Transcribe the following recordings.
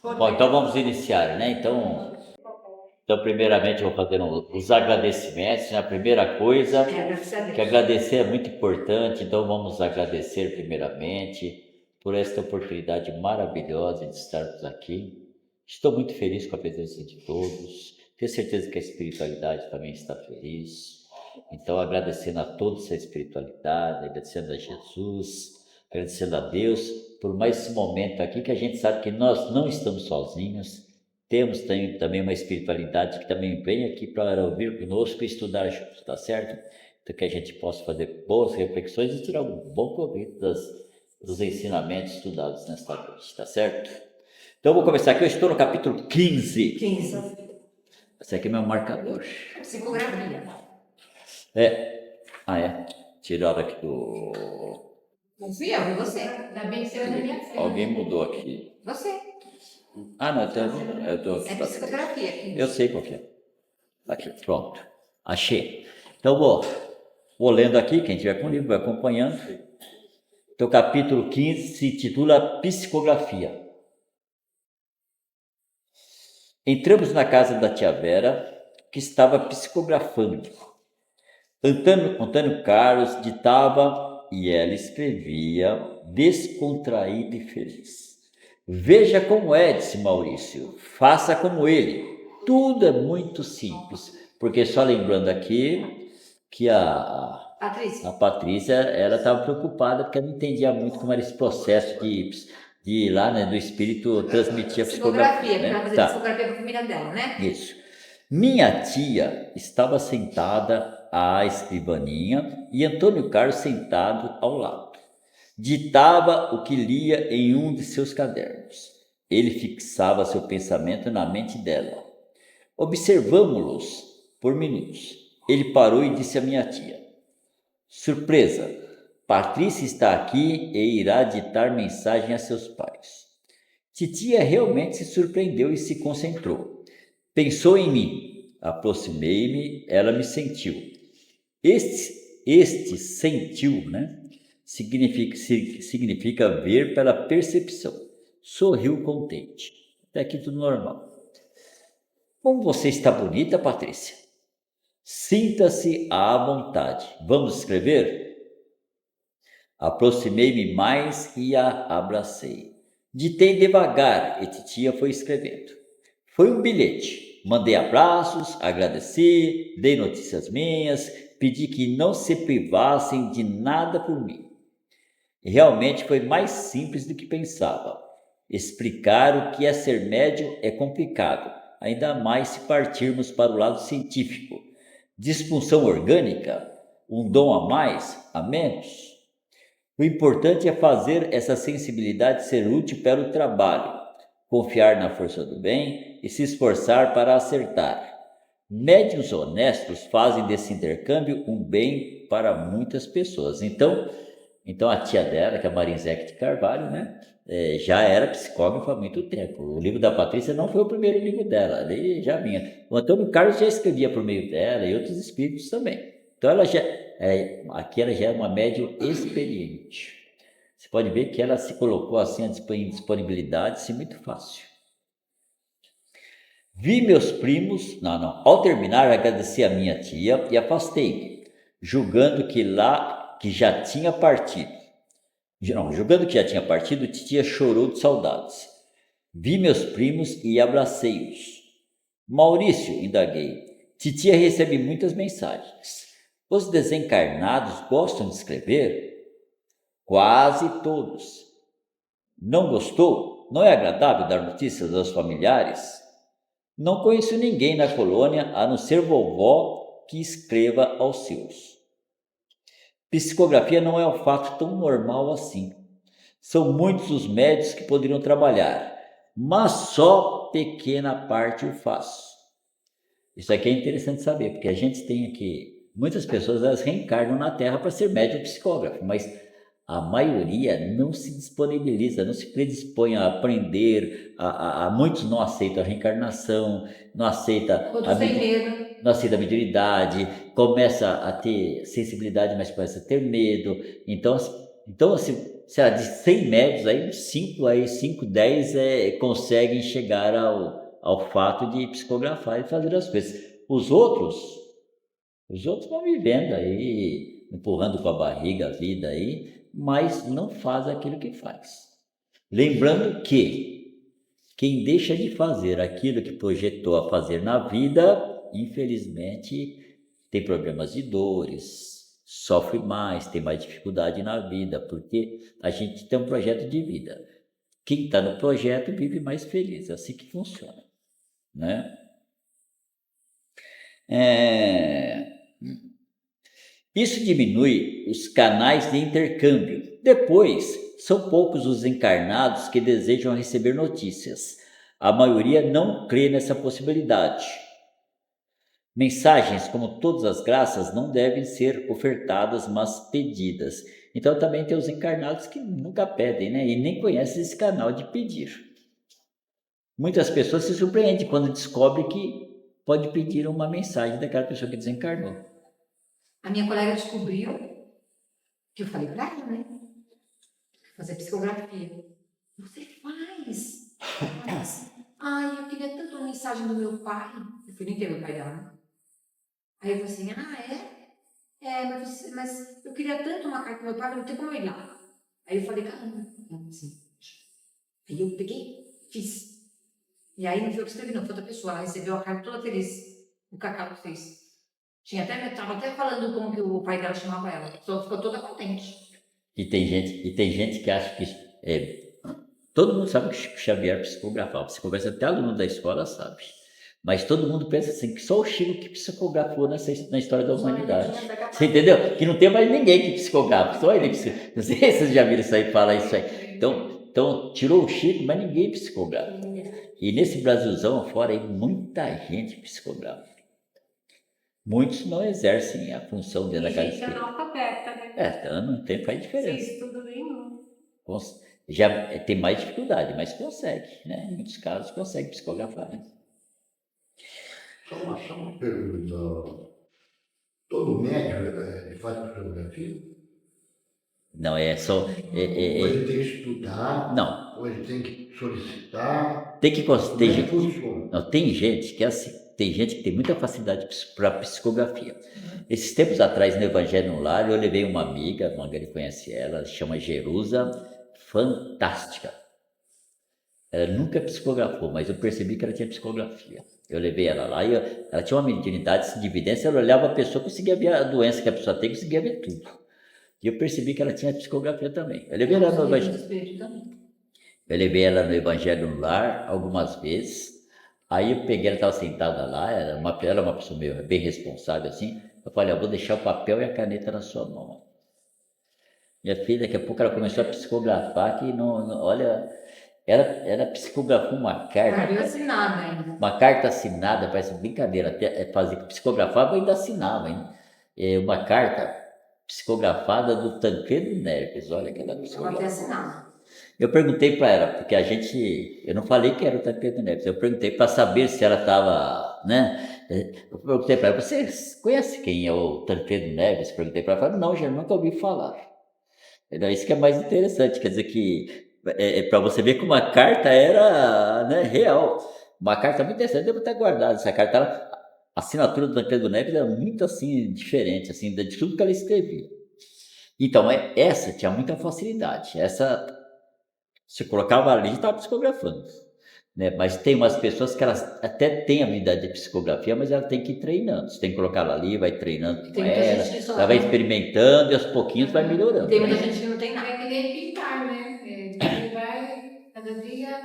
Bom, então vamos iniciar, né? Então primeiramente eu vou fazer os agradecimentos, né? A primeira coisa, que agradecer é muito importante, então vamos agradecer primeiramente por esta oportunidade maravilhosa de estarmos aqui. Estou muito feliz com a presença de todos, tenho certeza que a espiritualidade também está feliz. Então agradecendo a todos a espiritualidade, agradecendo a Jesus, agradecendo a Deus por mais esse momento aqui, que a gente sabe que nós não estamos sozinhos, temos também uma espiritualidade que também vem aqui para ouvir conosco e estudar juntos, tá certo? Então que a gente possa fazer boas reflexões e tirar um bom proveito dos ensinamentos estudados nesta noite, tá certo? Então eu vou começar aqui, eu estou no capítulo 15. 15. Esse aqui é meu marcador. Psicografia. Tiraram aqui do... Não fui eu, foi você. Ainda bem que você na minha frente. Alguém mudou aqui. Você. Não, eu tô aqui. É psicografia. 15. Eu sei qual que é. Aqui, pronto. Achei. Então vou lendo aqui, quem tiver com o livro vai acompanhando. Então o capítulo 15 se titula Psicografia. Entramos na casa da tia Vera, que estava psicografando. Antônio Carlos ditava e ela escrevia, descontraída e feliz. Veja como é, disse Maurício, faça como ele. Tudo é muito simples, porque só lembrando aqui que a Patrícia, ela estava preocupada porque ela não entendia muito como era esse processo de ir lá, né, do espírito transmitir a psicografia. Né? Para fazer psicografia para a família dela, né? Isso. Minha tia estava sentada à escrivaninha e Antônio Carlos sentado ao lado. Ditava o que lia em um de seus cadernos. Ele fixava seu pensamento na mente dela. Observamo-los por minutos. Ele parou e disse à minha tia: surpresa, Patrícia está aqui e irá ditar mensagem a seus pais. Titia realmente se surpreendeu e se concentrou. Pensou em mim, aproximei-me, ela me sentiu. Este sentiu, né? Significa ver pela percepção. Sorriu contente. Até aqui tudo normal. Como você está bonita, Patrícia? Sinta-se à vontade. Vamos escrever? Aproximei-me mais e a abracei. Ditei devagar e titia foi escrevendo. Foi um bilhete. Mandei abraços, agradeci, dei notícias minhas, pedi que não se privassem de nada por mim. Realmente foi mais simples do que pensava. Explicar o que é ser médium é complicado, ainda mais se partirmos para o lado científico. Disfunção orgânica? Um dom a mais, a menos? O importante é fazer essa sensibilidade ser útil para o trabalho, confiar na força do bem e se esforçar para acertar. Médiuns honestos fazem desse intercâmbio um bem para muitas pessoas. Então a tia dela, que é a Marinzec de Carvalho, né, já era psicógrafa há muito tempo. O livro da Patrícia não foi o primeiro livro dela, ali já vinha. O Antônio Carlos já escrevia por meio dela e outros espíritos também. Então aqui ela já é uma médium experiente. Você pode ver que ela se colocou assim em disponibilidade, assim, muito fácil. Vi meus primos, ao terminar agradeci a minha tia e afastei-me, julgando que já tinha partido. Julgando que já tinha partido, titia chorou de saudades. Vi meus primos e abracei-os. Maurício, indaguei, titia recebe muitas mensagens. Os desencarnados gostam de escrever? Quase todos. Não gostou? Não é agradável dar notícias aos familiares? Não conheço ninguém na colônia, a não ser vovó, que escreva aos seus. Psicografia não é um fato tão normal assim. São muitos os médicos que poderiam trabalhar, mas só pequena parte o faz. Isso aqui é interessante saber, porque a gente tem aqui, muitas pessoas elas reencarnam na Terra para ser médium psicógrafo, mas a maioria não se disponibiliza, não se predispõe a aprender, muitos não aceitam a reencarnação, não aceitam não aceita a mediunidade, começa a ter sensibilidade, mas começa a ter medo. Então assim, sei lá, de 100 médios, aí 5, 10 conseguem chegar ao fato de psicografar e fazer as coisas. Os outros vão vivendo aí, empurrando com a barriga a vida aí, mas não faz aquilo que faz. Lembrando que quem deixa de fazer aquilo que projetou a fazer na vida, infelizmente, tem problemas de dores, sofre mais, tem mais dificuldade na vida, porque a gente tem um projeto de vida. Quem está no projeto vive mais feliz, é assim que funciona, né? Isso diminui os canais de intercâmbio. Depois, são poucos os encarnados que desejam receber notícias. A maioria não crê nessa possibilidade. Mensagens, como todas as graças, não devem ser ofertadas, mas pedidas. Então também tem os encarnados que nunca pedem, né? E nem conhecem esse canal de pedir. Muitas pessoas se surpreendem quando descobrem que pode pedir uma mensagem daquela pessoa que desencarnou. A minha colega descobriu, que eu falei pra ela, né? Fazer psicografia. Você faz? Ai, eu queria tanto uma mensagem do meu pai. Eu fui no enterro do pai dela, né? Aí eu falei assim, mas eu queria tanto uma carta do meu pai, mas não tem como eu ir lá. Aí eu falei, caramba, assim. Aí eu peguei, fiz. E aí não foi eu que escrevi, não, foi outra pessoa. Ela recebeu a carta toda feliz. O Cacau fez. Tava até falando como que o pai dela chamava ela. Só ficou toda contente. E tem gente que acha que todo mundo sabe que Chico Xavier psicografava. Psicografia, até aluno da escola sabe. Mas todo mundo pensa assim, que só o Chico que psicografou na história da humanidade. Você entendeu? Que não tem mais ninguém que psicografa, só ele. Não sei se vocês já viram isso aí, fala isso aí. Então tirou o Chico, mas ninguém psicografa. E nesse Brasilzão afora aí, muita gente psicografa. Muitos não exercem a função dentro daquela espírita. Analfabeta, né? Então não tem, faz diferença. Sem estudo nenhum. Já tem mais dificuldade, mas consegue, né? Em muitos casos consegue psicografar. Né? Só uma pergunta. Todo médico faz psicografia? Não, é só. Ou ele tem que estudar? Não. Ou ele tem que solicitar? Tem que Tem funciona. Não, tem gente que é assim. Tem gente que tem muita facilidade para psicografia. Esses tempos atrás, no Evangelho no Lar, eu levei uma amiga, a Mangari conhece ela, chama Jerusa, fantástica. Ela nunca psicografou, mas eu percebi que ela tinha psicografia. Eu levei ela lá e ela tinha uma mediunidade de evidência, ela olhava a pessoa, conseguia ver a doença que a pessoa tem, conseguia ver tudo. E eu percebi que ela tinha psicografia também. Eu levei ela no Evangelho no Lar algumas vezes. Aí eu peguei, ela estava sentada lá, ela era uma pessoa meio bem responsável assim. Eu falei, eu vou deixar o papel e a caneta na sua mão. Minha filha, daqui a pouco ela começou a psicografar, que olha, ela psicografou uma carta. Assinada ainda. Uma carta assinada, parece brincadeira, psicografava e ainda assinava, hein? Uma carta psicografada do Tancredo Neves, olha que ela psicografou. Assinada. Eu perguntei para ela, porque eu não falei que era o Tancredo Neves, eu perguntei para saber se ela estava, né? Eu perguntei para ela, você conhece quem é o Tancredo Neves? Perguntei para ela, ela falou, não, já nunca ouvi falar. Então, isso que é mais interessante, quer dizer que, para você ver como a carta era, né, real. Uma carta muito interessante, devo ter guardado essa carta. A assinatura do Tancredo Neves era muito assim, diferente, assim, de tudo que ela escrevia. Então, essa tinha muita facilidade. Essa, você colocava ali e estava psicografando. Né? Mas tem umas pessoas que elas até têm habilidade de psicografia, mas ela tem que ir treinando. Você tem que colocar ela ali, vai treinando com ela vai experimentando e aos pouquinhos vai melhorando. Tem muita gente que não tem nada. É que nem pintar, né? Ele vai, cada dia,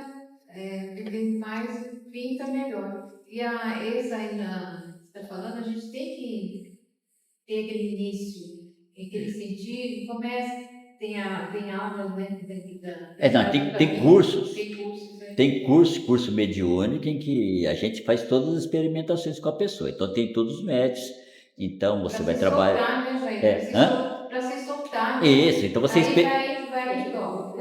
ele mais pinta melhor. E esse ainda, você está falando, a gente tem que ter aquele início, aquele sentido, começa, tem aulas dentro da... Tem cursos. Tem cursos, né? Tem curso mediúnico em que a gente faz todas as experimentações com a pessoa. Então tem todos os métodos. Então você vai trabalhar. Soltar, né, para se soltar. Né? Isso, então você vai igual.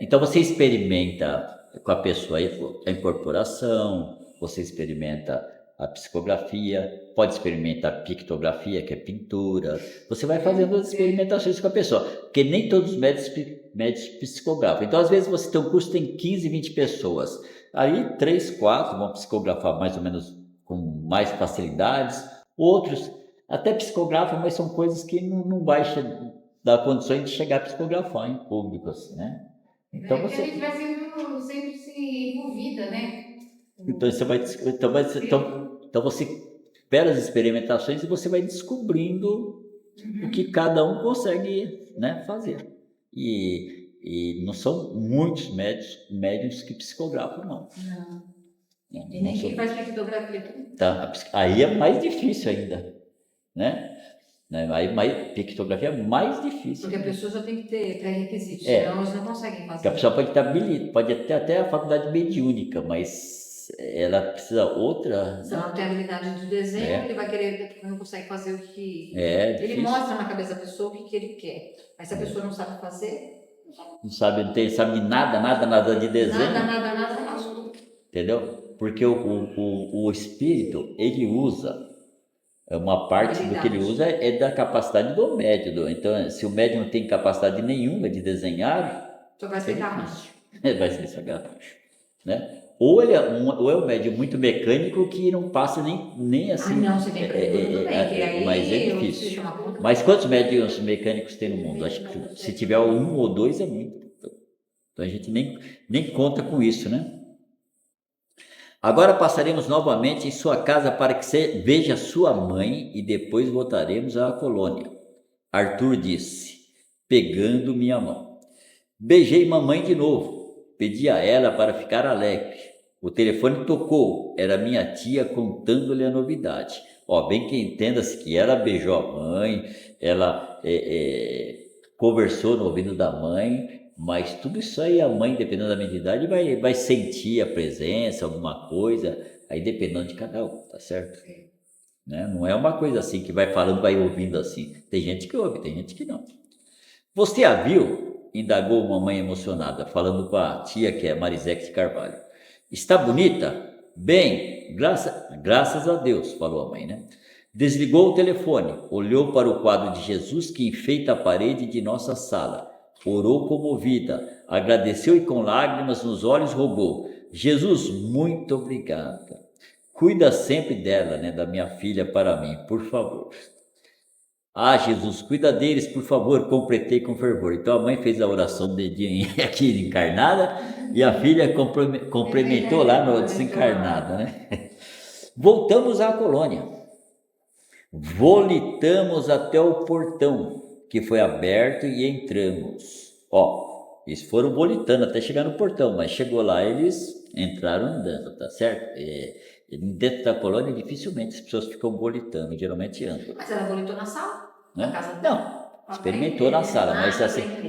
Então você experimenta com a pessoa a incorporação, você experimenta a psicografia, pode experimentar a pictografia, que é pintura. Você vai fazendo as experimentações com a pessoa, porque nem todos os médicos psicografam. Então, às vezes, você tem um curso que tem 15, 20 pessoas. Aí, 3, 4 vão psicografar mais ou menos com mais facilidades. Outros até psicografam, mas são coisas que não vai dar condições de chegar a psicografar em público, assim, né? Então, Porque a gente vai sempre se envolvida, né? Então você vai, então você espera as experimentações e você vai descobrindo o que cada um consegue, né, fazer. E não são muitos médiums que psicografam, não. E nem quem faz pictografia também. Tá, aí é mais difícil ainda, né? Aí pictografia é mais difícil. Porque a pessoa já tem que ter pré-requisitos, É. senão eles não conseguem fazer. Porque a pessoa pode ter até a faculdade mediúnica, mas ela precisa outra. Se ela não tem habilidade de desenho, É. ele vai querer, não consegue fazer o que. É Ele difícil. mostra na cabeça da pessoa o que ele quer. Mas se a pessoa não sabe fazer, Não sabe nada de desenho. nada. Entendeu? Porque o espírito, ele usa, uma parte do que ele usa é da capacidade do médium. Então, se o médium não tem capacidade nenhuma de desenhar, Só vai ser difícil. Vai ser sacanagem, né? Ou é um médium muito mecânico que não passa nem assim. Não, você tem tudo bem, que aí mas é difícil. Mas quantos médiums mecânicos tem no mundo? Acho que se tiver 1 ou 2 é muito. Então a gente nem conta com isso, né? Agora passaremos novamente em sua casa para que você veja sua mãe e depois voltaremos à colônia. Arthur disse, pegando minha mão. Beijei mamãe de novo. Pedi a ela para ficar alegre. O telefone tocou. Era minha tia contando-lhe a novidade. Bem que entenda-se que ela beijou a mãe, ela conversou no ouvido da mãe, mas tudo isso aí a mãe, dependendo da minha idade, vai sentir a presença, alguma coisa, aí dependendo de cada um, tá certo? Né? Não é uma coisa assim que vai falando, vai ouvindo assim. Tem gente que ouve, tem gente que não. Você a viu? Indagou mamãe emocionada, falando com a tia, que é Marisete Carvalho. Está bonita? Bem, graças a Deus, falou a mãe, né? Desligou o telefone, olhou para o quadro de Jesus que enfeita a parede de nossa sala. Orou comovida, agradeceu e com lágrimas nos olhos rogou: Jesus, muito obrigada. Cuida sempre dela, né, da minha filha para mim, por favor. Jesus, cuida deles, por favor, completei com fervor. Então a mãe fez a oração aqui encarnada e a filha complementou lá no desencarnada, né? Voltamos à colônia. Volitamos até o portão, que foi aberto e entramos. Eles foram volitando até chegar no portão, mas chegou lá, eles entraram andando, tá certo? Dentro da colônia, dificilmente as pessoas ficam volitando, geralmente andam. Mas ela volitou na sala? Né? Na casa Não, experimentou na sala,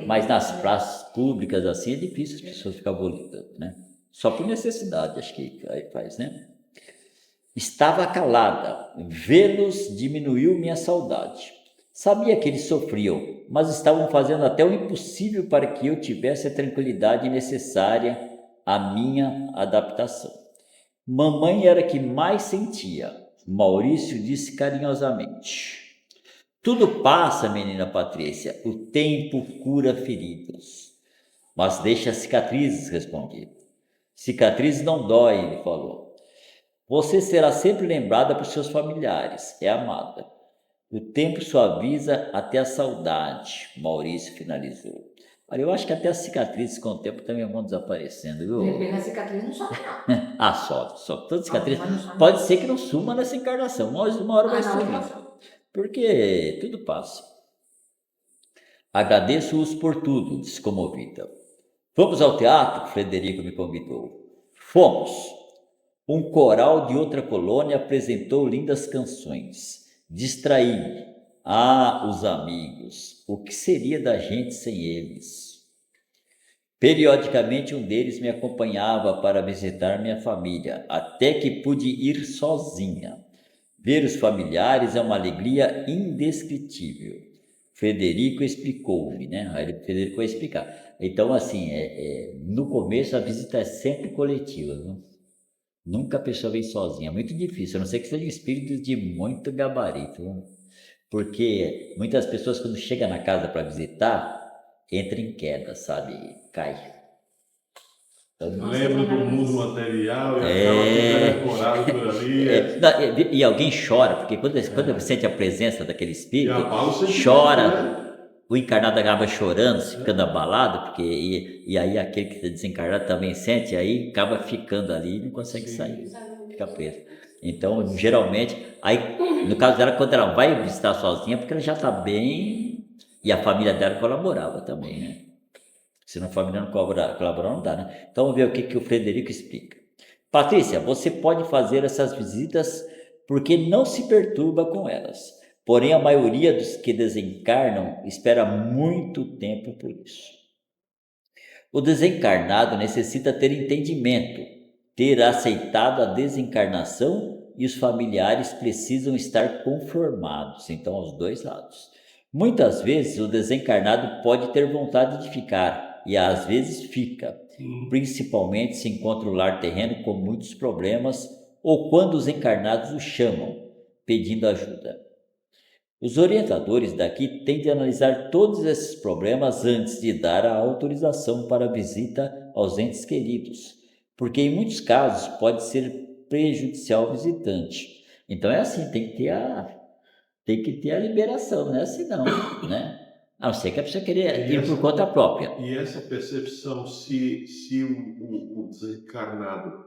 mas nas praças públicas assim é difícil as pessoas ficarem volitando, né? Só por necessidade, acho que aí faz, né? Estava calada, vê-los diminuiu minha saudade. Sabia que eles sofriam, mas estavam fazendo até o impossível para que eu tivesse a tranquilidade necessária à minha adaptação. Mamãe era a que mais sentia, Maurício disse carinhosamente. Tudo passa, menina Patrícia, o tempo cura feridas. Mas deixa cicatrizes, respondi. Cicatrizes não dói, ele falou. Você será sempre lembrada por seus familiares, é amada. O tempo suaviza até a saudade, Maurício finalizou. Olha, eu acho que até as cicatrizes com o tempo também vão desaparecendo, viu? Depende da cicatriz, não sobe não. Sobe. Toda cicatriz. Pode ser que não suma nessa encarnação, mas uma hora vai sumir. Porque tudo passa. Agradeço-os por tudo, disse comovida. Vamos ao teatro? Frederico me convidou. Fomos. Um coral de outra colônia apresentou lindas canções. Distraí-me. Os amigos. O que seria da gente sem eles? Periodicamente um deles me acompanhava para visitar minha família, até que pude ir sozinha. Ver os familiares é uma alegria indescritível. Frederico explicou-me, né? Aí Frederico vai explicar. Então, assim, no começo a visita é sempre coletiva, viu? Nunca a pessoa vem sozinha, é muito difícil, a não ser que sejam espíritos de muito gabarito, né? Porque muitas pessoas quando chegam na casa para visitar, entram em queda, sabe? Cai. Lembra do mundo material e acaba ficando ancorado por ali. E alguém chora, porque quando sente a presença daquele espírito, E abala o sentimento, chora, né? o encarnado acaba chorando, ficando abalado, porque e aí aquele que está desencarnado também sente, aí acaba ficando ali e não consegue sair, fica preso. Então, geralmente, aí no caso dela, quando ela vai visitar sozinha, porque ela já está bem, e a família dela colaborava também, né? Se não a família não colaborar, não dá, né? Então, vamos ver o que o Frederico explica. Patrícia, você pode fazer essas visitas porque não se perturba com elas. Porém, a maioria dos que desencarnam espera muito tempo por isso. O desencarnado necessita ter entendimento, ter aceitado a desencarnação e os familiares precisam estar conformados, então, aos dois lados. Muitas vezes o desencarnado pode ter vontade de ficar e às vezes fica, principalmente se encontra o lar terreno com muitos problemas ou quando os encarnados o chamam, pedindo ajuda. Os orientadores daqui têm de analisar todos esses problemas antes de dar a autorização para a visita aos entes queridos, porque em muitos casos pode ser prejudicial ao visitante. Então é assim, tem que ter a liberação, não é assim não, né? A não ser que a pessoa querer ir por conta própria. E essa percepção, se o desencarnado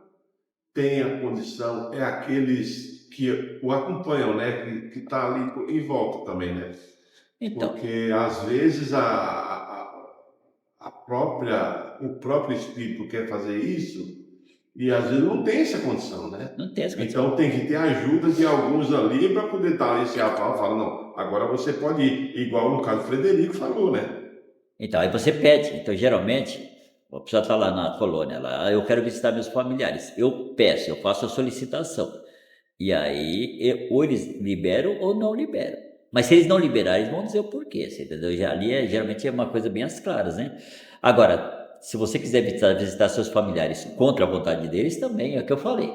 tem a condição, é aqueles que o acompanham, né? Que está ali em volta também, né? Então, Porque às vezes o próprio espírito quer fazer isso e às vezes não tem essa condição, né? não tem essa condição. Então tem que ter a ajuda de alguns ali para poder dar esse aval, fala, não, agora você pode ir, igual no caso do Frederico falou, né? Então, aí você pede. Então, geralmente, a pessoa está lá na colônia, lá, eu quero visitar meus familiares. Eu peço, eu faço a solicitação. E aí, ou eles liberam ou não liberam. Mas se eles não liberarem, eles vão dizer o porquê, você entendeu? Já ali, geralmente, é uma coisa bem às claras, né? Agora, se você quiser visitar seus familiares contra a vontade deles, também é o que eu falei.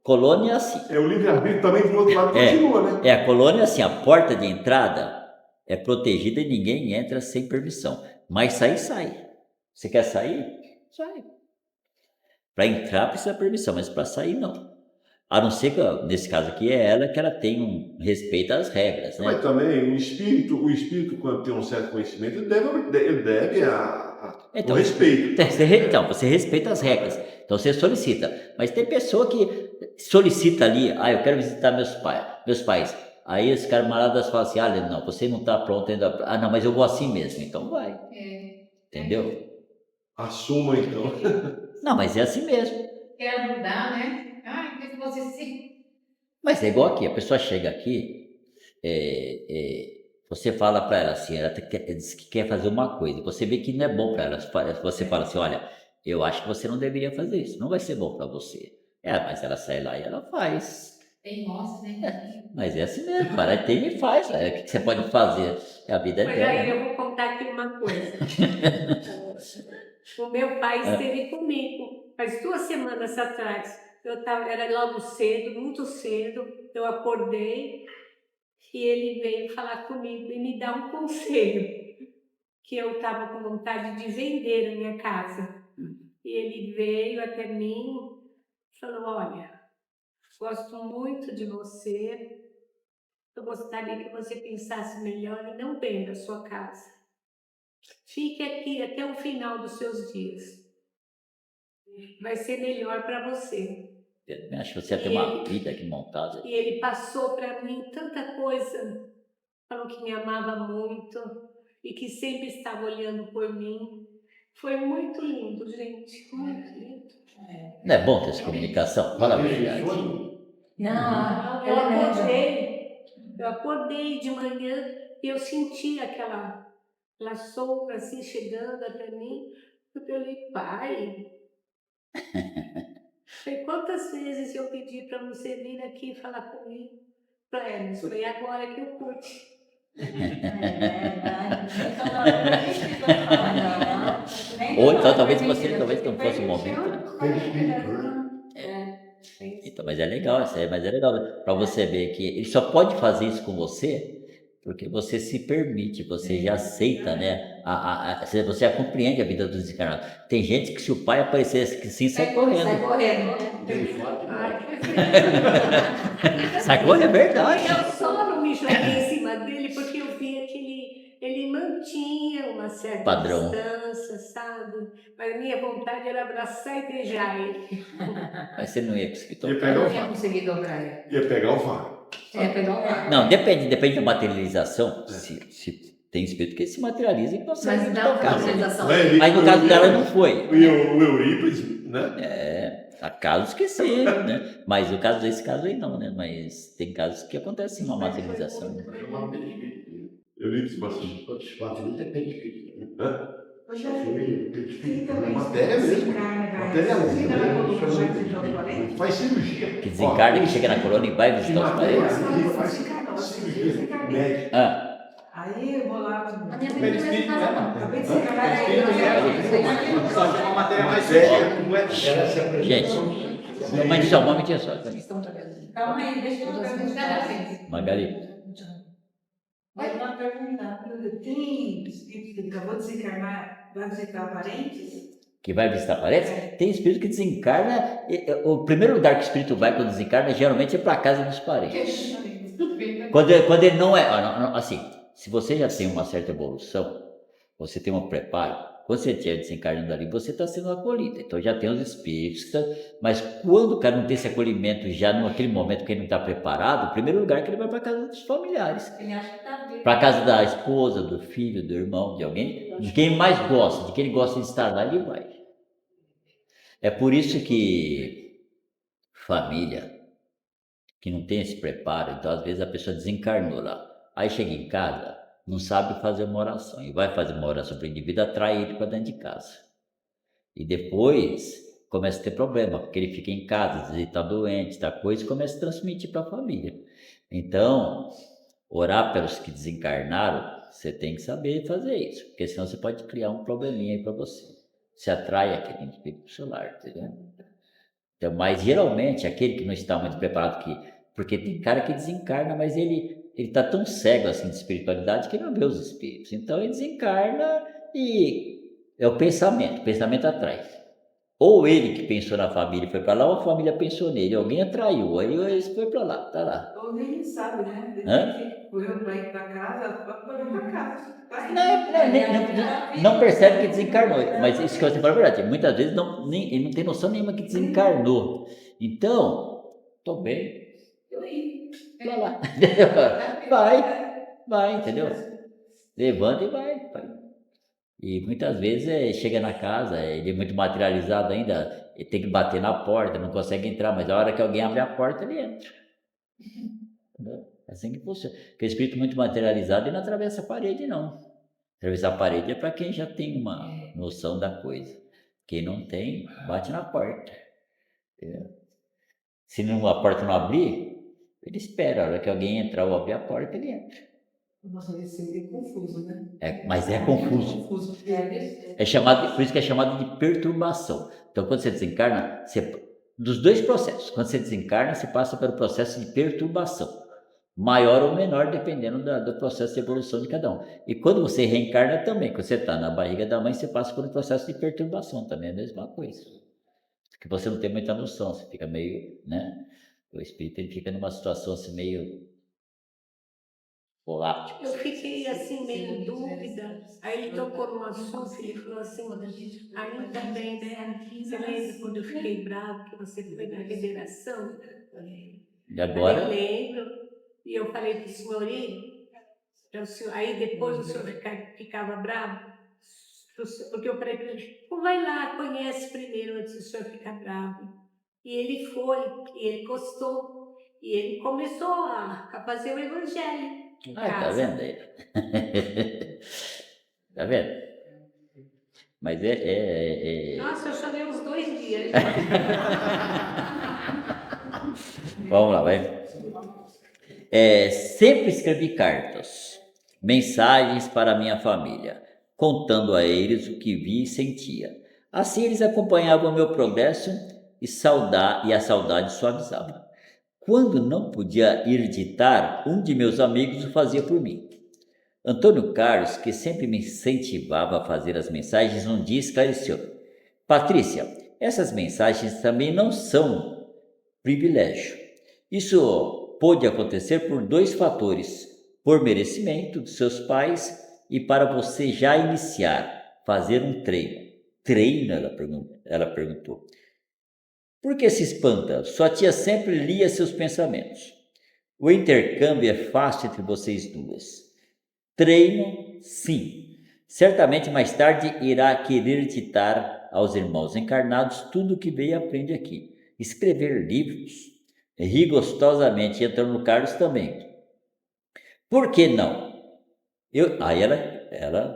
Colônia é assim. É o livre-arbítrio também do outro lado continua, né? A colônia é assim, a porta de entrada é protegida e ninguém entra sem permissão. Mas sair, sai. Você quer sair? Sai. Para entrar precisa de permissão, mas para sair não. A não ser que, nesse caso aqui, é ela que ela tem um respeito às regras, né? Mas também o espírito quando tem um certo conhecimento, ele deve o respeito. Então, você respeita as regras. Então você solicita. Mas tem pessoa que solicita ali, eu quero visitar meus pais. Aí os camaradas falam assim, não, você não está pronto ainda. Não, mas eu vou assim mesmo. Então vai. Entendeu? Assuma então. Não, mas é assim mesmo. Quer mudar, né? Que você sim. Mas é igual aqui, a pessoa chega aqui, você fala para ela assim, ela diz que quer fazer uma coisa, você vê que não é bom para ela, você fala assim, olha, eu acho que você não deveria fazer isso, não vai ser bom para você. Mas ela sai lá e ela faz. Tem moça, né? Mas é assim mesmo, para tem e faz, o que você pode fazer? A vida é Mas dela. aí eu vou contar aqui uma coisa. O meu pai esteve comigo faz 2 semanas atrás. Era logo cedo, muito cedo, eu acordei e ele veio falar comigo e me dar um conselho, que eu estava com vontade de vender a minha casa. E ele veio até mim e falou, olha, gosto muito de você, eu gostaria que você pensasse melhor e não venda a sua casa. Fique aqui até o final dos seus dias. Vai ser melhor para você. Eu acho que você ia ter uma vida aqui montada. E ele passou para mim tanta coisa. Falou que me amava muito e que sempre estava olhando por mim. Foi muito lindo, gente. Muito lindo. Não é bom ter essa comunicação? Fala a verdade. Não, eu acordei de manhã e eu senti aquela sombra assim chegando até mim. Eu falei, pai, quantas vezes eu pedi para você vir aqui falar comigo? Foi agora que eu curti. Ou então talvez não fosse o momento. Tem espírito, né? Então, mas é legal, isso aí, mas é legal para você ver que ele só pode fazer isso com você porque você se permite, você já aceita, né? Você já compreende a vida dos desencarnados. Tem gente que se o pai aparecesse que sim, sai Sai correndo. correndo. Tem fato, Sai correndo, é verdade. Eu só não me joguei em cima dele porque eu via que ele mantinha uma certa Padrão. distância, sabe? Mas a minha vontade era abraçar e beijar ele. Mas você não ia conseguir Ia tocar. pegar Eu o tinha VAR. conseguido dobrar ele. Ia pegar o VAR. Pegar o ar. Não, depende da materialização. Se tem espírito que se materializa e consegue Mas dá uma tocar. sensação. Mas no caso dela não foi. O Eurípides, né? Há casos que sim, né? Mas o caso desse caso aí não, né? Mas tem casos que acontece uma materialização. Eurípides passou. Participação não depende de espírito. Hã? É matéria mesmo. Matéria faz cirurgia. Que desencarna, que chega na colônia e vai visitar os parentes. Ah, Aí eu vou lá. A minha filha não vai casar, não. Acabei de ser casada. Uma matéria mais séria, não é? gente, uma mãe só, uma mentia só. Estão trabalhando. Calma aí, deixa eu perguntar. Magali, Vai lá perguntar. Tem espírito que acabou de desencarnar, vai visitar parentes? que vai visitar parentes, tem espírito que desencarna. O primeiro lugar que o espírito vai quando desencarna geralmente é para a casa dos parentes. Quando ele não é. Assim, se você já tem uma certa evolução, você tem um preparo, quando você estiver desencarnando ali, você está sendo acolhido. Então já tem os espíritos, mas quando o cara não tem esse acolhimento já naquele momento que ele não está preparado, o primeiro lugar é que ele vai para a casa dos familiares. Ele acha que tá bem. Para a casa da esposa, do filho, do irmão, de alguém, de quem mais gosta, de quem ele gosta de estar lá, ele vai. É por isso que família que não tem esse preparo, então às vezes a pessoa desencarnou lá, aí chega em casa, não sabe fazer uma oração, e vai fazer uma oração para o indivíduo, atrai ele para dentro de casa. E depois começa a ter problema, porque ele fica em casa, às vezes está doente, está coisa, e começa a transmitir para a família. Então, orar pelos que desencarnaram, você tem que saber fazer isso, porque senão você pode criar um probleminha aí para você. Você atrai aquele espírito pro seu lar, entendeu? Então, mas geralmente aquele que não está muito preparado, porque tem cara que desencarna, mas ele está tão cego assim de espiritualidade que ele não vê os espíritos. Então ele desencarna e é o pensamento atrai. Ou ele que pensou na família foi para lá, ou a família pensou nele, alguém atraiu, aí ele foi para lá, tá lá. Ou nem sabe, né? Hã? Correu para ir para casa, foi para casa. Não percebe que desencarnou, mas isso que eu estou falando é verdade. Muitas vezes ele não tem noção nenhuma que desencarnou. Então, estou bem, vai lá. Vai, entendeu? Levanta e vai. E muitas vezes chega na casa, ele é muito materializado ainda, ele tem que bater na porta, não consegue entrar, mas a hora que alguém abre a porta, ele entra. Entendeu? É assim que funciona. Porque o espírito muito materializado, ele não atravessa a parede, não. Atravessar a parede é para quem já tem uma noção da coisa. Quem não tem, bate na porta. Entendeu? Se a porta não abrir, ele espera. A hora que alguém entrar ou abrir a porta, ele entra. Nossa, esse é confuso, né? Mas é confuso. Por isso que é chamado de perturbação. Então, quando você desencarna, dos dois processos. Quando você desencarna, você passa pelo processo de perturbação. Maior ou menor, dependendo do processo de evolução de cada um. E quando você reencarna também, quando você está na barriga da mãe, você passa por um processo de perturbação também, é a mesma coisa. Porque você não tem muita noção, você fica meio, né? O espírito ele fica numa situação assim meio volátil. Eu fiquei assim, meio em dúvida. Aí ele tocou num assunto, ele falou assim, ainda bem, né? Você lembra quando eu fiquei bravo que você foi na federação? E agora? Eu lembro. E eu falei para o senhor ir, aí depois o senhor ficava bravo, porque eu falei para ele, vai lá, conhece primeiro antes do senhor ficar bravo. E ele foi, e ele gostou, e ele começou a fazer o evangelho em Tá casa. vendo aí? Tá vendo? Mas Nossa, eu chorei uns 2 dias. Vamos lá, vai. Sempre escrevi cartas, mensagens para minha família, contando a eles o que vi e sentia. Assim eles acompanhavam o meu progresso e a saudade suavizava. Quando não podia ir ditar, um de meus amigos o fazia por mim. Antônio Carlos, que sempre me incentivava a fazer as mensagens, um dia esclareceu: Patrícia, essas mensagens também não são privilégio. Isso pode acontecer por 2 fatores: por merecimento dos seus pais e para você já iniciar, fazer um treino. Treino? Ela perguntou. Por que se espanta? Sua tia sempre lia seus pensamentos. O intercâmbio é fácil entre vocês duas. Treino, sim. Certamente mais tarde irá querer ditar aos irmãos encarnados tudo o que veio e aprende aqui. Escrever livros. Ri gostosamente e Antônio Carlos também. Por que não? Aí ela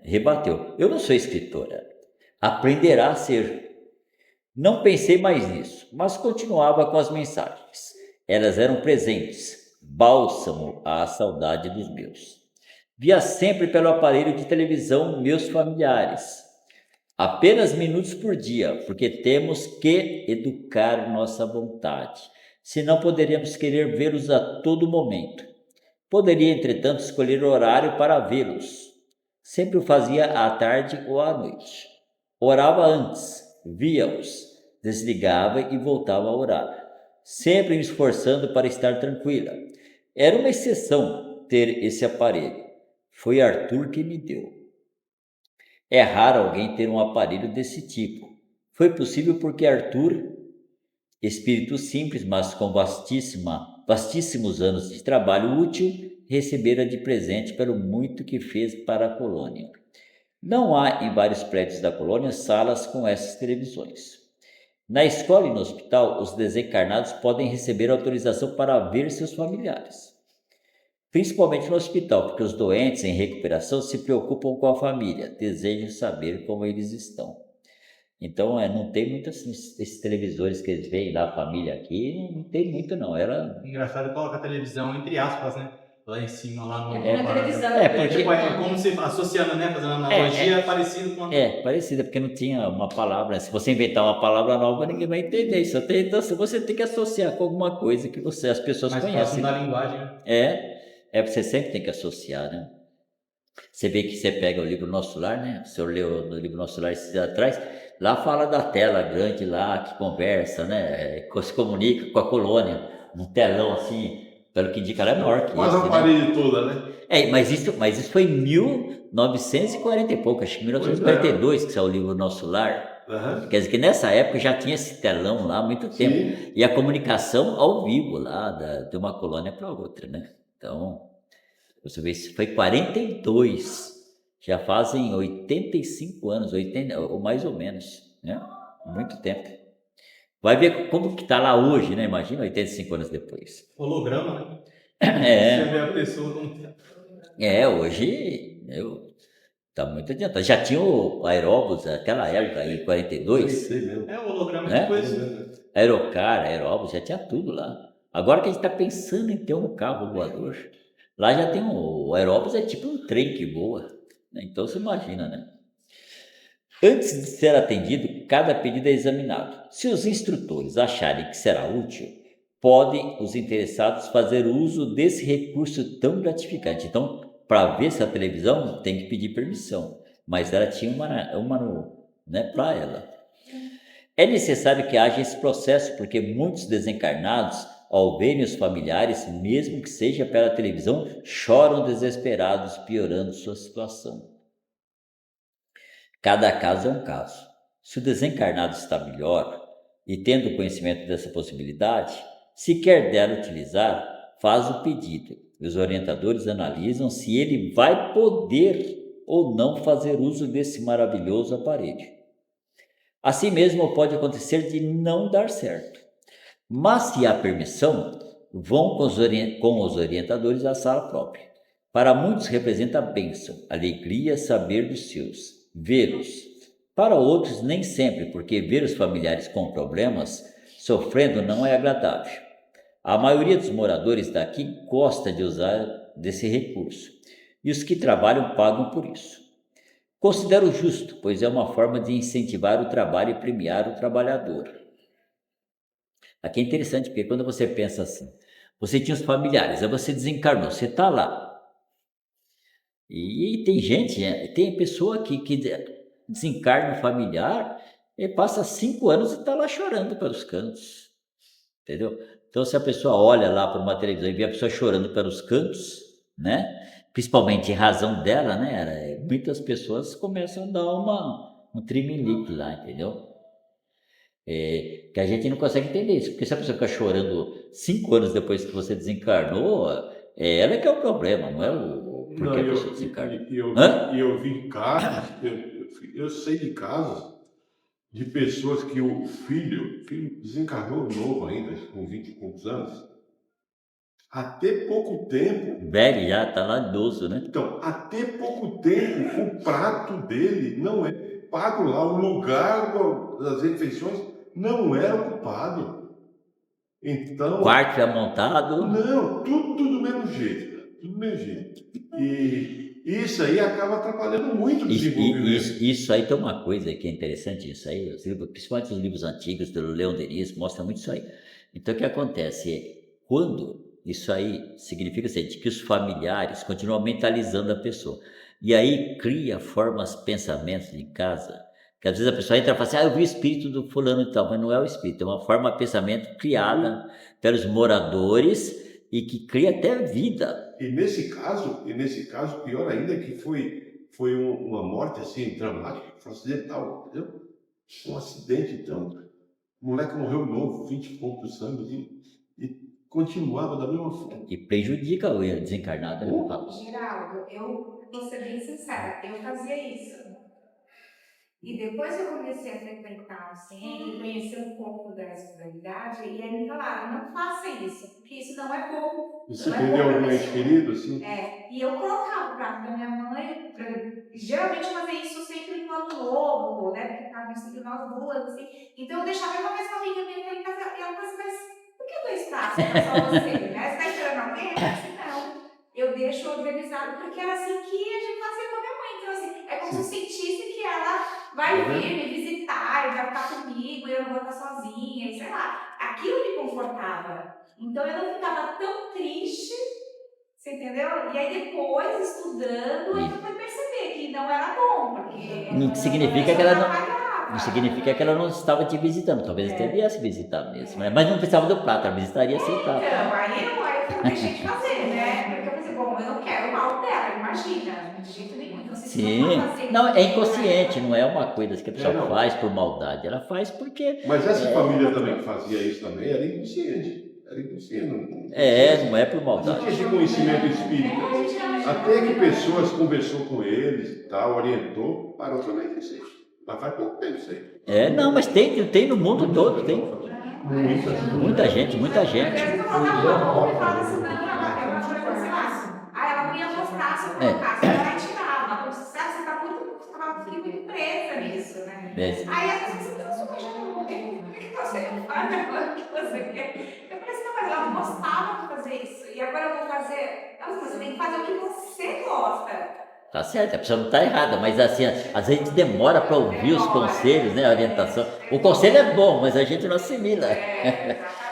rebateu. Eu não sou escritora. Aprenderá a ser. Não pensei mais nisso, mas continuava com as mensagens. Elas eram presentes, bálsamo à saudade dos meus. Via sempre pelo aparelho de televisão meus familiares. Apenas minutos por dia, porque temos que educar nossa vontade. Senão poderíamos querer vê-los a todo momento. Poderia, entretanto, escolher horário para vê-los. Sempre o fazia à tarde ou à noite. Orava antes, via-os, desligava e voltava a orar, sempre me esforçando para estar tranquila. Era uma exceção ter esse aparelho. Foi Arthur que me deu. É raro alguém ter um aparelho desse tipo. Foi possível porque Arthur, espírito simples, mas com vastíssimos anos de trabalho útil, recebera de presente pelo muito que fez para a colônia. Não há em vários prédios da colônia salas com essas televisões. Na escola e no hospital, os desencarnados podem receber autorização para ver seus familiares. Principalmente no hospital, porque os doentes em recuperação se preocupam com a família, desejam saber como eles estão. Então, não tem muitos esses televisores que eles veem da família aqui, não tem muito não. Engraçado, coloca a televisão entre aspas, né? Lá em cima, lá no... Na televisão. Porque... é como se associando, né? Fazendo analogia parecido com... parecida, porque não tinha uma palavra. Se você inventar uma palavra nova, ninguém vai entender. Então, você tem que associar com alguma coisa que as pessoas mais conhecem. Mais próximo da linguagem. Você sempre tem que associar, né? Você vê que você pega o livro Nosso Lar, né? O senhor leu no livro Nosso Lar esses dias atrás, lá fala da tela grande lá, que conversa, né? Se comunica com a colônia, um telão assim, pelo que indica, ela é maior que quase esse, a parede toda, né? Mas isso foi em 1940 e pouco, acho que 1942 que saiu o livro Nosso Lar. Uhum. Quer dizer que nessa época já tinha esse telão lá há muito tempo. Sim. E a comunicação ao vivo lá, de uma colônia para outra, né? Então, você vê, isso foi 42, já fazem 85 anos, 80, ou mais ou menos, né? Muito tempo. Vai ver como que tá lá hoje, né? Imagina 85 anos depois. Holograma, né? Você vê a pessoa como... Hoje tá muito adiantado. Já tinha o Aeróbus naquela época, em 42. O holograma né? depois. Aerocar, Aeróbus, já tinha tudo lá. Agora que a gente está pensando em ter um carro voador, lá já tem o Aeróbus, é tipo um trem que voa. Né? Então você imagina, né? Antes de ser atendido, cada pedido é examinado. Se os instrutores acharem que será útil, podem os interessados fazer uso desse recurso tão gratificante. Então, para ver essa televisão, tem que pedir permissão. Mas ela tinha uma né, para ela. É necessário que haja esse processo, porque muitos desencarnados, ao verem os familiares, mesmo que seja pela televisão, choram desesperados, piorando sua situação. Cada caso é um caso. Se o desencarnado está melhor e tendo conhecimento dessa possibilidade, se quer dela utilizar, faz o pedido. Os orientadores analisam se ele vai poder ou não fazer uso desse maravilhoso aparelho. Assim mesmo pode acontecer de não dar certo. Mas se há permissão, vão com os orientadores à sala própria. Para muitos representa bênção, alegria saber dos seus, vê-los. Para outros nem sempre, porque ver os familiares com problemas, sofrendo não é agradável. A maioria dos moradores daqui gosta de usar desse recurso, e os que trabalham pagam por isso. Considero justo, pois é uma forma de incentivar o trabalho e premiar o trabalhador. Aqui é interessante, porque quando você pensa assim, você tinha os familiares, aí você desencarnou, você está lá. E tem gente, tem pessoa que desencarna um familiar e passa 5 anos e está lá chorando pelos cantos, entendeu? Então, se a pessoa olha lá para uma televisão e vê a pessoa chorando pelos cantos, né? Principalmente em razão dela, né? Muitas pessoas começam a dar um trimelique lá, entendeu? Que a gente não consegue entender isso, porque se a pessoa fica chorando 5 anos depois que você desencarnou, é ela que é o problema, não é o Não, porquê a pessoa desencarnou. e eu vi casos, eu sei de casos de pessoas que o filho desencarnou novo ainda, com 20 e poucos anos, até pouco tempo. Velho já, tá lá idoso, né? Então, até pouco tempo, o prato dele não é pago lá, o lugar das refeições não era ocupado. Então, Quarto já montado. não, tudo do mesmo jeito, tudo do mesmo jeito. E isso aí acaba atrapalhando muito o desenvolvimento. Isso aí tem uma coisa que é interessante, isso aí, principalmente os livros antigos do Leon Denis, mostra muito isso aí. Então, o que acontece? Quando isso aí significa assim, que os familiares continuam mentalizando a pessoa. E aí cria formas, pensamentos em casa, que às vezes a pessoa entra e fala assim, eu vi o espírito do fulano e tal, mas não é o espírito, é uma forma de pensamento criada pelos moradores e que cria até vida. E nesse caso, pior ainda que foi uma morte assim dramática, foi acidental, entendeu? Um acidente, então. O moleque morreu novo, 20 e poucos anos, e continuava da mesma forma. E prejudica o desencarnado, né? Geraldo, eu vou ser bem sincera, eu fazia isso. E depois eu comecei a frequentar o centro, conhecer um pouco da espiritualidade, e aí me falaram, não faça isso, porque isso não é bom. Você não perdeu é bom algum ente querido, assim? E eu colocava o prato da minha mãe, geralmente eu fazia isso sempre no ano novo, né, porque estava sempre nós duas, assim. Então eu deixava uma vez com a amiga minha em casa, e ela falou assim, mas por que 2 pratos? É só você, né? Você está esperando alguém? Eu disse, não. Eu deixo organizado, porque era assim que a gente fazia com a minha mãe. Então, assim, é como se eu sentisse que ela vai vir me visitar, e vai ficar comigo, e eu não vou estar sozinha, e sei lá. Aquilo me confortava. Então, eu não ficava tão triste, você entendeu? E aí, depois, estudando, eu fui perceber que não era bom, porque... Não significa que ela não significa que ela não estava te visitando, talvez até viesse visitar mesmo, né? Mas não precisava do prato, ela visitaria sem prato. Então, aí eu deixei de fazer, né? Porque eu pensei, bom, eu não quero o mal dela, imagina, de jeito nenhum. Então, Sim, não, é inconsciente, não é uma coisa que a pessoa faz por maldade, ela faz porque... Mas essa família também que fazia isso também era inconsciente. Era inconsciente. Não é por maldade. Não tinha esse conhecimento espírita. Até que pessoas conversou com eles e tal, orientou, parou também com isso aí. Mas faz pouco tempo isso aí. Não, mas tem no mundo todo, tem. Muita gente. Ela não ia mostrar se eu colocasse, ela tirava. Você tá muito presa nisso, né? Aí a pessoa disse, nossa, mas já não morreu. Por que você faz agora que você quer? Eu falei assim, não, mas ela não gostava de fazer isso. E agora eu vou fazer. Ela disse, você tem que fazer o que você gosta. Tá certo, a pessoa não está errada, mas assim, às vezes a gente demora para ouvir os conselhos, né, a orientação. O conselho é bom, mas a gente não assimila.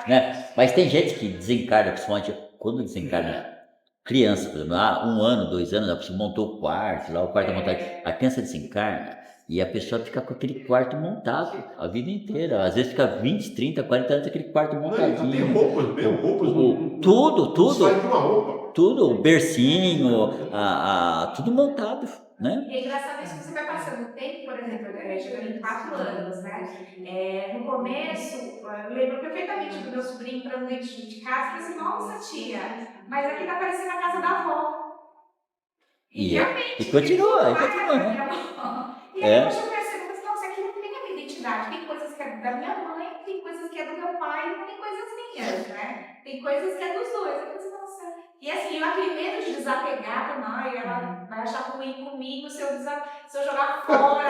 Né? Mas tem gente que desencarna, principalmente quando desencarna criança, por exemplo, 1 ano, 2 anos, a pessoa montou o quarto, lá o quarto é montado, a criança desencarna e a pessoa fica com aquele quarto montado a vida inteira. Às vezes fica 20, 30, 40 anos aquele quarto montadinho. Tem roupas mesmo, Tudo. Sai de uma roupa. Tudo, o bercinho, tudo montado, né? E é engraçado isso que você vai passando o tempo, por exemplo, chegando em 4 anos, né? No começo, eu lembro perfeitamente do meu sobrinho entrando dentro de casa e falei assim, nossa tia, mas aqui tá parecendo a casa da avó. E realmente. E continua, né? E aí hoje eu percebo, nossa, aqui não tem a minha identidade. Tem coisas que é da minha mãe, tem coisas que é do meu pai, tem coisas minhas, né? Tem coisas que é dos dois. Eu pensei, nossa. E assim, eu aquele medo de desapegar da mãe, ela vai achar ruim comigo se eu jogar fora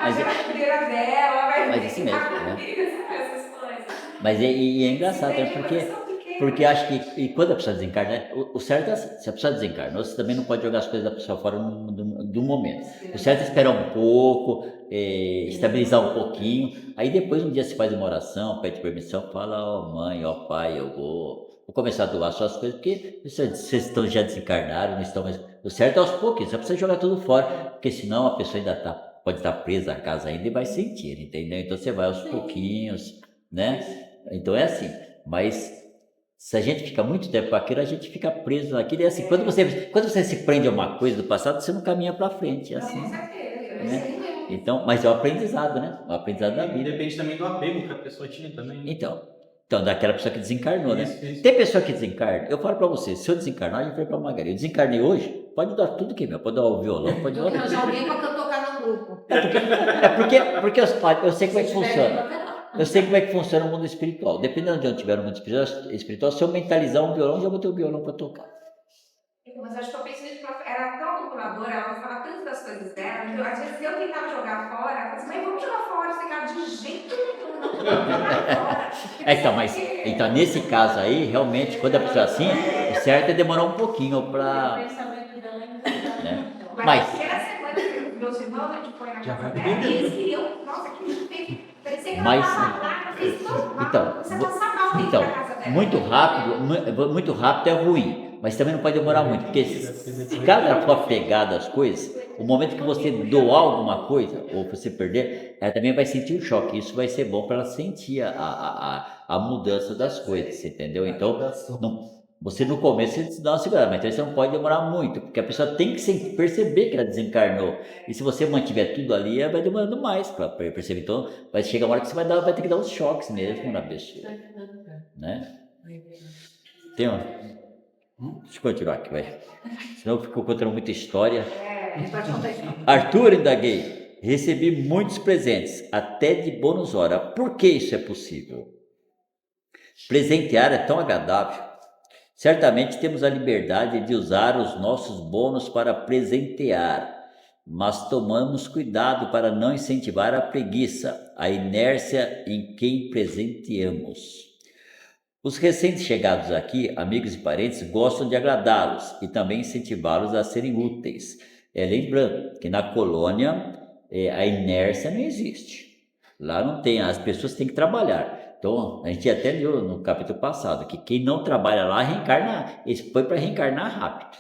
a geladeira dela, vai mas isso mesmo, comigo, essas coisas. Mas é engraçado, porque Porque acho que e quando a pessoa desencarna, o certo é assim, se a pessoa desencarnou, você também não pode jogar as coisas da pessoa fora do momento. O certo é esperar um pouco, estabilizar um pouquinho, aí depois um dia você faz uma oração, pede permissão, fala, ó mãe, ó pai, eu vou começar a doar suas coisas, porque vocês estão já desencarnaram, não estão mais. O certo é aos pouquinhos, você precisa jogar tudo fora, porque senão a pessoa ainda pode estar presa à casa ainda e vai sentir, entendeu? Então você vai aos pouquinhos, né? Então é assim, mas se a gente fica muito tempo com aquilo, a gente fica preso naquilo. E assim, quando você se prende a uma coisa do passado, você não caminha para frente, é assim, Com certeza, eu né? sei mesmo. Então, mas é o aprendizado, né? O aprendizado da E vida. depende também do apego que a pessoa tinha também. Né? Então, daquela pessoa que desencarnou, né? Isso. Tem pessoa que desencarna, eu falo para você, se eu desencarnar, eu falei para Margarida, eu desencarnei hoje, pode dar tudo que é meu, pode dar o violão, pode dar. Eu já alguém para tocar no grupo. Porque eu sei como é que funciona. Eu sei como é que funciona o mundo espiritual. Dependendo de onde estiver no mundo espiritual, se eu mentalizar um violão, já vou ter o violão para tocar. Mas acho que eu pensei nisso, era tão calculadora, ela falava tanto das coisas dela, que às vezes eu tentava jogar fora, ela falava assim, mas vamos jogar fora, você cara, de jeito nenhum, não vamos jogar fora. Então, nesse caso aí, realmente, quando a pessoa é assim, o certo é demorar um pouquinho para. Né? Mas a primeira semana que meus irmãos, a gente foi na casa dela, e eles queriam, nossa, que feio, parecia que ela estava lá, eu fiz tão mal, você passar mal dentro da casa dela. Muito rápido é ruim, mas também não pode demorar muito, porque se cada for pegada as coisas, o momento que você doar alguma coisa, ou você perder, ela também vai sentir o choque, isso vai ser bom para ela sentir a mudança das coisas, entendeu? Então, você no começo você dá uma segurada, mas então você não pode demorar muito, porque a pessoa tem que perceber que ela desencarnou. E se você mantiver tudo ali, ela vai demorando mais para perceber. Então, vai chegar uma hora que você vai ter que dar uns choques mesmo na pessoa. Né? Tem um. Deixa eu continuar aqui, vai. Senão ficou contando muita história. Arthur indaguei. Recebi muitos presentes, até de bônus hora. Por que isso é possível? Presentear é tão agradável. Certamente temos a liberdade de usar os nossos bônus para presentear, mas tomamos cuidado para não incentivar a preguiça, a inércia em quem presenteamos. Os recém-chegados aqui, amigos e parentes, gostam de agradá-los e também incentivá-los a serem úteis. Lembrando que na colônia a inércia não existe. Lá não tem, as pessoas têm que trabalhar. Então, a gente até leu no capítulo passado que quem não trabalha lá reencarna, isso foi para reencarnar rápido.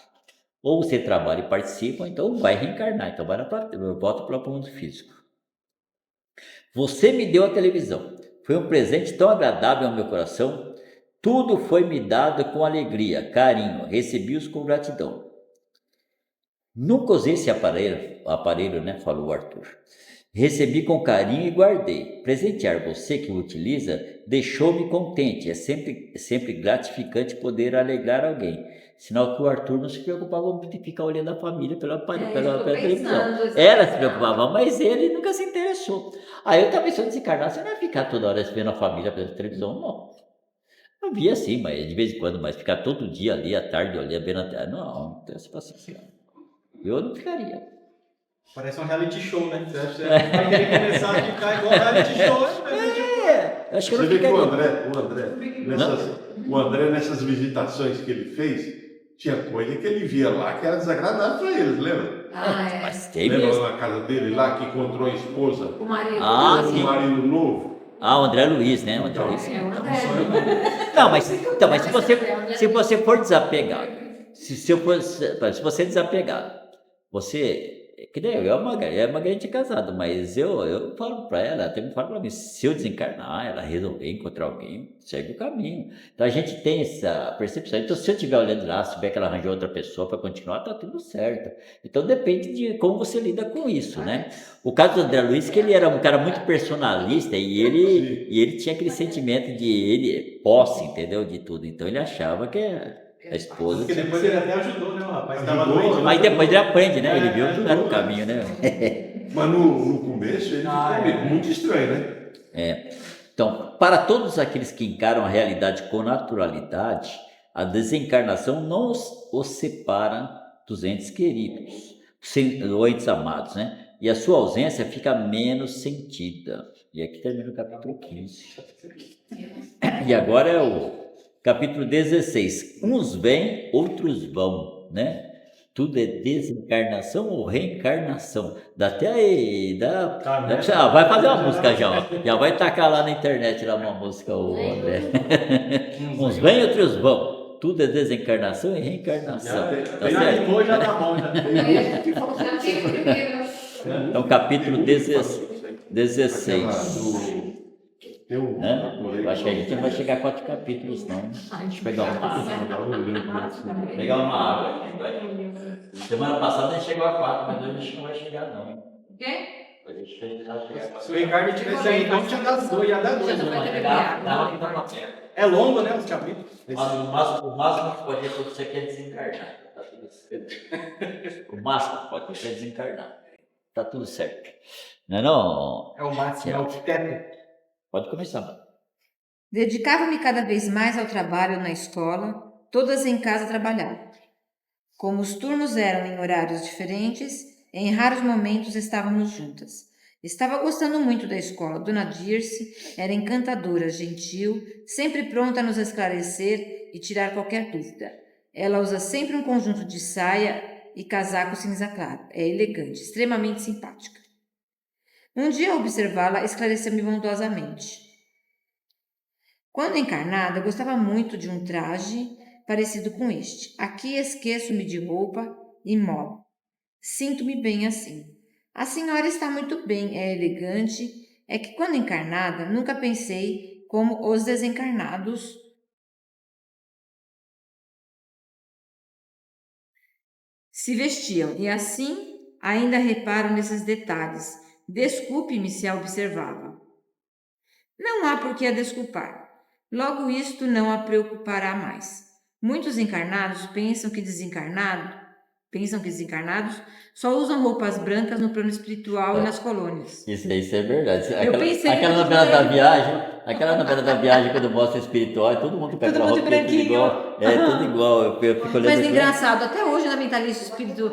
Ou você trabalha e participa, ou então vai reencarnar, então volta para o mundo físico. Você me deu a televisão, foi um presente tão agradável ao meu coração, tudo foi me dado com alegria, carinho, recebi-os com gratidão. Nunca usei esse aparelho, né, falou o Arthur. Recebi com carinho e guardei. Presentear você que o utiliza deixou-me contente. É sempre gratificante poder alegrar alguém. Sinal que o Arthur não se preocupava de ficar olhando a família pela televisão. Ela se preocupava, mas ele nunca se interessou. Eu também, se eu desencarnar, você não ia ficar toda hora vendo a família pela televisão, não. Eu via sim, mas de vez em quando, mas ficar todo dia ali, à tarde, olhando, vendo a tela. Não tem essa paciência. Eu não ficaria. Parece um reality show, né? Você acha que vai querer começar a ficar igual reality show, acho que você vê que o André, nessas visitações que ele fez, tinha coisa que ele via lá que era desagradável para eles, lembra? Mas tem lembra mesmo. na casa dele lá que encontrou a esposa? O marido. O marido novo. O André Luiz, né? O André Luiz. Não, mas se você for desapegado, se você é desapegado, que nem eu, a Margarida é casada, mas eu falo para ela, até me fala para mim, se eu desencarnar, ela resolver encontrar alguém, segue o caminho. Então a gente tem essa percepção. Então se eu estiver olhando lá, se tiver que ela arranjou outra pessoa para continuar, tá tudo certo. Então depende de como você lida com isso, né? O caso do André Luiz, que ele era um cara muito personalista e ele tinha aquele sentimento de posse, entendeu? De tudo. Então ele achava que a esposa. Porque depois ele até ajudou, né? O rapaz estava Ajudou, doente. Mas depois ele aprende, né? Ele viu que não era o caminho, né? Mas no começo ele ficou muito estranho, né? Então, para todos aqueles que encaram a realidade com naturalidade, a desencarnação não os separa dos entes queridos, ou entes amados, né? E a sua ausência fica menos sentida. E aqui termina o capítulo 15. E agora é Capítulo 16. Uns vêm, outros vão, né? Tudo é desencarnação ou reencarnação. Dá até aí, vai fazer uma música já, ó. Já vai tacar lá na internet lá uma música, o André. Uns vêm, outros vão. Tudo é desencarnação e reencarnação. Tá Já certo? rimou, já tá bom. Já. Já tem o primeiro. Então, capítulo 16. Tem um Né? Eu acho que a gente não vai chegar a 4 capítulos, não. Deixa eu pegar uma água. Pegar uma água aqui, vai. Semana passada a gente chegou a 4, mas hoje a gente não vai chegar, não. O quê? Hoje a gente vai chegar a 4. Se o Ricardo tivesse aí, então tinha dado 2, ia dar 2. Já vai ter É longo, né, os capítulos? Mas o máximo que pode acontecer aqui é desencarnar. Tá tudo certo. O máximo que pode acontecer é desencarnar. Tá tudo certo. Não é não? É o máximo, é o teto. Pode começar. Dedicava-me cada vez mais ao trabalho na escola, todas em casa trabalhavam. Como os turnos eram em horários diferentes, em raros momentos estávamos juntas. Estava gostando muito da escola. Dona Dirce era encantadora, gentil, sempre pronta a nos esclarecer e tirar qualquer dúvida. Ela usa sempre um conjunto de saia e casaco cinza claro. É elegante, extremamente simpática. Um dia, ao observá-la, esclareceu-me bondosamente. Quando encarnada, gostava muito de um traje parecido com este. Aqui esqueço-me de roupa e modo. Sinto-me bem assim. A senhora está muito bem, é elegante. É que quando encarnada, nunca pensei como os desencarnados se vestiam. E assim, ainda reparo nesses detalhes. Desculpe-me se a observava. Não há por que a desculpar. Logo isto não a preocupará mais. Muitos encarnados pensam que desencarnados só usam roupas brancas no plano espiritual e nas colônias. Isso é verdade. pensei Aquela que novela da viagem, quando mostra o espiritual, todo mundo com Todo aquela mundo roupa tudo branquinho. igual. É, tudo igual. Eu fico olhando Mas aqui. engraçado, até hoje na mentalista espírito,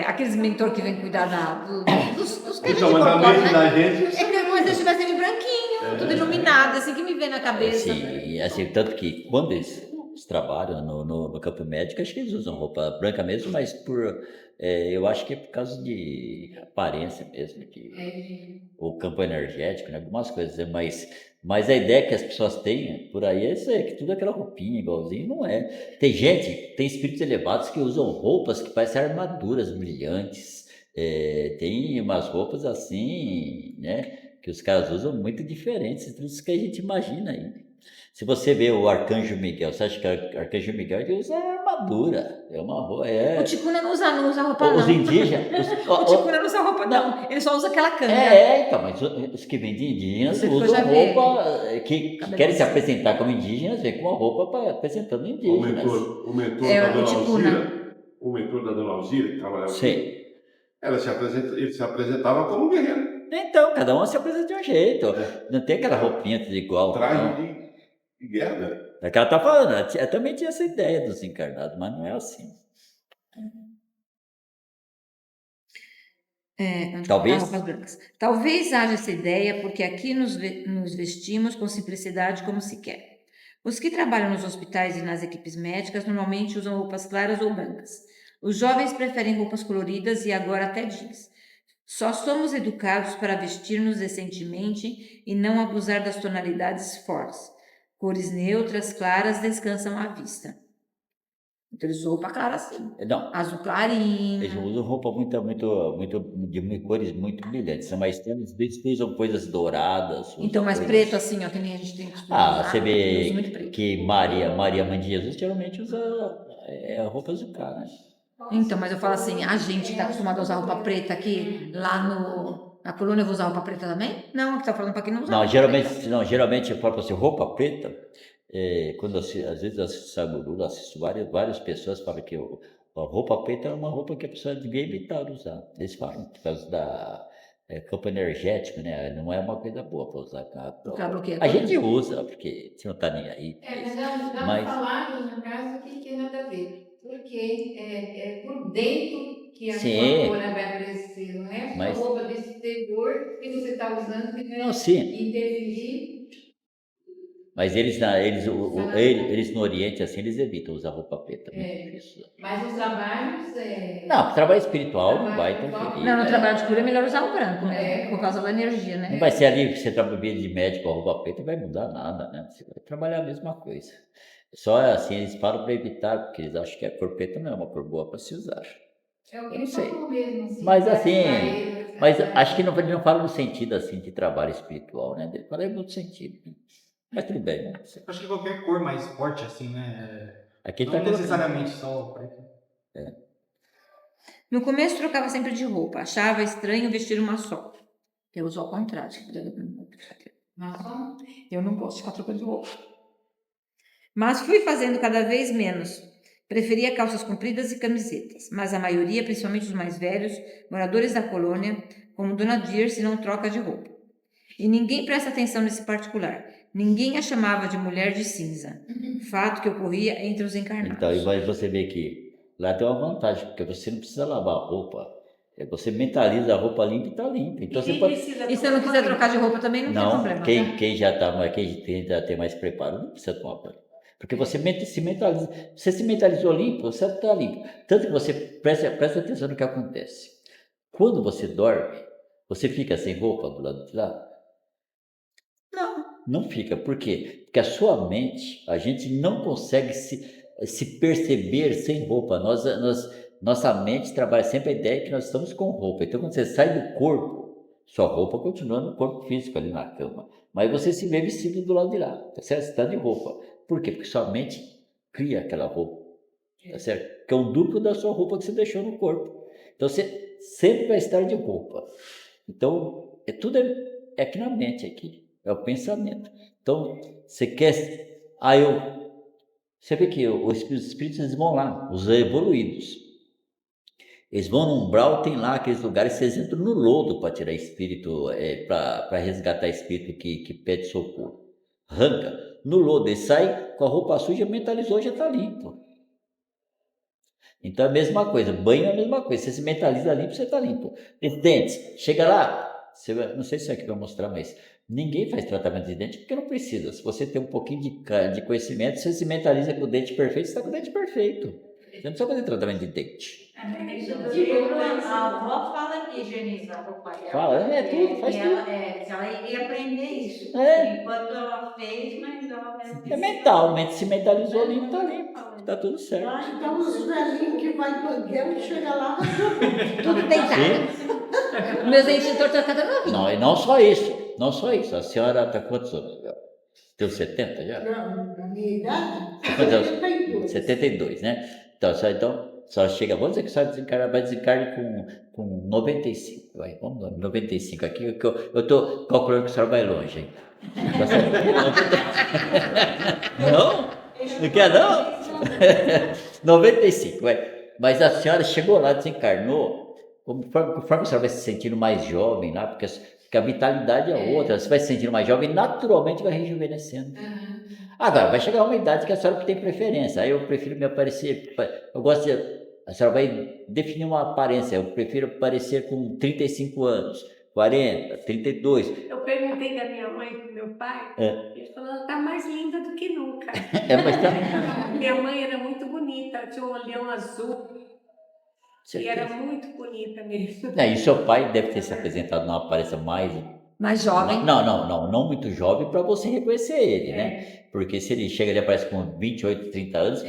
aqueles mentores que vêm cuidar dos que a gente Então, mas a concorda, mente né? da gente. É como se eles estivessem branquinho, tudo iluminado, assim que me vê na cabeça. Assim, tanto que quando eles trabalham no campo médico, acho que eles usam roupa branca mesmo, mas eu acho que é por causa de aparência mesmo, o campo energético, né, algumas coisas, né, mas a ideia que as pessoas têm por aí é isso aí, que tudo é aquela roupinha igualzinho, não é. Tem espíritos elevados que usam roupas que parecem armaduras brilhantes, tem umas roupas assim, né, que os caras usam muito diferentes de tudo isso que a gente imagina aí. Se você vê o Arcanjo Miguel, você acha que o Arcanjo Miguel ele usa armadura, é uma roupa. O Ticuna não usa roupa, não. Os indígenas. O Ticuna não usa roupa, não. Ele só usa aquela canga. Então, mas os que vêm de indígenas Você usam já vê. roupa que querem se apresentar como indígenas, vem com uma roupa apresentando indígenas. O mentor É, da o Dona Ticuna. Alzira, o mentor da Dona Alzira, que trabalhava Sim. aqui, ele se apresentava como guerreiro. Então, cada um se apresenta de um jeito. Não tem aquela roupinha tudo igual. Traje de guerra, né? É que ela tá falando, eu também tinha essa ideia dos encarnados, mas não é assim. Talvez. Roupas brancas. Talvez haja essa ideia porque aqui nos vestimos com simplicidade como se quer. Os que trabalham nos hospitais e nas equipes médicas normalmente usam roupas claras ou brancas. Os jovens preferem roupas coloridas e agora até jeans. Só somos educados para vestir-nos decentemente e não abusar das tonalidades fortes. Cores neutras, claras, descansam à vista. Então eles usam roupa clara assim. Não. Azul clarinho. Eles usam roupa de cores muito brilhantes, mas eles usam coisas douradas. Então, mais coisas... preto assim, ó, que nem a gente tem costume usar. Você Eu uso muito vê preto. que Maria Mãe de Jesus geralmente usa roupa azul cara. Então, mas eu falo assim, a gente que está acostumado a usar roupa preta aqui, lá na colônia eu vou usar roupa preta também? Não, que tá falando para quem não usa Não, roupa geralmente eu falo para você, roupa preta, quando às vezes eu assisto Saguru, assisto várias pessoas falam que a roupa preta é uma roupa que a pessoa devia evitar usar. Eles falam, por causa da campo energético, né? Não é uma coisa boa para usar. A gente usa, porque você não está nem aí. Mas dá Mas- para falar, no caso, que tem nada a ver. Porque é por dentro que a Sim. sua cor vai aparecer, não é Mas- a roupa desse exterior que você está usando que vai Não, sim. interferir. Mas eles no Oriente, assim, eles evitam usar roupa preta. Muito difícil. Mas os trabalhos. Não, trabalho espiritual não vai interferir. Não, no trabalho de cura é melhor usar o branco mesmo, por causa da energia, né? Não vai ser ali que você trabalha de médico com a roupa preta, não vai mudar nada, né? Você vai trabalhar a mesma coisa. Só assim, eles falam para evitar, porque eles acham que a cor preta não é uma cor boa para se usar. É o que Eu não ele sei. falou mesmo, assim. Mas para assim, ele, mas acho que ele não fala no sentido assim de trabalho espiritual, né? Ele fala em outro sentido. Mas tudo bem, né? Eu acho que qualquer cor mais forte, assim, né? Aqui ele Não tá colocando. necessariamente só o preto. No começo trocava sempre de roupa, achava estranho vestir uma só. Eu uso ao contrário. Nossa, Eu não gosto de ficar trocando de roupa. Mas fui fazendo cada vez menos. Preferia calças compridas e camisetas, mas a maioria, principalmente os mais velhos, moradores da colônia, como Dona Dirce, não troca de roupa. E ninguém presta atenção nesse particular. Ninguém a chamava de mulher de cinza. Fato que ocorria entre os encarnados. Então, e vai você ver que lá tem uma vantagem, porque você não precisa lavar a roupa. Você mentaliza a roupa limpa e está limpa. Então você pode. E se eu não quiser trocar de roupa também não tem Não, problema. quem já tem mais preparo, não precisa tomar banho. Porque você se mentaliza. Você se mentalizou limpo, você está limpo. Tanto que você presta atenção no que acontece. Quando você dorme, você fica sem roupa do lado de lá? Não fica. Por quê? Porque a sua mente, a gente não consegue se perceber sem roupa. Nossa mente trabalha sempre a ideia que nós estamos com roupa. Então, quando você sai do corpo, sua roupa continua no corpo físico ali na cama. Mas você se vê vestido do lado de lá. Tá certo? Você está de roupa. Por quê? Porque sua mente cria aquela roupa. Tá certo? Que é o duplo da sua roupa que você deixou no corpo. Então, você sempre vai estar de roupa. Então, tudo é aqui na mente, aqui. É o pensamento. Então, você quer... Você vê que os espíritos eles vão lá, os evoluídos. Eles vão no umbral, tem lá aqueles lugares, vocês entram no lodo para tirar espírito, para resgatar espírito que pede socorro. Arranca no lodo, ele sai com a roupa suja, mentalizou, já está limpo. Então é a mesma coisa, banho é a mesma coisa, você se mentaliza limpo, você está limpo. Os dentes, chega lá, não sei se é aqui vai mostrar, mas ninguém faz tratamento de dente porque não precisa. Se você tem um pouquinho de conhecimento, você se mentaliza com o dente perfeito, você está com o dente perfeito. Você não precisa fazer tratamento de dente. A avó fala que higieniza a roupa dela. Fala, tudo, faz tudo. Ela ia aprender isso. É. Enquanto ela fez, mas ela fez. É mental, se mentalizou limpo, está limpo. Está tudo certo. Então os velhinhos que vai bangueiro, chega lá, Tudo deitado. Meus dentes tortos estão cada novinho. Não, e não só isso. Não só isso. A senhora está quantos anos? Tem 70 já? não, na minha idade, Quantos anos? 72. 72, né? Então, só chega, vamos dizer que a senhora vai desencarne com 95. Vamos lá, 95 aqui, que eu estou calculando que a senhora vai longe. Tá certo? Não? Não quer não? 95, mas a senhora chegou lá, desencarnou, conforme a senhora vai se sentindo mais jovem lá, porque a vitalidade é outra, você vai se sentindo mais jovem, naturalmente vai rejuvenescendo. Agora, vai chegar uma idade que a senhora tem preferência, aí eu prefiro me aparecer, a senhora vai definir uma aparência, eu prefiro aparecer com 35 anos, 40, 32. Eu perguntei da minha mãe para o meu pai, ele falou, ela está mais linda do que nunca. Mas tá... Minha mãe era muito bonita, tinha um olhão azul, e era Certeza. muito bonita mesmo. E seu pai deve ter se apresentado numa aparência mais jovem. Não muito jovem para você reconhecer ele, né? Porque se ele chega, ele aparece com 28, 30 anos,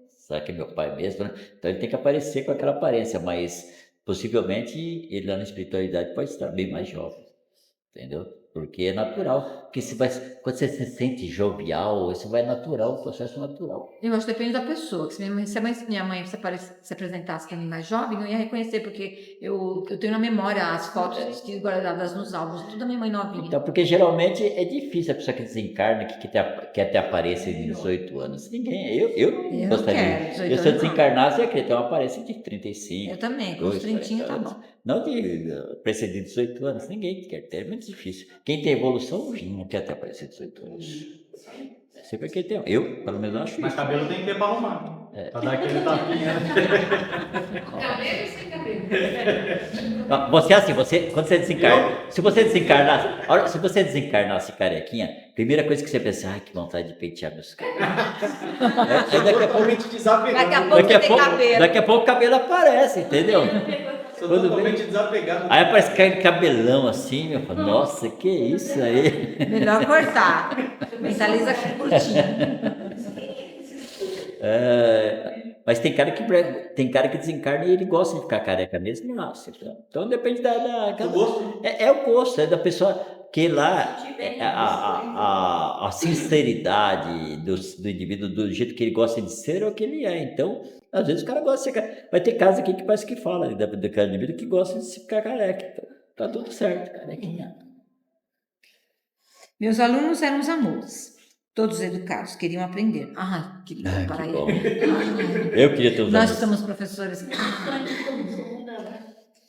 será que é meu pai mesmo, né? Então ele tem que aparecer com aquela aparência, mas possivelmente ele lá na espiritualidade pode estar bem mais jovem, entendeu? Porque é natural, porque quando você se sente jovial, isso vai natural, o processo natural. Eu acho que depende da pessoa, que se minha mãe se apresentasse para mim mais jovem, eu ia reconhecer, porque eu tenho na memória as fotos guardadas nos álbuns, tudo da minha mãe novinha. Então, porque geralmente é difícil a pessoa que desencarna, que quer ter aparência de 18 anos. Ninguém, eu gostaria. Quero, Se eu desencarnasse, eu queria ter uma aparência de 35. Eu também, com os 30 tá bom. Não de preceder 18 anos, ninguém quer ter, é muito difícil. Quem tem evolução não quer ter aparecido 18 anos. Sempre aquele tempo. Eu, pelo menos, acho Mas isso. cabelo tem que ter pra arrumar. Pra dar aquele tapinha. Cabelo sem cabelo. Ah, você assim, quando você desencarna, se você desencarnasse carequinha, primeira coisa que você pensa, ai, que vontade de pentear meus cabelos. Aí daqui a pouco, Totalmente desapegado. Daqui a pouco você tem cabelo. daqui a pouco o cabelo aparece, entendeu? Sou Quando totalmente desapegado. Aí aparece aquele cabelão assim, eu falo, nossa, que isso aí? Melhor cortar. Mentaliza curtinho. Mas tem cara que desencarna e ele gosta de ficar careca mesmo. Nossa, então depende Do gosto? É o gosto, é da pessoa que lá a sinceridade do indivíduo, do jeito que ele gosta de ser, é o que ele é. Então, às vezes o cara gosta de ser. Vai ter casos aqui que parece que fala daquele indivíduo que gosta de ficar careca. Então, tá tudo certo, carequinha. Meus alunos eram os amores. Todos educados, queriam aprender. Ah, que bom para que bom. eles. Eu queria ter uns Nós alunos. somos professores.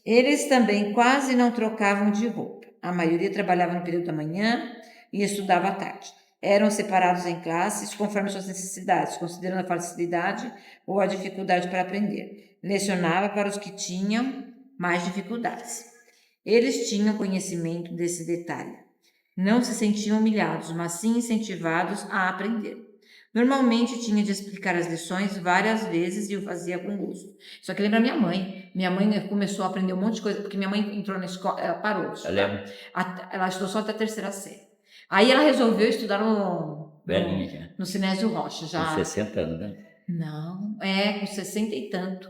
Eles também quase não trocavam de roupa. A maioria trabalhava no período da manhã e estudava à tarde. Eram separados em classes conforme suas necessidades, considerando a facilidade ou a dificuldade para aprender. Lecionava para os que tinham mais dificuldades. Eles tinham conhecimento desse detalhe. Não se sentiam humilhados, mas sim incentivados a aprender. Normalmente tinha de explicar as lições várias vezes e o fazia com gosto. Só que lembra minha mãe. Minha mãe começou a aprender um monte de coisa, porque minha mãe entrou na escola, ela parou de estudar. Ela estudou só até a 3ª série. Aí ela resolveu estudar Velhinha já. no Sinésio Rocha. Já. Com 60 anos, né? Não, com 60 e tanto.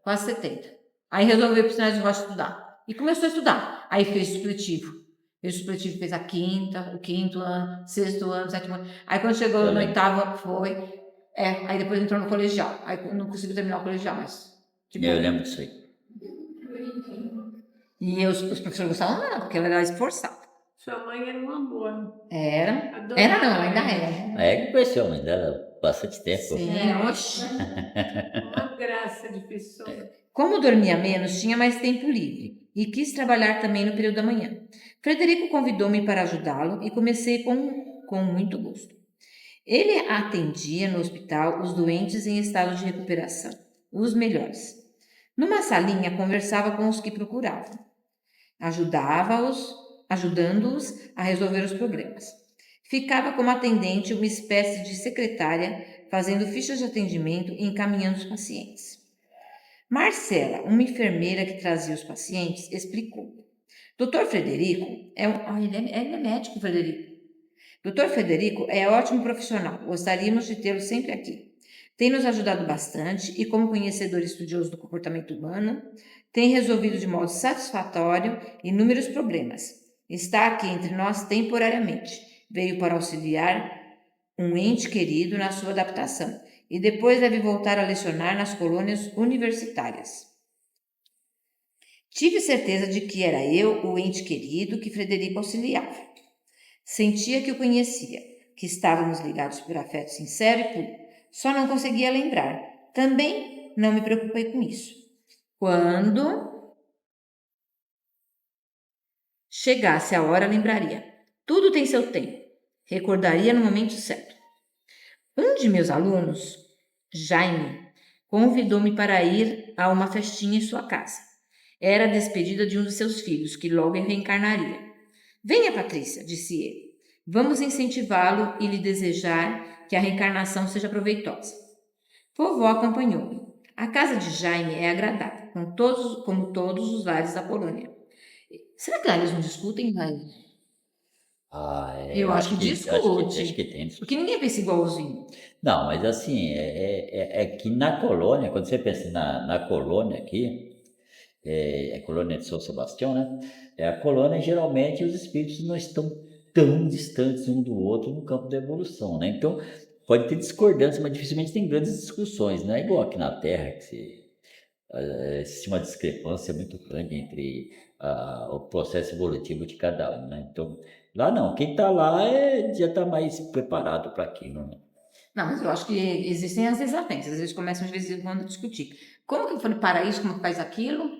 Quase 70. Aí resolveu ir para o Sinésio Rocha estudar. E começou a estudar. Aí fez supletivo. O supletivo fez o 5º ano, 6º ano, 7º ano. Aí quando chegou no 8º, foi. Aí depois entrou no colegial. Aí não conseguiu terminar o colegial, mas. Eu lembro disso aí. E os professores gostavam dela, porque ela era esforçada. Sua mãe era um amor. Era. Adorava Era não, ainda ela. é. Que conheceu a mãe dela bastante tempo. Sim, oxe. Uma graça de pessoa. Como dormia menos, tinha mais tempo livre e quis trabalhar também no período da manhã. Frederico convidou-me para ajudá-lo e comecei com muito gosto. Ele atendia no hospital os doentes em estado de recuperação, os melhores. Numa salinha, conversava com os que procuravam. Ajudando-os a resolver os problemas. Ficava como atendente, uma espécie de secretária, fazendo fichas de atendimento e encaminhando os pacientes. Marcela, uma enfermeira que trazia os pacientes, explicou. Dr. Frederico ele é médico, Frederico. Dr. Frederico é ótimo profissional. Gostaríamos de tê-lo sempre aqui. Tem nos ajudado bastante e, como conhecedor estudioso do comportamento humano, tem resolvido de modo satisfatório inúmeros problemas. Está aqui entre nós temporariamente. Veio para auxiliar um ente querido na sua adaptação e depois deve voltar a lecionar nas colônias universitárias. Tive certeza de que era eu o ente querido que Frederico auxiliava. Sentia que o conhecia, que estávamos ligados por afeto sincero e puro. Só não conseguia lembrar. Também não me preocupei com isso. Quando chegasse a hora, lembraria. Tudo tem seu tempo. Recordaria no momento certo. Um de meus alunos, Jaime, convidou-me para ir a uma festinha em sua casa. Era a despedida de um de seus filhos, que logo reencarnaria. Venha, Patrícia, disse ele. Vamos incentivá-lo e lhe desejar que a reencarnação seja proveitosa. Vovó acompanhou-me. A casa de Jaime é agradável, como todos os lares da colônia. Será que lá eles não discutem, vai? Eu acho que discute. Acho que tem. Porque ninguém pensa igualzinho. Não, mas assim, é que na colônia, quando você pensa na colônia aqui, a colônia de São Sebastião, né? A colônia, geralmente, os espíritos não estão tão distantes um do outro no campo da evolução, né? Então, pode ter discordância, mas dificilmente tem grandes discussões, né? Igual aqui na Terra, que existe uma discrepância muito grande entre o processo evolutivo de cada um, né? Então, lá não, quem está lá já está mais preparado para aquilo, né? Não, mas eu acho que existem as desavenças. Às vezes começam de vez em quando a discutir. Como que foi no paraíso, como que faz aquilo?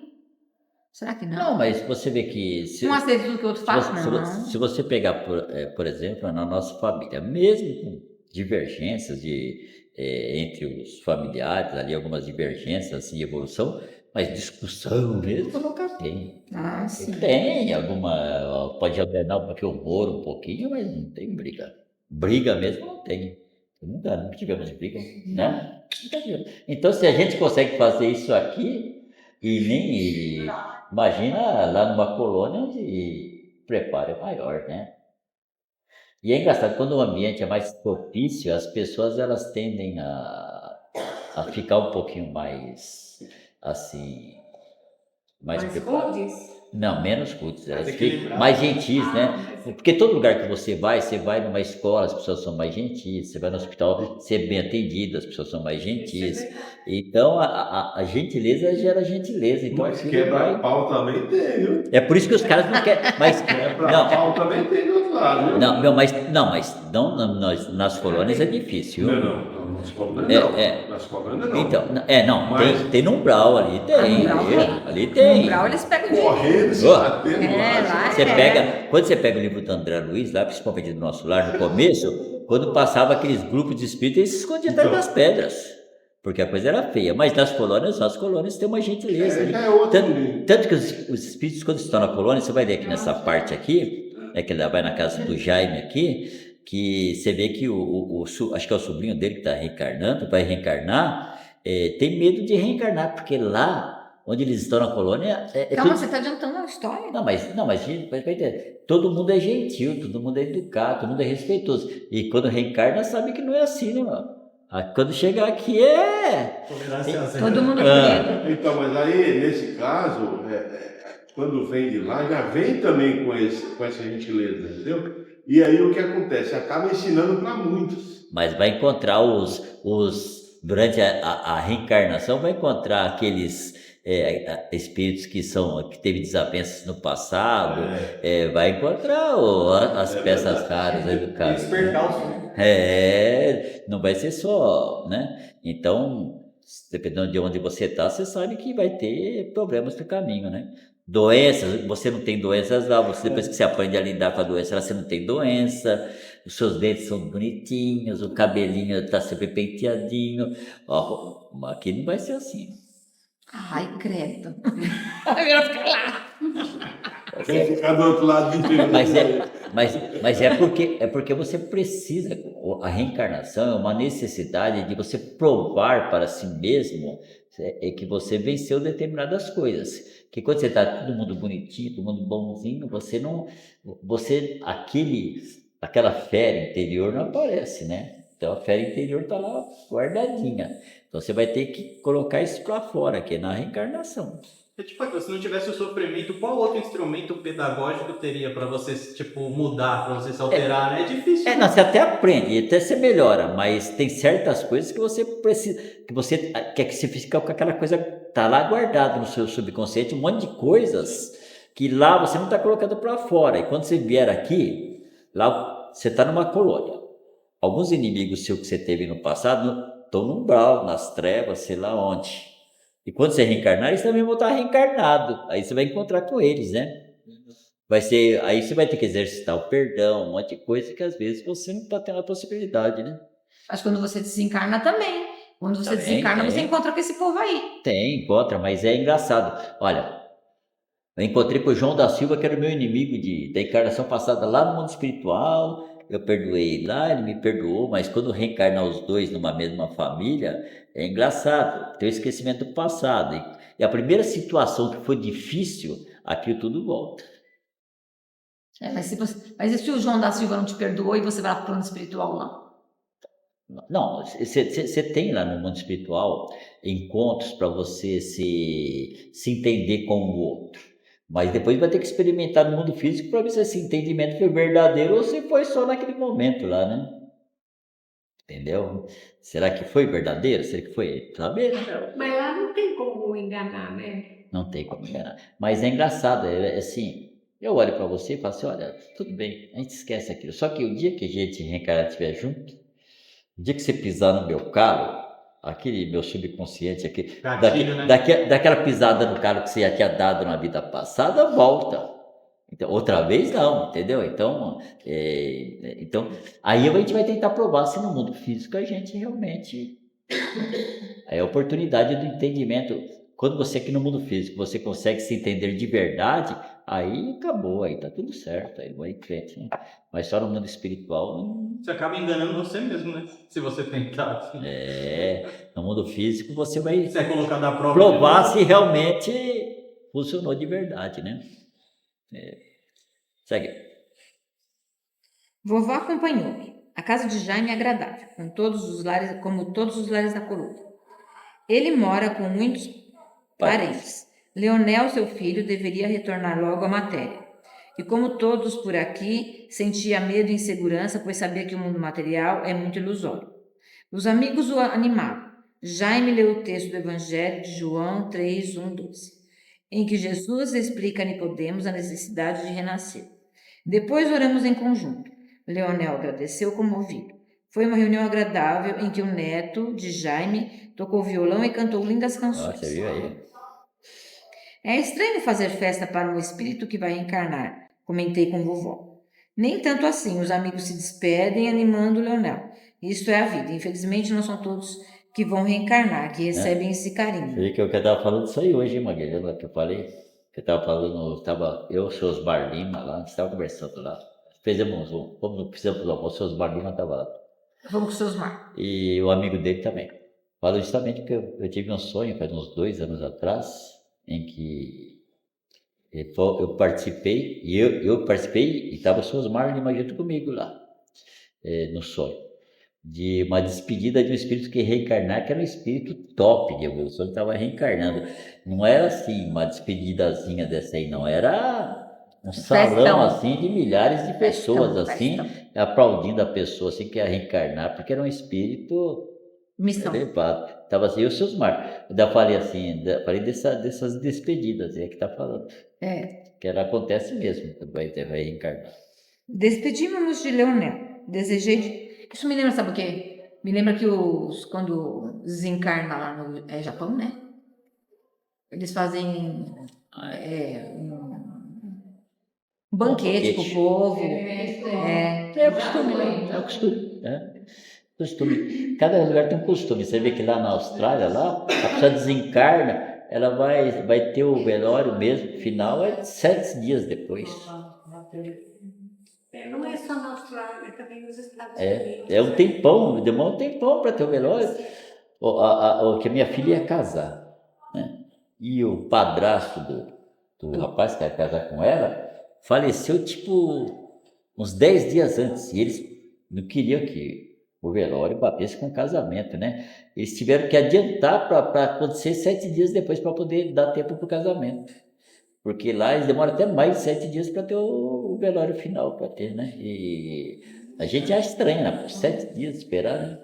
Será que não? Não, mas você vê que Um aceita tudo que o outro faz? Não. se você pegar, por exemplo, na nossa família, mesmo com divergências entre os familiares, ali algumas divergências assim, evolução, mas discussão mesmo nunca tem. Ah, sim. Tem alguma, pode ordenar porque eu moro um pouquinho, mas não tem briga. Briga mesmo não tem. Nunca tivemos briga, né? Nunca tivemos. Então, se a gente consegue fazer isso aqui, imagina lá numa colônia onde o preparo é maior, né? E é engraçado, quando o ambiente é mais propício, as pessoas elas tendem a ficar um pouquinho mais, assim, mais Mais preparadas. rudes? Não, menos rudes, elas ficam equilibrado. mais gentis, né? mas- Porque todo lugar que você vai numa escola, as pessoas são mais gentis, você vai no hospital, você é bem atendido, as pessoas são mais gentis. Então, a gentileza gera gentileza. Então, Mas aquilo quebra-pau também tem, viu? É por isso que os caras não querem. Mas, não, Quebra-pau também tem do outro lado, viu? não, mas não, nas colônias é difícil. Não, nas colônias É, não. é. Nas colônias não. Então, não, Mas- tem no umbral ali, tem. No umbral tem. Ali tem. No Brau eles pegam de... Correndo, se Ó. batendo lá Você é. pega, quando você pega o livro do André Luiz, lá, principalmente do Nosso Lar, no começo, quando passava aqueles grupos de espíritos, eles se escondiam atrás Então. das pedras, porque a coisa era feia. Mas nas colônias têm uma gentileza. já é outro Tanto que os espíritos, quando estão na colônia, você vai ver aqui nessa parte aqui, que ele vai na casa do Jaime aqui, que você vê que acho que é o sobrinho dele que está reencarnando, vai reencarnar, tem medo de reencarnar, porque lá onde eles estão na colônia. Calma, você tá adiantando a história? Não, mas vai entender. Todo mundo é gentil, todo mundo é educado, todo mundo é respeitoso. E quando reencarna, sabe que não é assim, né, mano? Quando chegar aqui Tolerância zero. Todo mundo Ah. querido. Então, mas aí, nesse caso, quando vem de lá, já vem também com essa gentileza, entendeu? E aí o que acontece? Acaba ensinando para muitos. Mas vai encontrar durante a reencarnação, vai encontrar aqueles espíritos que teve desavenças no passado, vai encontrar as peças raras aí do E caso. despertar o som. Não vai ser só, né? Então, dependendo de onde você está, você sabe que vai ter problemas no caminho, né? Doenças, você não tem doenças lá, depois que você aprende a lidar com a doença, você não tem doença, os seus dentes são bonitinhos, o cabelinho está sempre penteadinho. Ó, aqui não vai ser assim. Ai, credo. Melhor ficar lá. Quem ficar do outro lado de Mas é porque você precisa, a reencarnação é uma necessidade de você provar para si mesmo que você venceu determinadas coisas. Que quando você está todo mundo bonitinho, todo mundo bonzinho, aquela fera interior não aparece, né? Então a fera interior está lá guardadinha. Então você vai ter que colocar isso para fora, que é na reencarnação. Tipo, se não tivesse o sofrimento, qual outro instrumento pedagógico teria para você, tipo, mudar, para você se alterar, né? É difícil. Não, você até aprende, até você melhora, mas tem certas coisas que você precisa, que você quer que você fique com aquela coisa, tá lá guardado no seu subconsciente, um monte de coisas que lá você não está colocando para fora. E quando você vier aqui, lá você está numa colônia. Alguns inimigos seus que você teve no passado estão no umbral, nas trevas, sei lá onde. E quando você reencarnar, eles também vão estar reencarnados. Aí você vai encontrar com eles, né? Aí você vai ter que exercitar o perdão, um monte de coisa que às vezes você não está tendo a possibilidade, né? Mas quando você desencarna também. Quando você Também, desencarna, tem. você encontra com esse povo aí. Tem, encontra, mas é engraçado. Olha, eu encontrei com o João da Silva, que era o meu inimigo da encarnação passada lá no mundo espiritual. Eu perdoei lá, ele me perdoou, mas quando reencarnar os dois numa mesma família, é engraçado, tem o esquecimento do passado. E a primeira situação que foi difícil, aquilo tudo volta. Mas e se o João da Silva não te perdoou e você vai lá para o plano espiritual, não? Não, você tem lá no mundo espiritual encontros para você se entender com o outro. Mas depois vai ter que experimentar no mundo físico para ver se esse entendimento foi verdadeiro ou se foi só naquele momento lá, né? Entendeu? Será que foi verdadeiro? Será que foi? Saber, né? Mas lá não tem como enganar, né? Não tem como enganar. Mas é engraçado, é assim, eu olho para você e falo assim, olha, tudo bem, a gente esquece aquilo. Só que o dia que a gente reencarnar estiver junto, o dia que você pisar no meu carro, aquele meu subconsciente, Gatilho, né? daquela pisada no cara que você já tinha dado na vida passada, volta. Então, outra vez não, entendeu? Então, aí a gente vai tentar provar se no mundo físico a gente realmente. É a oportunidade do entendimento. Quando você aqui no mundo físico, você consegue se entender de verdade, aí acabou, aí tá tudo certo, aí vai em frente, né? Mas só no mundo espiritual, Você acaba enganando você mesmo, né? Se você tentar. Assim. no mundo físico você vai Você é colocado à prova. provar se realmente funcionou de verdade, né? Segue. Vovó acompanhou-me. A casa de Jaime é agradável, como todos os lares da coroa. Ele mora com muitos parentes. Leonel, seu filho, deveria retornar logo à matéria. E como todos por aqui, sentia medo e insegurança, pois sabia que o mundo material é muito ilusório. Os amigos o animavam. Jaime leu o texto do Evangelho de João 3, 1, 12, em que Jesus explica a Nicodemos a necessidade de renascer. Depois oramos em conjunto. Leonel agradeceu comovido. Foi uma reunião agradável em que o neto de Jaime tocou violão e cantou lindas canções. Você viu aí? É estranho fazer festa para um espírito que vai reencarnar, comentei com vovó. Nem tanto assim, os amigos se despedem animando Leonel. Isto é a vida. Infelizmente não são todos que vão reencarnar, que recebem esse carinho. Você viu que eu estava falando disso aí hoje, Maguila, que eu falei. Que eu estava falando, eu, o seu Osmar Lima lá, você estava conversando lá. Fizemos o almoço, o seu Osmar Lima estava lá. Vamos com os seus mar. E o amigo dele também. Falou justamente que eu tive um sonho, faz uns 2 anos atrás, em que eu participei, e eu participei, e estava o seu Osmar Lima junto comigo lá, no sonho, de uma despedida de um espírito que ia reencarnar, que era um espírito top de evolução, que estava reencarnando. Não era assim, uma despedidazinha dessa aí, não, era um salão Festão. assim de milhares de pessoas, Festão, assim, festão. aplaudindo a pessoa assim que ia reencarnar, porque era um espírito Missão. elevado. Estava assim, e o seus Mar. Eu falei assim, falei dessas despedidas, é que tá falando. Que ela acontece mesmo, vai reencarnar. Despedimos-nos de Leonel. Isso me lembra, sabe o quê? Me lembra que quando desencarna lá no Japão, né? Eles fazem um banquete pro povo. É o costume, né? É o costume. Costume. Cada lugar tem um costume. Você vê que lá na Austrália, lá, a pessoa desencarna, ela vai ter o velório mesmo, final é 7 dias depois. Não é só na Austrália, também nos Estados Unidos. É um tempão, demora um tempão para ter o velório. Que a minha filha ia casar, né? E o padrasto do rapaz que ia casar com ela faleceu tipo uns 10 dias antes. E eles não queriam que o velório batesse com o casamento, né? Eles tiveram que adiantar para acontecer 7 dias depois para poder dar tempo para o casamento. Porque lá eles demoram até mais de 7 dias para ter o velório final, para ter, né? E a gente acha estranho, né? 7 dias esperar, né?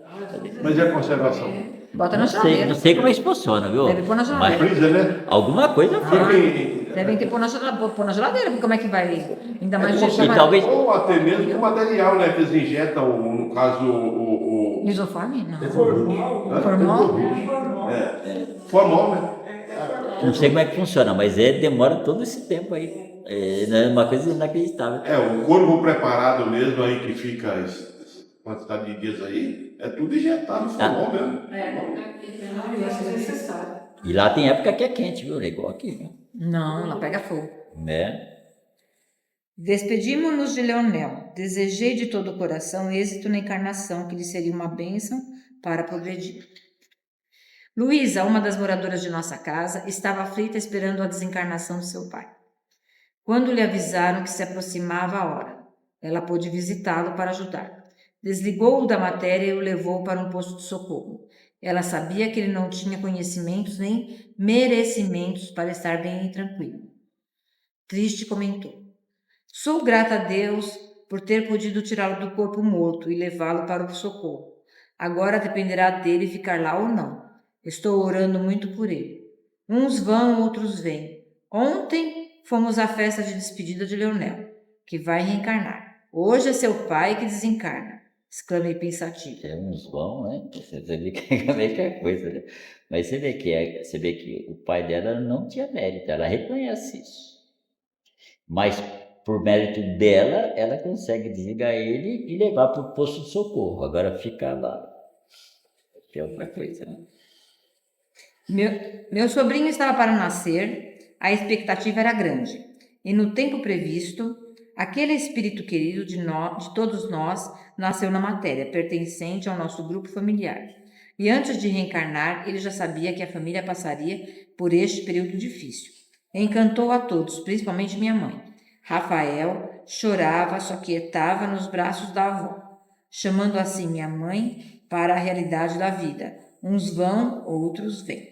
Mas e a conservação? Bota na geladeira. Não sei como é que funciona, viu? Deve pôr na geladeira. Mas Freezer, né? alguma coisa fez. Devem ter pôr na geladeira, porque como é que vai? Ainda mais E talvez Ou até mesmo o material, né? Que eles injetam, no caso, o Lisoforme? Não. Hã? Formol? Formol, né? não sei como é que funciona, mas demora todo esse tempo aí. É uma coisa inacreditável. O corpo preparado mesmo aí que fica quantidade de dias aí, é tudo injetado, formol mesmo. E lá tem época que é quente, viu? É igual aqui, viu? Não, ela pega fogo. Né? Despedimos-nos de Leonel. Desejei de todo o coração êxito na encarnação, que lhe seria uma bênção para progredir. Luísa, uma das moradoras de nossa casa, estava aflita esperando a desencarnação de seu pai. Quando lhe avisaram que se aproximava a hora, ela pôde visitá-lo para ajudar. Desligou-o da matéria e o levou para um posto de socorro. Ela sabia que ele não tinha conhecimentos nem merecimentos para estar bem e tranquilo. Triste comentou: sou grata a Deus por ter podido tirá-lo do corpo morto e levá-lo para o socorro. Agora dependerá dele ficar lá ou não. Estou orando muito por ele. Uns vão, outros vêm. Ontem fomos à festa de despedida de Leonel, que vai reencarnar. Hoje é seu pai que desencarna. exclamei pensativo. É uns vão, né? Você vê que é a mesma coisa, né? Mas você vê que o pai dela não tinha mérito, ela reconhece isso. Mas por mérito dela, ela consegue desligar ele e levar para o posto de socorro. Agora fica lá. É outra coisa, né? Meu sobrinho estava para nascer, a expectativa era grande, e no tempo previsto, aquele espírito querido de todos nós nasceu na matéria, pertencente ao nosso grupo familiar. E antes de reencarnar, ele já sabia que a família passaria por este período difícil. Encantou a todos, principalmente minha mãe. Rafael chorava, só quietava nos braços da avó, chamando assim minha mãe para a realidade da vida. Uns vão, outros vêm.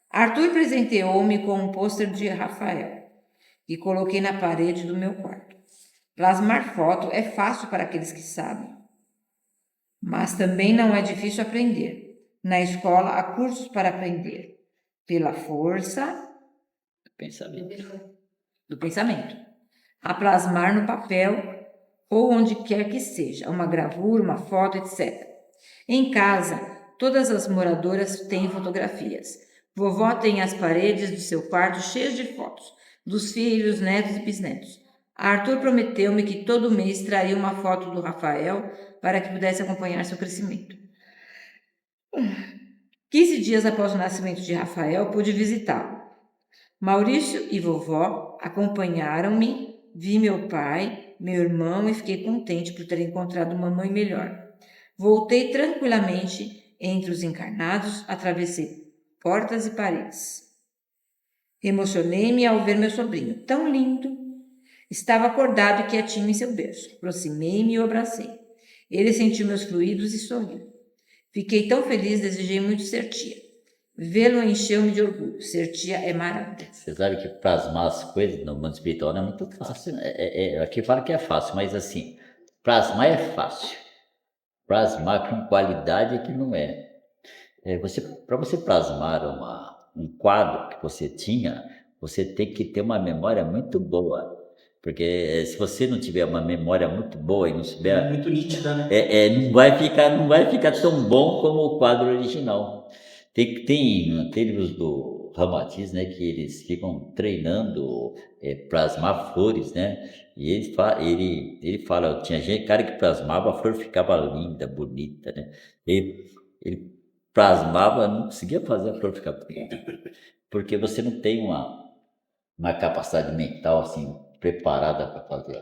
Arthur presenteou-me com um pôster de Rafael e coloquei na parede do meu quarto. Plasmar foto é fácil para aqueles que sabem, mas também não é difícil aprender. Na escola há cursos para aprender pela força do pensamento, a plasmar no papel ou onde quer que seja, uma gravura, uma foto, etc. Em casa, todas as moradoras têm fotografias. Vovó tem as paredes de seu quarto cheias de fotos, dos filhos, netos e bisnetos. Arthur prometeu-me que todo mês traria uma foto do Rafael para que pudesse acompanhar seu crescimento. 15 dias após o nascimento de Rafael, pude visitá-lo. Maurício e vovó acompanharam-me, vi meu pai, meu irmão e fiquei contente por ter encontrado uma mãe melhor. Voltei tranquilamente entre os encarnados, atravessei portas e paredes. Emocionei-me ao ver meu sobrinho, tão lindo. Estava acordado e quietinho em seu berço. Aproximei-me e o abracei. Ele sentiu meus fluidos e sorriu. Fiquei tão feliz, desejei muito ser tia. Vê-lo encheu-me de orgulho. Ser tia é maravilhoso. Você sabe que plasmar as coisas no mundo espiritual não é muito fácil. Aqui fala que é fácil, mas assim, plasmar é fácil. Plasmar com qualidade é que não é. Para você plasmar um quadro que você tinha, você tem que ter uma memória muito boa. Porque se você não tiver uma memória muito boa e não souber... Muito nítida, né? Não vai ficar tão bom como o quadro original. Tem livros do Ramatiz, né, que eles ficam treinando plasmar flores, né? E ele fala, tinha cara que plasmava, a flor ficava linda, bonita, né? Ele plasmava, não conseguia fazer a flor ficar bonita, porque você não tem uma capacidade mental assim preparada para fazer.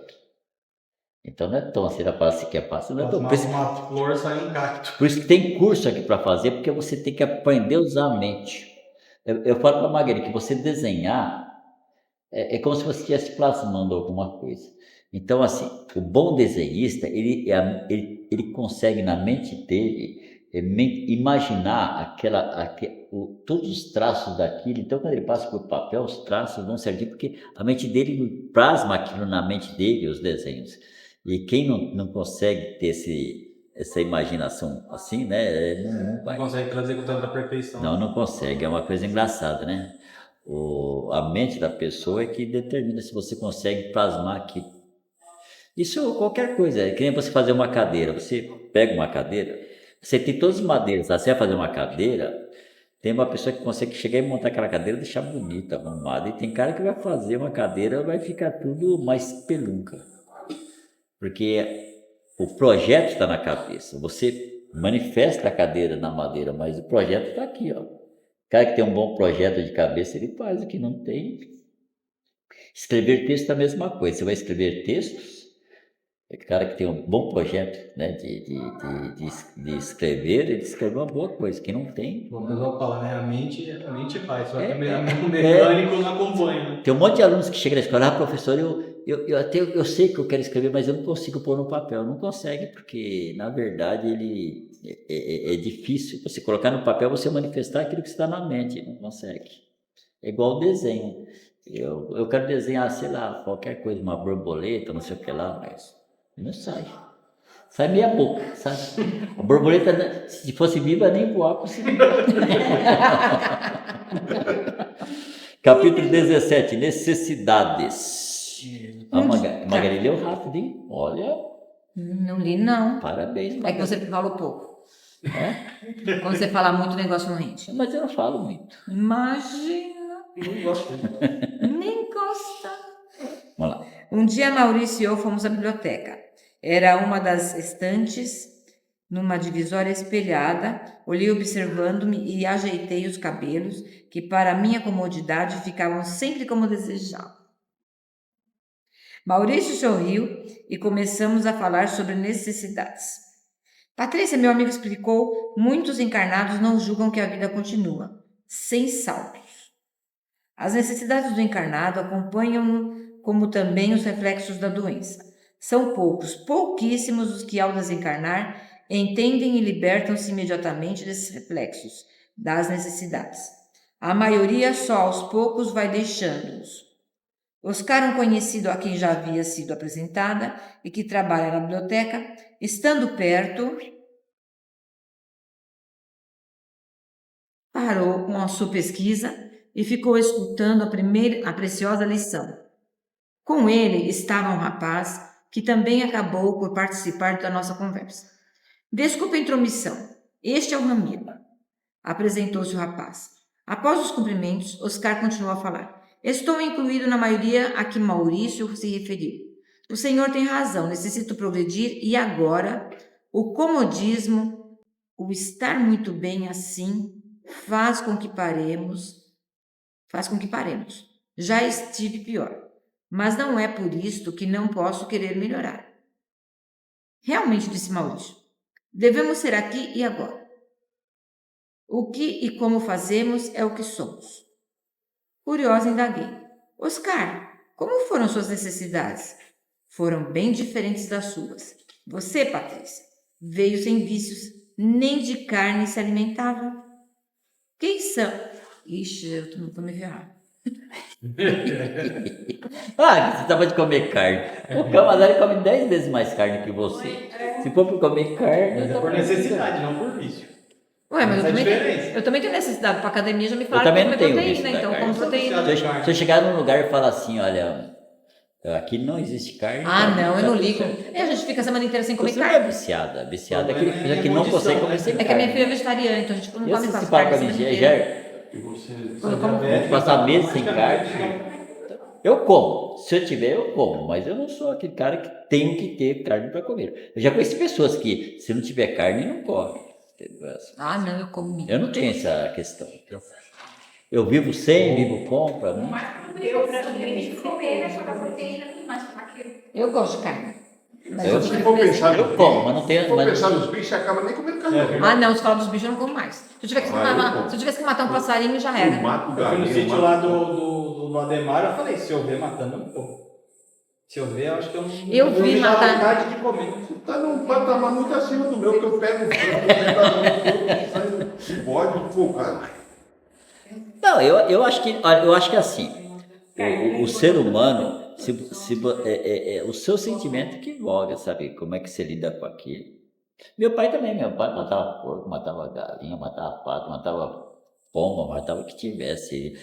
Então não é tão assim, que é fácil, não é tão. Uma flor sai um cacto. Por isso que tem curso aqui para fazer, porque você tem que aprender a usar a mente. Eu falo para a Magali que você desenhar é como se você estivesse plasmando alguma coisa. Então, assim, o bom desenhista, ele consegue na mente dele imaginar todos os traços daquilo. Então, quando ele passa por papel, os traços vão certinho, porque a mente dele plasma aquilo na mente dele, os desenhos. E quem não consegue ter essa imaginação assim, né, não vai. Não consegue trazer com tanta perfeição. Não consegue, é uma coisa engraçada, né? A mente da pessoa é que determina se você consegue plasmar aquilo. Isso qualquer coisa, é que nem você fazer uma cadeira. Você pega uma cadeira, você tem todas as madeiras, você vai fazer uma cadeira, tem uma pessoa que consegue chegar e montar aquela cadeira e deixar bonita, arrumada, e tem cara que vai fazer uma cadeira, vai ficar tudo mais pelunca. Porque o projeto está na cabeça, você manifesta a cadeira na madeira, mas o projeto está aqui, ó. O cara que tem um bom projeto de cabeça, ele faz. O que não tem. Escrever texto é a mesma coisa. Você vai escrever textos, o cara que tem um bom projeto, né, de escrever, ele escreveu uma boa coisa. Quem não tem... O pessoal fala, né? A mente faz, só que o mecânico não acompanha. Tem um monte de alunos que chegam na escola, professor, eu sei que eu quero escrever, mas eu não consigo pôr no papel. Não consegue, porque, na verdade, ele é difícil. Você colocar no papel, você manifestar aquilo que está na mente. Não consegue. É igual o desenho. Eu quero desenhar, sei lá, qualquer coisa, uma borboleta, não sei o que lá, mas não sai. Sai meia boca, sabe? A borboleta, se fosse viva, nem voar conseguiria. Capítulo 17, necessidades. A Magali leu rápido, hein? Olha. Não li, não. Parabéns, É que Magali. você falou pouco. É? Quando você fala muito, o negócio não rende. Mas eu não falo muito. Imagina, Não gosto. nem gosta. Vamos lá. Um dia, Maurício e eu fomos à biblioteca. Era uma das estantes, numa divisória espelhada. Olhei observando-me e ajeitei os cabelos, que para minha comodidade ficavam sempre como desejava. Maurício sorriu e começamos a falar sobre necessidades. Patrícia, meu amigo, explicou, muitos encarnados não julgam que a vida continua, sem saltos. As necessidades do encarnado acompanham-no, como também os reflexos da doença. São poucos, pouquíssimos os que, ao desencarnar, entendem e libertam-se imediatamente desses reflexos, das necessidades. A maioria só aos poucos vai deixando-os. Oscar, um conhecido a quem já havia sido apresentada e que trabalha na biblioteca, estando perto, parou com a sua pesquisa e ficou escutando a preciosa lição. Com ele estava um rapaz que também acabou por participar da nossa conversa. Desculpa a intromissão, este é o Ramiro. Apresentou-se o rapaz. Após os cumprimentos, Oscar continuou a falar. Estou incluído na maioria a que Maurício se referiu. O senhor tem razão, necessito progredir e agora o comodismo, o estar muito bem assim, faz com que paremos. Já estive pior, mas não é por isto que não posso querer melhorar. Realmente, disse Maurício, devemos ser aqui e agora. O que e como fazemos é o que somos. Curiosa, indaguei. Oscar, como foram suas necessidades? Foram bem diferentes das suas. Você, Patrícia, veio sem vícios, nem de carne se alimentava. Quem são? Ixi, eu não vou me ferrar. Você estava de comer carne. O Camarada come 10 vezes mais carne que você. Se for por comer carne... Mas é por necessidade, não por vício. Ué, mas Essa é a diferença. eu também tenho necessidade para academia, já me Eu falaram também que não comer tenho vício proteína, da então carne. como proteína. Se eu chegar num lugar e falar assim, olha, aqui não existe carne... Ah, tá- não, eu tá não tudo ligo. certo. A gente fica a semana inteira sem comer Você não é carne. viciada. Viciada é Problema aquele é que não condição, consegue né? comer sem É que a minha carne. filha é vegetariana, então a gente não Eu come se quase fala carne pra a mim, semana inteira. E você. Vamos passar meses sem carne. Eu como. Se eu tiver, eu como. Mas eu não sou aquele cara que tem que ter carne para comer. Eu já conheci pessoas que, se não tiver carne, não come. Ah, não, eu como. Eu não tenho essa questão. Eu vivo sem, vivo com, para mim. Eu praticamente comer, né? Porque a proteína tem mais para aquilo. Eu gosto de carne. Mas Eu- eu Se prefiro for comer- pensar Eu como, mas não tenho... Se for mas- pensar nos bichos, você acaba nem comendo carne. É, não. Ah, não, se falar dos bichos eu não como mais. Se eu tivesse que Ah, eu matar, como. se eu tivesse que matar um passarinho, já Eu era. mato Eu fui no galinha, sítio mato- lá do Ademar, eu falei, se eu ver matando, eu não como. Se eu ver, eu acho que eu não Eu não vi me dá matar- vontade de comer. Tá num patamar muito acima do meu, que eu pego o frango, sai de bode, pô, cara. Não, eu acho que, olha, eu acho que assim, o ser humano, o seu sentimento que voga, sabe? Como é que você lida com aquilo. Meu pai matava porco, matava galinha, matava pato, matava pomba, matava o que tivesse.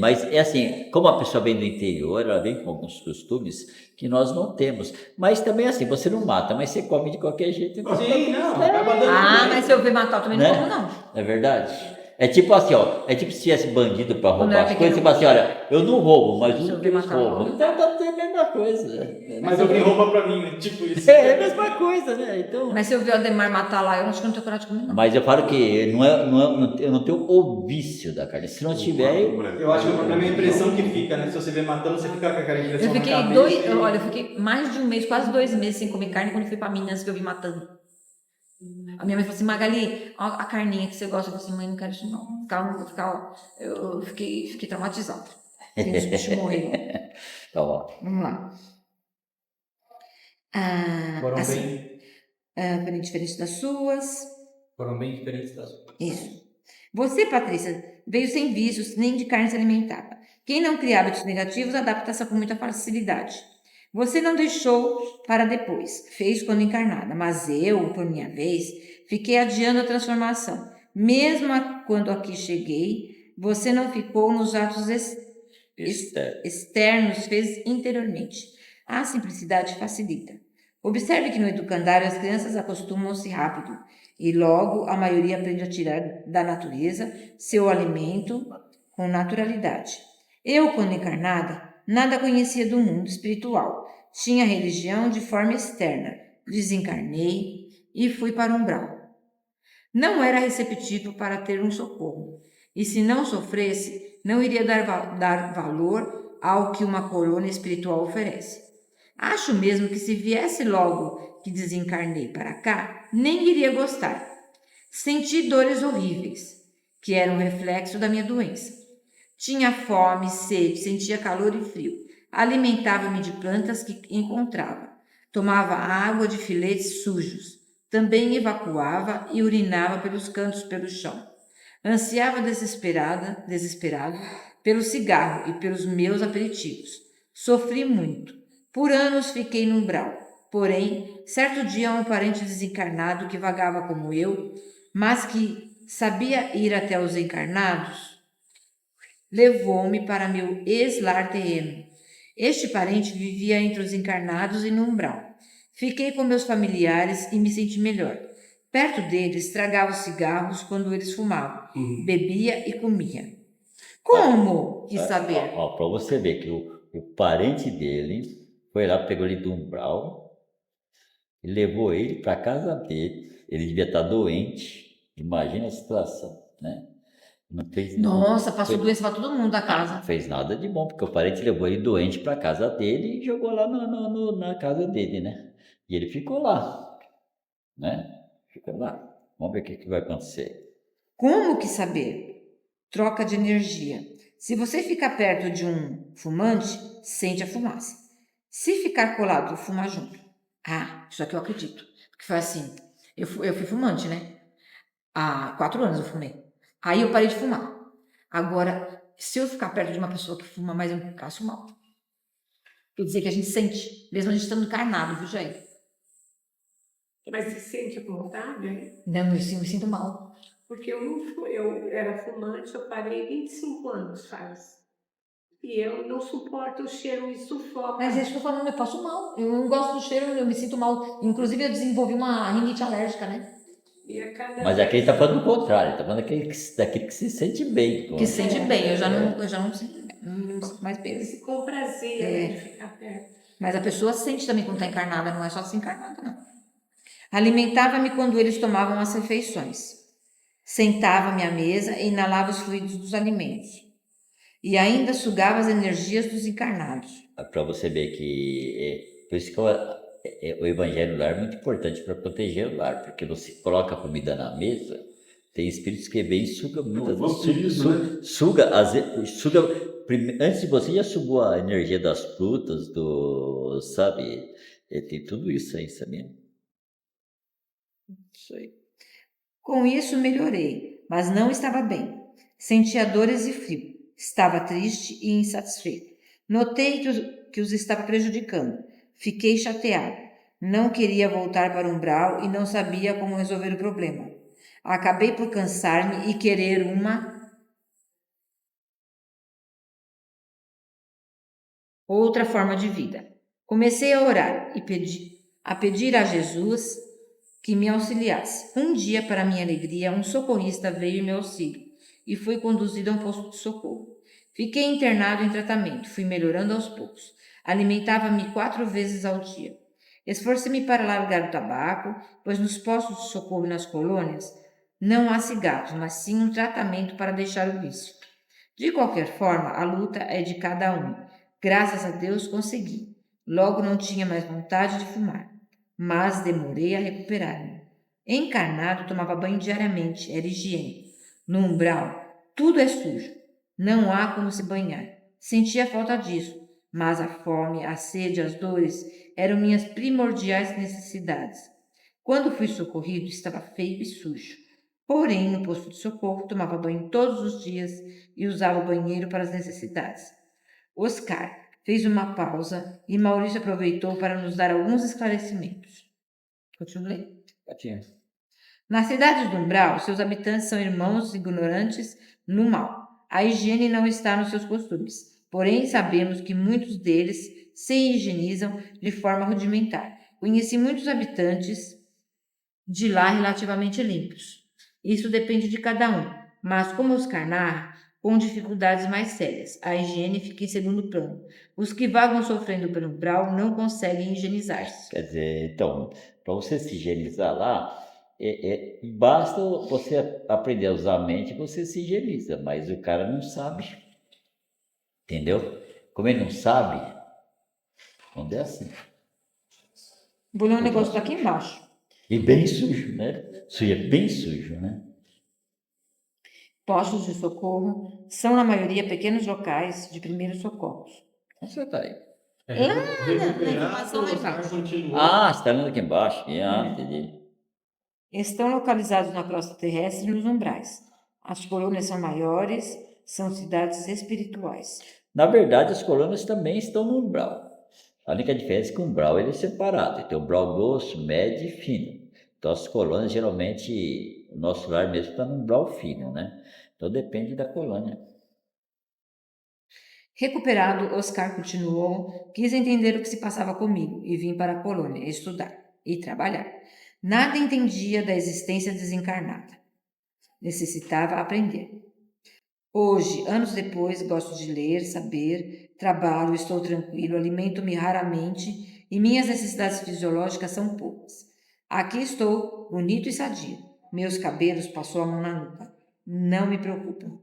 Mas é assim, como a pessoa vem do interior, ela vem com alguns costumes que nós não temos. Mas também assim, você não mata, mas você come de qualquer jeito. Então Sim, não, é, acaba dando Ah, bem. mas se eu ver matar, eu também não Né? como, não. é verdade. É tipo assim, ó. É tipo se tivesse bandido para Quando roubar era as coisas, pequeno, você fala assim, olha, eu não roubo, mas Se eu os ver eles matar, eu roubam. roubo. Então tá a mesma coisa. Mas alguém rouba pra mim, né? Tipo isso. É a mesma coisa, né? Então. Mas se eu ver o Ademar matar lá, eu acho que eu não tenho coragem de comer, não. Mas eu falo que eu não tenho o vício da carne. Se não tiver, Eu acho que o problema é a impressão que fica, né? Se você vê matando, você fica com aquela impressão Eu na fiquei cabeça. eu fiquei mais de um mês, quase 2 meses sem comer carne quando eu fui pra Minas, que eu vi matando. A minha mãe falou assim, Magali, ó, a carninha que você gosta. Eu falei assim, mãe, não quero isso não. Eu fiquei traumatizada. Fiquei os bichos morreram. tá ó. Vamos lá. Foram Assim, bem diferente das suas. Foram bem diferentes das outras. Isso. Você, Patrícia, veio sem vícios, nem de carne se alimentava. Quem não cria hábitos negativos adapta-se com muita facilidade. Você não deixou para depois, fez quando encarnada, mas eu, por minha vez, fiquei adiando a transformação. Mesmo quando aqui cheguei, você não ficou nos atos externos, fez interiormente. A simplicidade facilita. Observe que no educandário as crianças acostumam-se rápido e logo a maioria aprende a tirar da natureza seu alimento com naturalidade. Eu, quando encarnada, nada conhecia do mundo espiritual. Tinha religião de forma externa. Desencarnei e fui para o umbral. Não era receptivo para ter um socorro. E se não sofresse, não iria dar valor ao que uma corona espiritual oferece. Acho mesmo que se viesse logo que desencarnei para cá, nem iria gostar. Senti dores horríveis, que eram reflexo da minha doença. Tinha fome, sede, sentia calor e frio. Alimentava-me de plantas que encontrava. Tomava água de filetes sujos. Também evacuava e urinava pelos cantos pelo chão. Ansiava desesperado pelo cigarro e pelos meus aperitivos. Sofri muito. Por anos fiquei no umbral. Porém, certo dia um parente desencarnado que vagava como eu, mas que sabia ir até os encarnados, levou-me para meu ex-lar terreno. Este parente vivia entre os encarnados e no umbral. Fiquei com meus familiares e me senti melhor. Perto deles, tragava os cigarros quando eles fumavam. Bebia e comia. Como? Quis saber. Para você ver que o parente dele foi lá, pegou ele do umbral e levou ele para casa dele. Ele devia estar doente. Imagina a situação, né? Não fez Nossa, passou doença para todo mundo da casa. Não fez nada de bom, porque o parente levou ele doente para casa dele e jogou lá na casa dele, né? E ele ficou lá, né? Fica lá. Vamos ver o que vai acontecer. Como que saber? Troca de energia. Se você ficar perto de um fumante, sente a fumaça. Se ficar colado, fuma junto. Ah, isso aqui eu acredito. Porque foi assim, eu fui fumante, né? Há 4 anos eu fumei. Aí eu parei de fumar. Agora, se eu ficar perto de uma pessoa que fuma, mas eu passo mal. Quer dizer que a gente sente, mesmo a gente estando encarnado, viu, Jair? Mas você sente vontade, né? Não, eu me sinto mal. Porque eu era fumante, eu parei 25 anos faz. E eu não suporto o cheiro, me sufoca. Mas é isso que eu tô falando, eu passo mal. Eu não gosto do cheiro, eu me sinto mal. Inclusive, eu desenvolvi uma rinite alérgica, né? E a cada Mas aqui ele está falando do contrário, ele está falando daquele que se sente bem. Que se sente bem, eu já não sinto mais bem. se comprazia, né, de ficar perto. Mas a pessoa sente também quando está encarnada, não é só desencarnada, não. Alimentava-me quando eles tomavam as refeições. Sentava-me à mesa e inalava os fluidos dos alimentos. E ainda sugava as energias dos encarnados. Para você ver que por isso que o evangelho do lar é muito importante para proteger o lar, porque você coloca a comida na mesa, tem espíritos que vêm e sugam muitas vezes. Suga, antes de você já sugou a energia das frutas, sabe? Tem tudo isso aí, sabia? Isso aí. Com isso melhorei, mas não estava bem. Sentia dores e frio. Estava triste e insatisfeito. Notei que os estava prejudicando. Fiquei chateado. Não queria voltar para o umbral e não sabia como resolver o problema. Acabei por cansar-me e querer uma outra forma de vida. Comecei a orar e pedir a Jesus que me auxiliasse. Um dia, para minha alegria, um socorrista veio em meu auxílio e fui conduzido a um posto de socorro. Fiquei internado em tratamento, fui melhorando aos poucos. Alimentava-me 4 vezes ao dia. Esforcei-me para largar o tabaco, pois nos postos de socorro e nas colônias não há cigarros, mas sim um tratamento para deixar o vício. De qualquer forma, a luta é de cada um. Graças a Deus consegui. Logo não tinha mais vontade de fumar, mas demorei a recuperar-me. Encarnado, tomava banho diariamente, era higiene. No umbral, tudo é sujo. Não há como se banhar. Sentia falta disso, mas a fome, a sede, as dores eram minhas primordiais necessidades. Quando fui socorrido, estava feio e sujo. Porém, no posto de socorro, tomava banho todos os dias e usava o banheiro para as necessidades. Oscar fez uma pausa e Maurício aproveitou para nos dar alguns esclarecimentos. Continuei. Na cidade do umbral, seus habitantes são irmãos ignorantes no mal. A higiene não está nos seus costumes. Porém, sabemos que muitos deles se higienizam de forma rudimentar Conheci muitos habitantes de lá relativamente limpos. Isso depende de cada um, mas como Oscar narra, com dificuldades mais sérias. A higiene fica em segundo plano. Os que vagam sofrendo pelo umbral não conseguem higienizar-se. Quer dizer, então, para você se higienizar lá, basta você aprender a usar a mente, você se higieniza, mas o cara não sabe, entendeu? Como ele não sabe, não é assim. Vou ler um negócio daqui embaixo. E bem sujo, né? Suja bem sujo, né? Postos de socorro são, na maioria, pequenos locais de primeiros socorros. Você tá aí. Recuperar, informação lá Oscar embaixo. continua. Ah, você está lendo aqui embaixo. Entendi. Estão localizados na crosta terrestre e nos umbrais. As colônias são maiores, são cidades espirituais. Na verdade, as colônias também estão no umbral. A única diferença é que o umbral ele é separado. Tem o umbral grosso, médio e fino. Então, as colônias, geralmente, o nosso lar mesmo está no umbral fino, né? Então, depende da colônia. Recuperado, Oscar continuou, quis entender o que se passava comigo e vim para a colônia estudar e trabalhar. Nada entendia da existência desencarnada. Necessitava aprender. Hoje, anos depois, gosto de ler, saber, trabalho, estou tranquilo, alimento-me raramente e minhas necessidades fisiológicas são poucas. Aqui estou, bonito e sadio. Meus cabelos passou a mão na nuca. Não me preocupam.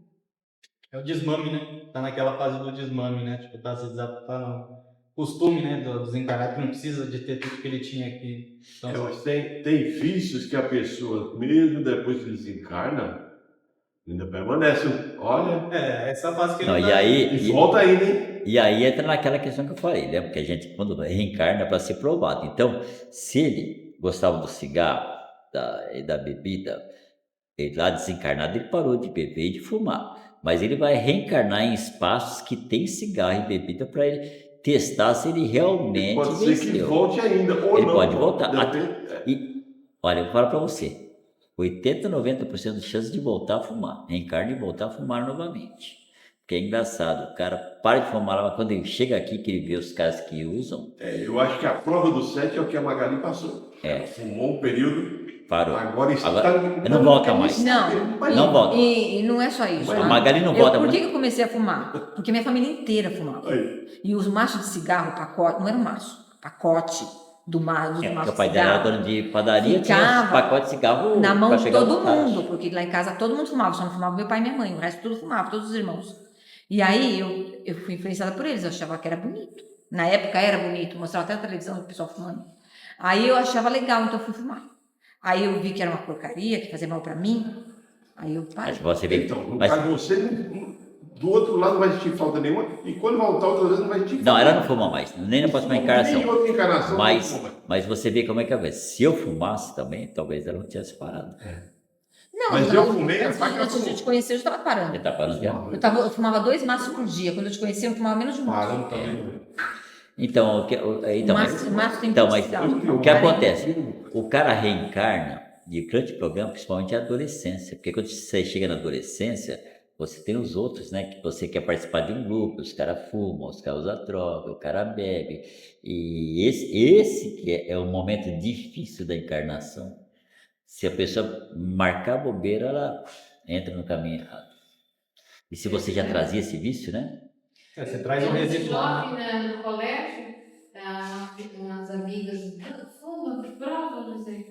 É o desmame, né? Tá naquela fase do desmame, né? Tipo, tá no costume, né? Do desencarnado, que não precisa de ter tudo que ele tinha aqui. Então, Mas tem vícios que a pessoa, mesmo depois que desencarna, ainda permanece. Olha, essa fase que ele Não, tá... e aí, e volta ainda, hein? e aí entra naquela questão que eu falei, né? Porque a gente, quando reencarna, é para ser provado. Então, se ele gostava do cigarro e da bebida, ele lá desencarnado, ele parou de beber e de fumar. Mas ele vai reencarnar em espaços que tem cigarro e bebida para ele testar se ele realmente Pode ser que venceu. volte ainda, ou Ele não. pode voltar. Depende- E, olha, eu vou falar para você, 80, 90% de chance de voltar a fumar. Reencarna e voltar a fumar novamente. Porque é engraçado, o cara para de fumar, mas quando ele chega aqui, que ele vê os caras que usam, eu acho que a prova do 7 é o que a Magali passou. Ela fumou um período, parou. agora está... Não volta mais. Não volta. E não é só isso. A Magali não volta Por mais. que eu comecei a fumar? Porque minha família inteira fumava. Aí. E os maços de cigarro, pacote, não era um maço, pacote dos maços Porque de o pai dela era cigarro. dono de padaria, tinha Ficava uns pacotes de cigarro na mão pra de chegar todo no caixa. mundo, porque lá em casa todo mundo fumava, só não fumava meu pai e minha mãe, o resto tudo fumava, todos os irmãos. E aí eu fui influenciada por eles, eu achava que era bonito. Na época era bonito, mostrava até na televisão o pessoal fumando. Aí eu achava legal, então eu fui fumar. Aí eu vi que era uma porcaria, que fazia mal pra mim, aí eu parei. Mas você vê. Então, no Mas, caso de você, do outro lado não vai sentir falta nenhuma, e quando voltar outra vez não vai sentir falta. não, ela não fuma mais, nem na próxima Nem encarnação. outra encarnação Mas, não fuma. mas você vê como é que é. Se eu fumasse também, talvez ela não tivesse parado. Não, Mas não, eu fumei, a faca antes de eu te conhecer, eu já estava parando. Você tá parando já? Eu fumava 2 maços por dia. Quando eu te conheci, eu fumava menos de um maço. Parando também. Então, Maço tem então, mas potencial. o que acontece? O cara reencarna, e o grande problema, principalmente, é a adolescência. Porque quando você chega na adolescência, você tem os outros, né? Que você quer participar de um grupo, os caras fumam, os caras usam droga, o cara bebe. E esse que é o momento difícil da encarnação. Se a pessoa marcar bobeira, ela entra no caminho errado. E se você já trazia esse vício, né? Você traz um Eu era residual. jovem no colégio, umas amigas, fuma, prova, não sei,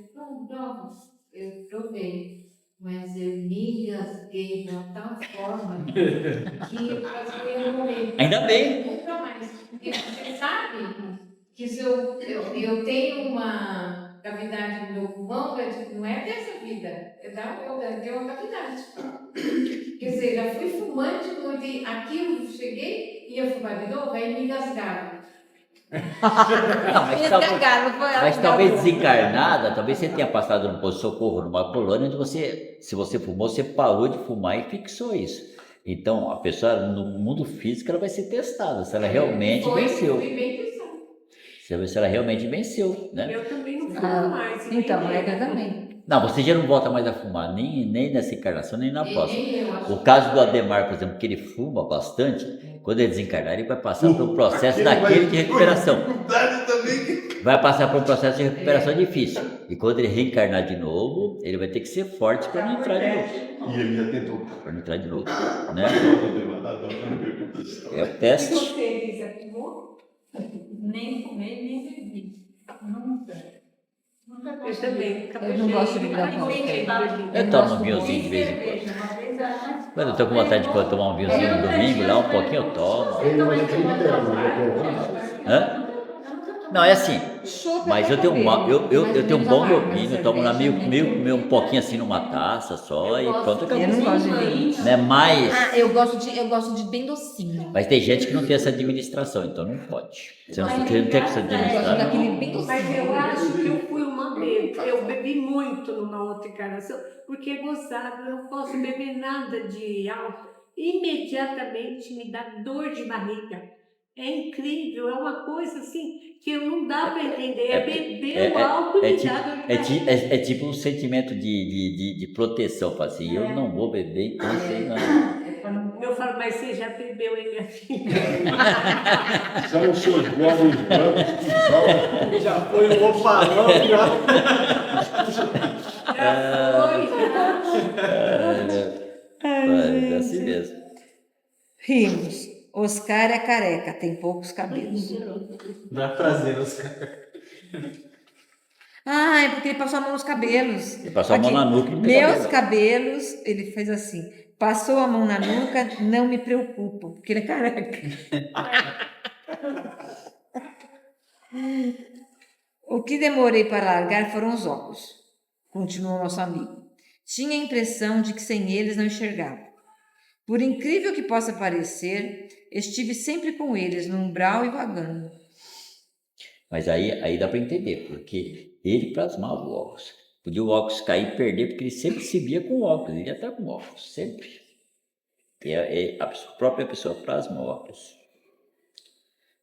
prova. Eu provei, mas eu me engasguei de uma tal forma que eu quase ia morrer. Ainda bem. Nunca mais. Porque você sabe que se eu tenho uma cavidade no meu pulmão, não é dessa vida, é de uma cavidade. Quer dizer, já fui fumante muito e aqui eu cheguei, ia fumar de novo, aí me engasgava. Não, mas talvez desencarnada, talvez você tenha passado no posto-socorro, numa colônia, onde se você fumou, você parou de fumar e fixou isso. Então, a pessoa, no mundo físico, ela vai ser testada, se ela realmente venceu. Fui bem pensado. Se ela realmente venceu, né? Eu também não fumo mais. nem Então, a bebo. Ega também. Não, você já não volta mais a fumar, nem nessa encarnação, nem na próxima. Nem eu acho. O caso do Ademar, por exemplo, que ele fuma bastante, quando ele desencarnar, ele vai passar por um processo Aquele daquele vai- de recuperação. Dificuldade também. Vai passar por um processo de recuperação difícil. E quando ele reencarnar de novo, ele vai ter que ser forte para não entrar de novo. E ele já tentou. Para não entrar de novo, né? É o E teste. você, Lisa, fumou? Nem fumei, nem bebi. Nunca. Nunca Eu gostei. também. Eu não gosto de beber Nunca gostei de bebida. Eu tomo um vinhozinho de vez em quando. Cerveja, uma vez a mais. Quando eu tô com vontade de tomar um vinhozinho no domingo, lá um pouquinho eu tomo. Hã? Não, é assim. Mas eu tenho um bom domínio, eu tomo lá meio um pouquinho assim numa taça só e pronto, acabou. Eu não gosto de vinho. Né? Mas, Eu gosto de bem docinho. mas tem gente que não tem essa administração, então não pode. Você não tem que se Eu gosto administrar. daquele bem docinho. Mas eu acho que eu fui uma bêbada. Eu bebi muito numa outra encarnação, porque é gozado, eu não posso beber nada de álcool. Imediatamente me dá dor de barriga. É incrível, é uma coisa assim que não dá para entender. É beber o álcool e me dá dor de barriga. É tipo um sentimento de proteção, fala assim, eu não vou beber, então sei não. Eu falo, mas você já bebeu, hein, minha filha? São os seus glóbulos brancos. Já foi um opalão, já. É assim mesmo. Rimos. Oscar é careca, tem poucos cabelos. Dá prazer, os caras. Ah, é porque ele passou a mão nos cabelos. Ele passou a mão na nuca e não tem Meus cabelo. cabelos, ele fez assim. Passou a mão na nuca, não me preocupa, porque ele é careca. O que demorei para largar foram os óculos, continuou nosso amigo. Tinha a impressão de que sem eles não enxergava. Por incrível que possa parecer, estive sempre com eles no umbral e vagando. Mas aí dá para entender, porque ele plasmava o óculos. Podia o óculos cair e perder, porque ele sempre se via com óculos, ele ia estar com óculos, sempre. A própria pessoa plasma o óculos.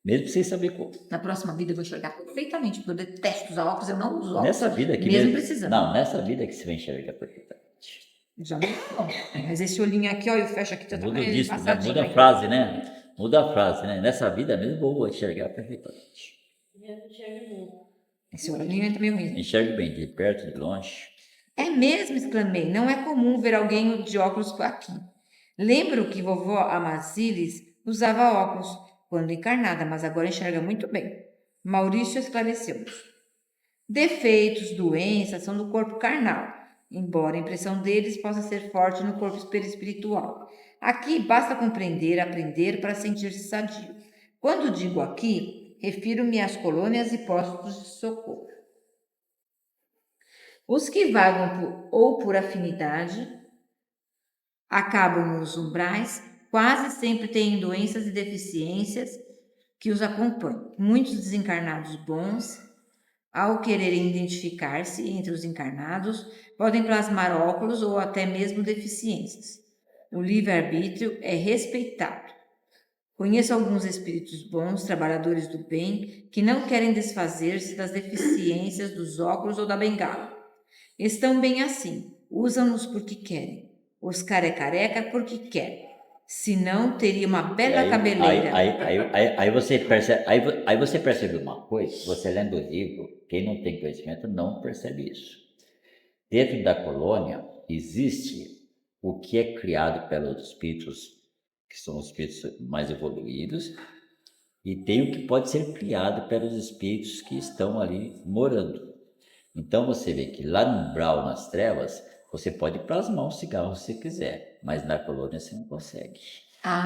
Mesmo sem saber como. Na próxima vida eu vou enxergar perfeitamente, porque eu detesto usar óculos, eu não uso óculos. Nessa vida aqui mesmo precisando. Não, nessa vida que você vai enxergar perfeitamente. Já não. Mas esse olhinho aqui, ó, eu fecho aqui, tá Muda o ele disco, né? passadinho Muda a aqui. frase, né? Muda a frase, né? Nessa vida mesmo eu vou enxergar perfeitamente. Esse olhinho é meio ruim. Enxergo bem, de perto, de longe. É mesmo, exclamei. Não é comum ver alguém de óculos aqui. Lembro que vovó Amazilis usava óculos quando encarnada, mas agora enxerga muito bem. Maurício esclareceu-nos. Defeitos, doenças são do corpo carnal, embora a impressão deles possa ser forte no corpo espiritual. Aqui basta compreender, aprender para sentir-se sadio. Quando digo aqui, refiro-me às colônias e postos de socorro. Os que vagam por afinidade acabam nos umbrais, quase sempre têm doenças e deficiências que os acompanham. Muitos desencarnados bons, ao quererem identificar-se entre os encarnados, podem plasmar óculos ou até mesmo deficiências. O livre-arbítrio é respeitado. Conheço alguns espíritos bons, trabalhadores do bem, que não querem desfazer-se das deficiências dos óculos ou da bengala. Estão bem assim, usam-nos porque querem. Oscar é careca porque quer. Senão, teria uma bela cabeleira. Aí você percebe uma coisa, você lendo o livro, quem não tem conhecimento não percebe isso. Dentro da colônia existe o que é criado pelos espíritos, que são os espíritos mais evoluídos, e tem o que pode ser criado pelos espíritos que estão ali morando. Então você vê que lá no umbral, nas trevas, você pode plasmar um cigarro se você quiser, mas na colônia você não consegue.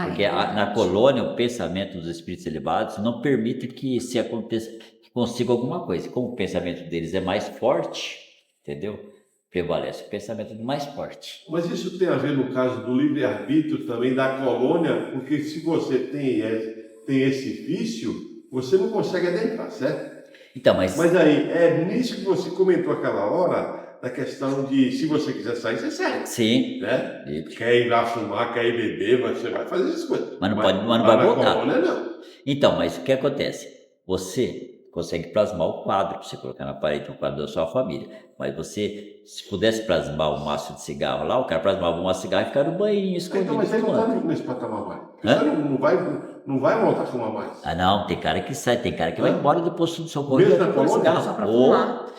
Porque na colônia o pensamento dos espíritos elevados não permite que se aconteça, que consiga alguma coisa. Como o pensamento deles é mais forte, entendeu? Prevalece o pensamento do mais forte. Mas isso tem a ver no caso do livre-arbítrio também da colônia, porque se você tem esse vício, você não consegue adentrar, certo? Então, mas aí, é nisso que você comentou aquela hora, da questão de se você quiser sair, você sai. sim, Né? e- Quer ir lá fumar, quer ir beber, você vai fazer essas coisas. Mas não vai voltar. Na colônia, não. Então, mas o que acontece? Você consegue plasmar o quadro, para você colocar na parede um quadro da sua família. Mas você, se pudesse plasmar um maço de cigarro lá, o cara plasmava um maço de cigarro e ficava no banhinho escondido. Então, mas ele não fumando. está nesse patamar mais. Você não vai voltar a fumar mais. Ah, não, tem cara que sai, tem cara que vai embora do posto de socorro Mesmo e vai na fumar colônia? cigarro. Só pra Ô, fumar.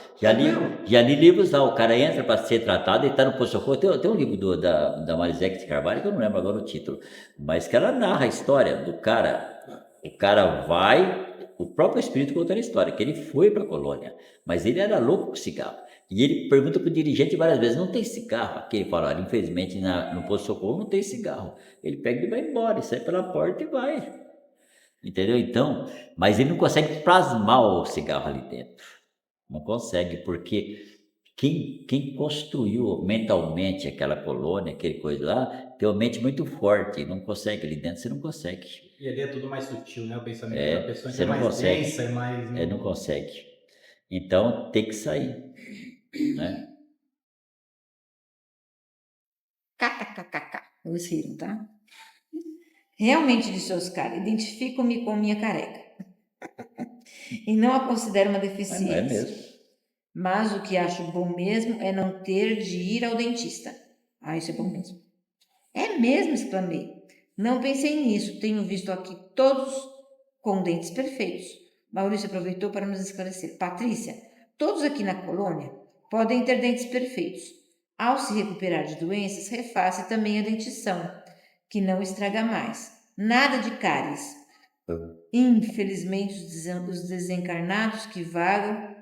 já li livros lá, o cara entra para ser tratado e tá no posto de socorro. Tem um livro da Marisete de Carvalho, que eu não lembro agora o título, mas que ela narra a história do cara. O cara vai, o próprio espírito contando a história, que ele foi para a colônia, mas ele era louco com cigarro. E ele pergunta para o dirigente várias vezes, não tem cigarro? Aqui ele fala, olha, infelizmente no posto de socorro não tem cigarro. Ele pega e vai embora, e sai pela porta e vai. Entendeu? Então, mas ele não consegue plasmar o cigarro ali dentro. Não consegue, porque quem construiu mentalmente aquela colônia, aquele coisa lá, tem uma mente muito forte, não consegue, ali dentro você não consegue. E ali é tudo mais sutil, né? O pensamento É, da pessoa você é não mais consegue. densa, é mais... Não consegue. Então tem que sair, né? KKKKK. Eles riram, tá? Realmente, disse Oscar, identifico-me com minha careca. E não a considero uma Mas deficiência. não é mesmo. Mas o que acho bom mesmo é não ter de ir ao dentista. Ah, isso é bom mesmo. É mesmo, exclamei. Não pensei nisso. Tenho visto aqui todos com dentes perfeitos. Maurício aproveitou para nos esclarecer. Patrícia, todos aqui na colônia podem ter dentes perfeitos. Ao se recuperar de doenças, refaça também a dentição, que não estraga mais. Nada de cáries. Infelizmente, os desencarnados que vagam.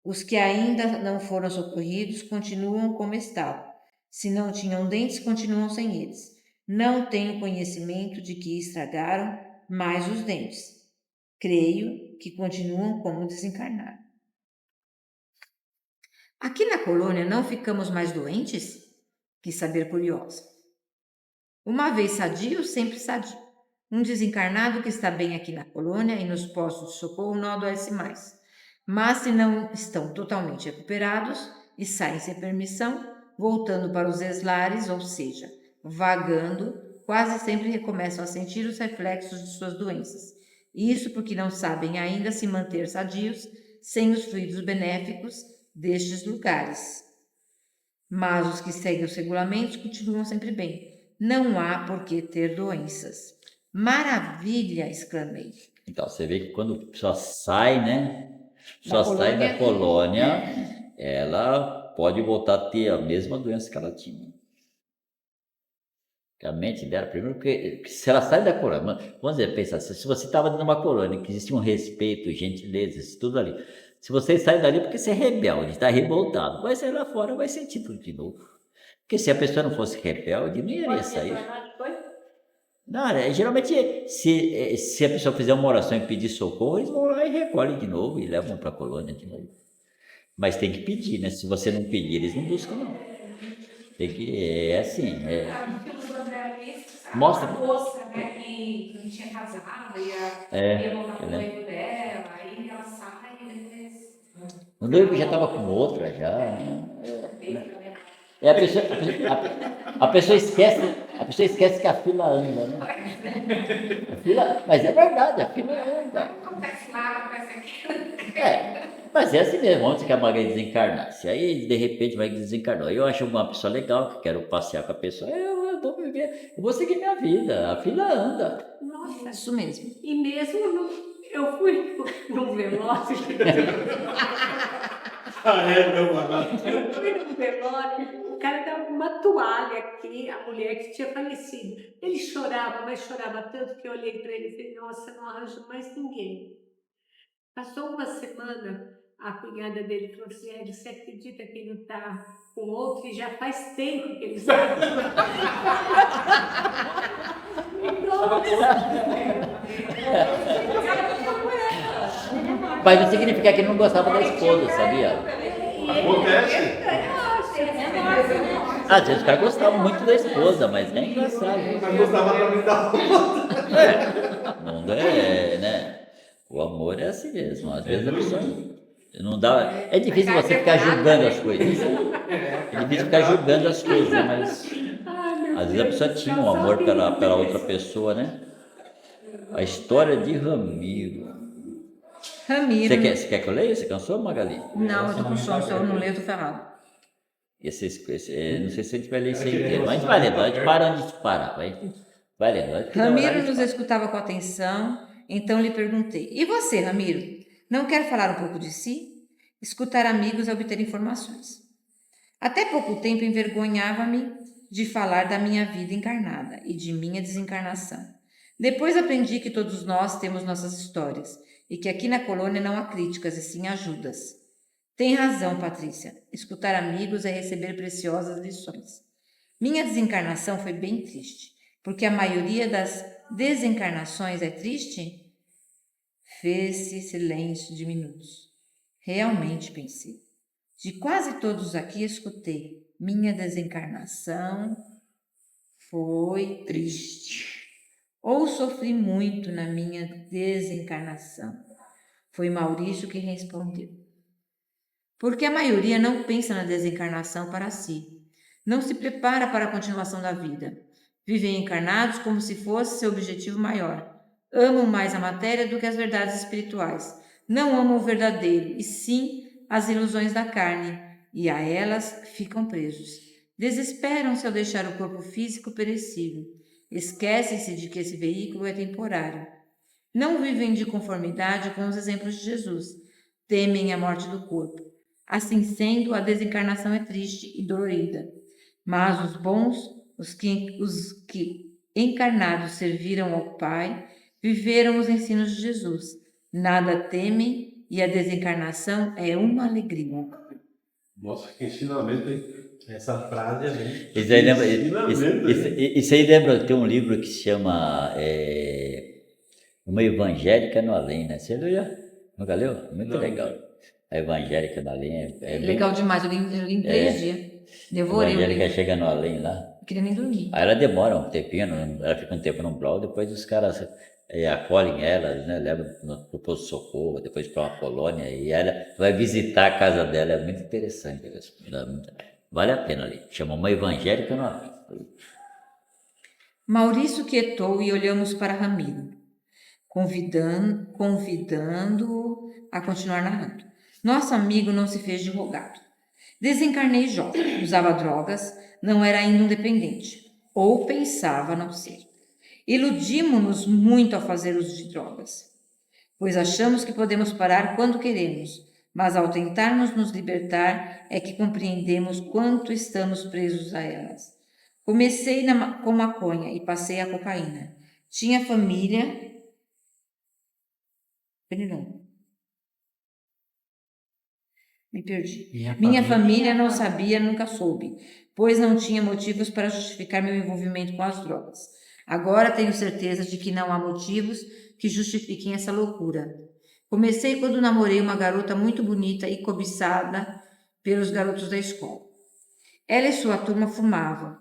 Os que ainda não foram socorridos continuam como estavam. Se não tinham dentes, continuam sem eles. Não tenho conhecimento de que estragaram mais os dentes. Creio que continuam como desencarnados. Aqui na colônia não ficamos mais doentes? Quis saber curiosa. Uma vez sadio, sempre sadio. Um desencarnado que está bem aqui na colônia e nos postos de socorro não adoece mais. Mas se não estão totalmente recuperados e saem sem permissão, voltando para os eslares, ou seja, vagando, quase sempre recomeçam a sentir os reflexos de suas doenças. Isso porque não sabem ainda se manter sadios sem os fluidos benéficos destes lugares. Mas os que seguem os regulamentos continuam sempre bem. Não há por que ter doenças. Maravilha! Exclamei. Então, você vê que quando a pessoa sai, né? Só sai da colônia, ela pode voltar a ter a mesma doença que ela tinha. Que a mente dela, primeiro, porque se ela sai da colônia, vamos dizer, pensa, se você estava numa colônia que existia um respeito, gentileza, isso tudo ali, se você sai dali porque você é rebelde, está revoltado, vai sair lá fora, vai sentir tudo de novo. Porque se a pessoa não fosse rebelde, não iria sair. Não, geralmente, se a pessoa fizer uma oração e pedir socorro, eles vão lá e recolhem de novo e levam para a colônia de novo. Mas tem que pedir, né? Se você não pedir, eles não buscam, não. Tem que, assim, mostra. A moça, né, que não tinha casado, ia voltar pro noivo dela, aí ela sai e depois... O noivo já estava com outra, já. A pessoa esquece que a fila anda, né? Mas é verdade, a fila anda. Não acontece nada, acontece aquilo. Mas é assim mesmo, antes que a Maria desencarnasse. Aí, de repente, vai desencarnou. Aí eu acho uma pessoa legal, que quero passear com a pessoa. Eu vou viver, eu vou seguir minha vida. A fila anda. Nossa, Isso mesmo. e mesmo eu fui num velório. Eu fui num velório, o cara dava uma toalha aqui, a mulher que tinha falecido. Ele chorava, mas chorava tanto que eu olhei para ele e falei, nossa, não arranjo mais ninguém. Passou uma semana, a cunhada dele falou assim, você acredita que ele está com outro e já faz tempo que ele sabe? Mas não significa que ele não gostava da esposa, sabia? Acontece. Às vezes os caras gostavam muito da esposa, mas é engraçado. Mas gostava também da outra. O mundo né? O amor é assim mesmo. Às vezes a pessoa não dá. É difícil você ficar julgando as coisas. É difícil ficar julgando as coisas, né? Mas às vezes a pessoa tinha um amor pela outra pessoa, né? A história de Ramiro. Ramiro. Você quer que eu leia? Você cansou, Magali? Não, eu tô com sono, se eu não ler, eu tô ferrado. Não sei se a gente vai ler isso aí inteiro, mas a gente vai lendo, a gente para onde a gente para. Vai lendo. Acho que na verdade a Ramiro gente nos para. escutava com atenção, então lhe perguntei: E você, Ramiro? Não quer falar um pouco de si? Escutar amigos é obter informações. Até pouco tempo envergonhava-me de falar da minha vida encarnada e de minha desencarnação. Depois aprendi que todos nós temos nossas histórias e que aqui na colônia não há críticas e sim ajudas. Tem razão, Patrícia. Escutar amigos é receber preciosas lições. Minha desencarnação foi bem triste, porque a maioria das desencarnações é triste? Fez-se silêncio de minutos. Realmente pensei. De quase todos aqui escutei. Minha desencarnação foi triste. Ou sofri muito na minha desencarnação. Foi Maurício que respondeu. Porque a maioria não pensa na desencarnação para si. Não se prepara para a continuação da vida. Vivem encarnados como se fosse seu objetivo maior. Amam mais a matéria do que as verdades espirituais. Não amam o verdadeiro, e sim as ilusões da carne, e a elas ficam presos. Desesperam-se ao deixar o corpo físico perecível. Esquecem-se de que esse veículo é temporário. Não vivem de conformidade com os exemplos de Jesus. Temem a morte do corpo. Assim sendo, a desencarnação é triste e dolorida. Mas os bons, os que encarnados serviram ao Pai, viveram os ensinos de Jesus. Nada temem e a desencarnação é uma alegria. Nossa, que ensinamento, hein? Essa frase é bem. Isso aí lembra, Ensinamento, isso aí lembra, tem um livro que se chama Uma Evangélica no Além, né? Você leu já? Nunca leu? Muito Não. legal. A Evangélica no Além é bem... Legal demais, eu li em 3 dias. A Devorei o Evangélica livro. chega no Além lá. Não queria nem dormir. Aí ela demora um tempinho, ela fica um tempo no umbral, depois os caras acolhem ela, né, levam pro posto de socorro, depois para uma colônia, e ela vai visitar a casa dela, é muito interessante. Vale a pena ali. Chama Uma Evangélica no Além. Maurício quietou e olhamos para Ramiro, convidando-o a continuar narrando. Nosso amigo não se fez de rogado. Desencarnei jovem, usava drogas, não era ainda um dependente, ou pensava não ser. Iludimos-nos muito ao fazer uso de drogas, pois achamos que podemos parar quando queremos, mas ao tentarmos nos libertar é que compreendemos quanto estamos presos a elas. Comecei com maconha e passei a cocaína. Tinha família... Perdão. Me perdi. Minha família não sabia, nunca soube, pois não tinha motivos para justificar meu envolvimento com as drogas. Agora tenho certeza de que não há motivos que justifiquem essa loucura. Comecei quando namorei uma garota muito bonita e cobiçada pelos garotos da escola. Ela e sua turma fumavam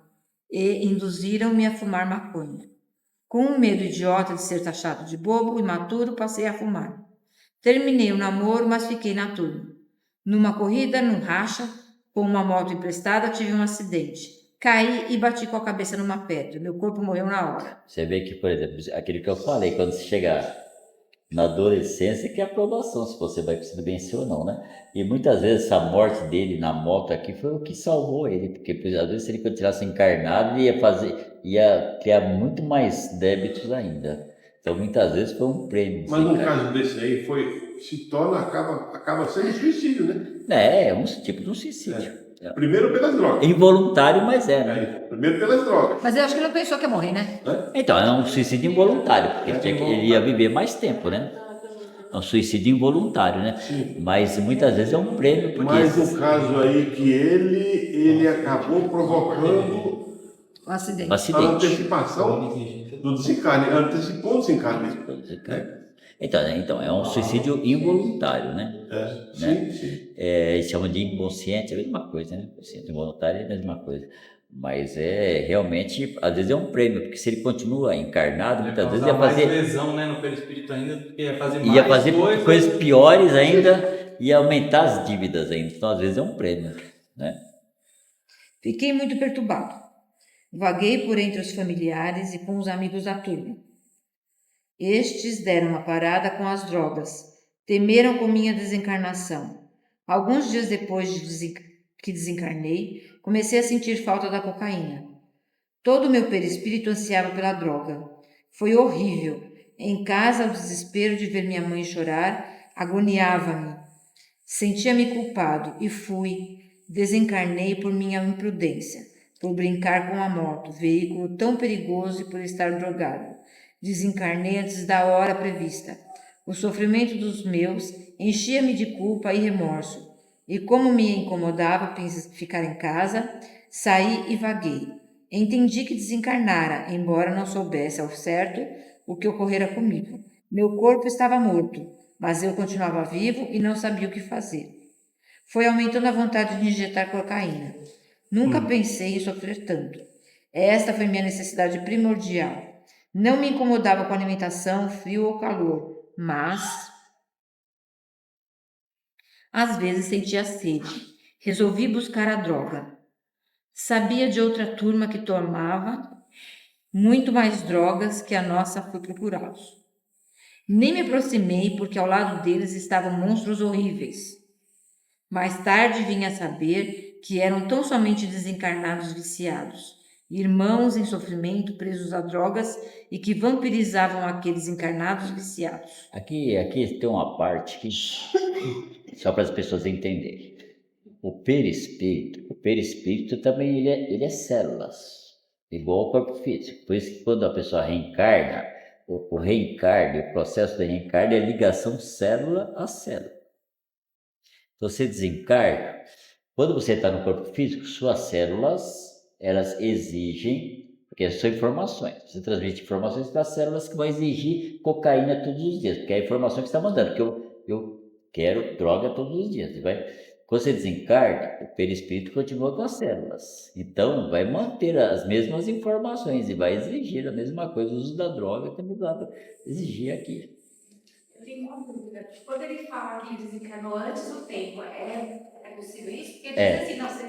e induziram-me a fumar maconha. Com um medo idiota de ser taxado de bobo e imaturo, passei a fumar. Terminei o namoro, mas fiquei na turma. Numa corrida, num racha, com uma moto emprestada, tive um acidente. Caí e bati com a cabeça numa pedra. Meu corpo morreu na hora. Você vê que, por exemplo, aquilo que eu falei, quando você chegar na adolescência, que é a aprovação, se você vai conseguir vencer ou não, né? E muitas vezes essa morte dele na moto aqui foi o que salvou ele, porque às vezes se ele continuasse encarnado, ele ia criar muito mais débitos ainda. Então muitas vezes foi um prêmio. Mas no caso desse aí, acaba sendo suicídio, né? É um tipo de um suicídio. Primeiro pelas drogas. Involuntário, mas né? Primeiro pelas drogas. Mas eu acho que ele não pensou que ia morrer, né? Então, é um suicídio involuntário, porque ele ia viver mais tempo, né? É um suicídio involuntário, né? Sim. Mas muitas vezes é um prêmio. Porque Mas no caso aí que ele acabou provocando O acidente. Um a acidente. antecipação do desencarne, antecipou o desencarne. Então, é um suicídio involuntário, né? Sim. Eles chamam de inconsciente, é a mesma coisa, né? Suicídio involuntário é a mesma coisa. Mas realmente, às vezes é um prêmio, porque se ele continua encarnado, muitas vezes ia fazer... mais lesão, né, no perispírito ainda, porque ia fazer mais coisas piores ainda, ia aumentar as dívidas ainda. Então, às vezes é um prêmio, né? Fiquei muito perturbado. Vaguei por entre os familiares e com os amigos da turma. Estes deram uma parada com as drogas, temeram com minha desencarnação. Alguns dias depois que desencarnei, comecei a sentir falta da cocaína. Todo o meu perispírito ansiava pela droga. Foi horrível. Em casa, o desespero de ver minha mãe chorar agoniava-me. Sentia-me culpado e fui. Desencarnei por minha imprudência, por brincar com a moto, veículo tão perigoso e por estar drogado. Desencarnei antes da hora prevista. O sofrimento dos meus enchia-me de culpa e remorso. E como me incomodava ficar em casa, saí e vaguei. Entendi que desencarnara, embora não soubesse ao certo o que ocorrera comigo. Meu corpo estava morto, mas eu continuava vivo e não sabia o que fazer. Foi aumentando a vontade de injetar cocaína. Nunca pensei em sofrer tanto. Esta foi minha necessidade primordial. Não me incomodava com alimentação, frio ou calor, mas às vezes sentia sede. Resolvi buscar a droga. Sabia de outra turma que tomava muito mais drogas que a nossa, fui procurá-los. Nem me aproximei porque ao lado deles estavam monstros horríveis. Mais tarde vim a saber que eram tão somente desencarnados viciados, irmãos em sofrimento presos a drogas e que vampirizavam aqueles encarnados viciados. Aqui tem uma parte que, só para as pessoas entenderem. O perispírito também ele é células, igual ao corpo físico. Por isso que quando a pessoa reencarna, o reencarne, o processo de reencarne é ligação célula a célula. Então, você desencarna, quando você está no corpo físico, suas células, elas exigem, porque são informações, você transmite informações para as células que vão exigir cocaína todos os dias, porque é a informação que você está mandando, porque eu quero droga todos os dias, Quando você desencarna, o perispírito continua com as células. Então, vai manter as mesmas informações e vai exigir a mesma coisa. O uso da droga também vai exigir aqui. Eu tenho uma dúvida. Quando ele fala que ele desencarnou antes do tempo, é possível isso? Porque ele diz assim, não, você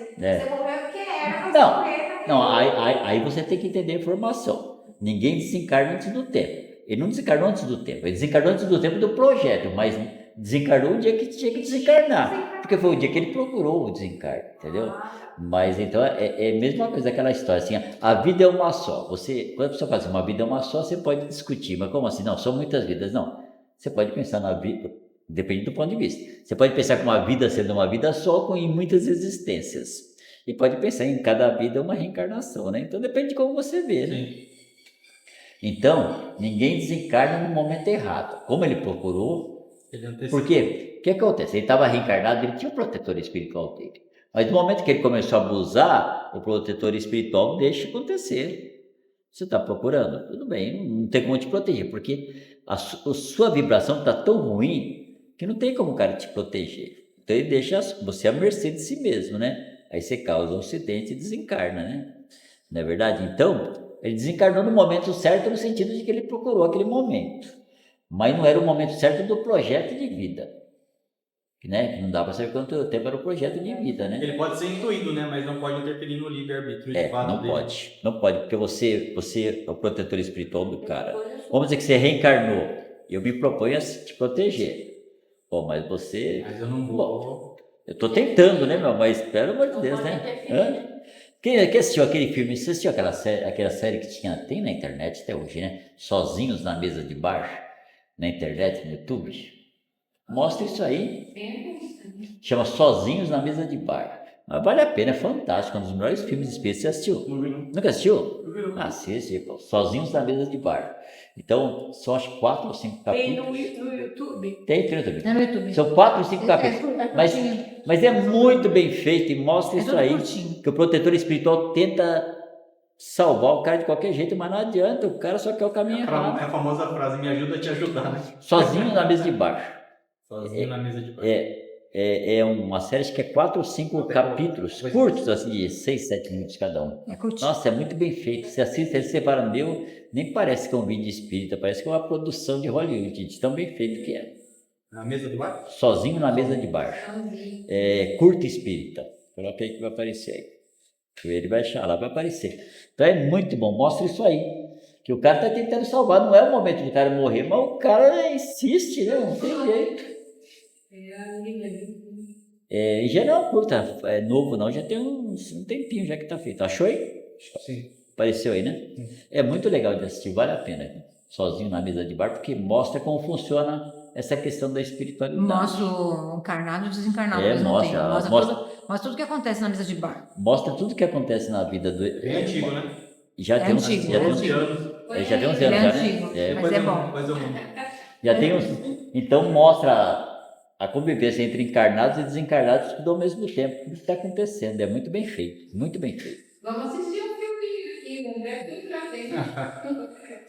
morreu porque era, mas morrer Não, aí você tem que entender a informação. Ninguém desencarna antes do tempo. Ele não desencarnou antes do tempo. Ele desencarnou antes do tempo do projeto, mas desencarnou o dia que tinha que desencarnar. Porque foi o dia que ele procurou o desencarne, entendeu? Mas então é a mesma coisa, aquela história assim, a vida é uma só. Quando a pessoa fala assim, uma vida é uma só, você pode discutir, mas como assim? Não, são muitas vidas. Não, você pode pensar na vida, depende do ponto de vista. Você pode pensar que uma vida sendo uma vida só, com muitas existências. E pode pensar em cada vida uma reencarnação, né? Então depende de como você vê, né? Sim. Então, ninguém desencarna no momento errado. Como ele procurou, por quê? O que acontece? Ele estava reencarnado, ele tinha o protetor espiritual dele. Mas no momento que ele começou a abusar, o protetor espiritual deixa acontecer. Você está procurando? Tudo bem, não tem como te proteger, porque a sua vibração está tão ruim que não tem como o cara te proteger. Então ele deixa você à mercê de si mesmo, né? Aí você causa um acidente e desencarna, né? Não é verdade? Então, ele desencarnou no momento certo, no sentido de que ele procurou aquele momento. Mas não era o momento certo do projeto de vida. Né? Não dá para saber quanto tempo era o projeto de vida, né? Ele pode ser intuído, né? Mas não pode interferir no livre-arbítrio de fato não dele. Não pode, porque você é o protetor espiritual do cara. Vamos dizer que você reencarnou, eu me proponho a te proteger. Bom, mas você... Mas eu não vou... Bom, eu tô tentando, né, meu? Mas pelo amor de Deus, né? Quem assistiu aquele filme? Você assistiu aquela série que tem na internet até hoje, né? Sozinhos na mesa de bar, na internet, no YouTube? Mostra isso aí. Chama Sozinhos na Mesa de Bar. Mas vale a pena, é fantástico. Um dos melhores filmes espíritas. Você assistiu? Nunca assistiu? Assiste, pô. Sozinhos na Mesa de Bar. Então, são acho 4 ou 5 capítulos. Tem no YouTube? Tem no YouTube. É no YouTube. São 4 ou 5 capítulos. Mas é muito bem feito e mostra isso aí. Curtinho. Que o protetor espiritual tenta salvar o cara de qualquer jeito, mas não adianta. O cara só quer o caminho errado. É a famosa frase, me ajuda a te ajudar, né? Sozinho na Mesa de bar. Sozinho na mesa de bar. É uma série que é 4 ou 5 capítulos, curtos, assim, de 6, 7 minutos cada um. É curtinho. Nossa, é muito bem feito. Você assiste, você para nem parece que é um vídeo espírita, parece que é uma produção de Hollywood, de tão bem feito que é. Na mesa do bar? Sozinho na Mesa de Bar. Curto espírita. Coloca aí que vai aparecer aí. Ele vai achar lá, vai aparecer. Então é muito bom, mostra isso aí. Que o cara tá tentando salvar, não é o momento de o cara morrer, mas o cara insiste, né? Não tem jeito. Em geral, curta, é novo não, já tem um tempinho já que tá feito. Achou aí? Sim. Apareceu aí, né? É muito legal de assistir, vale a pena. Sozinho na mesa de bar, porque mostra como funciona essa questão da espiritualidade. Mostra o encarnado e o desencarnado ao É, mesmo mostra, tempo. mostra. Mostra tudo o que acontece na mesa de bar. Mostra tudo que acontece na vida do. Bem antigo, né? Já É tem uns, antigo, já é tem uns, antigo. já tem uns Ele anos, é já, antigo, né? mas é bom. Coisa boa. Já tem uns. Então mostra a convivência entre encarnados e desencarnados tudo ao mesmo tempo. O que está acontecendo? É muito bem feito, muito bem feito. Vamos assistir um filminho aqui, não deve ter pra ver.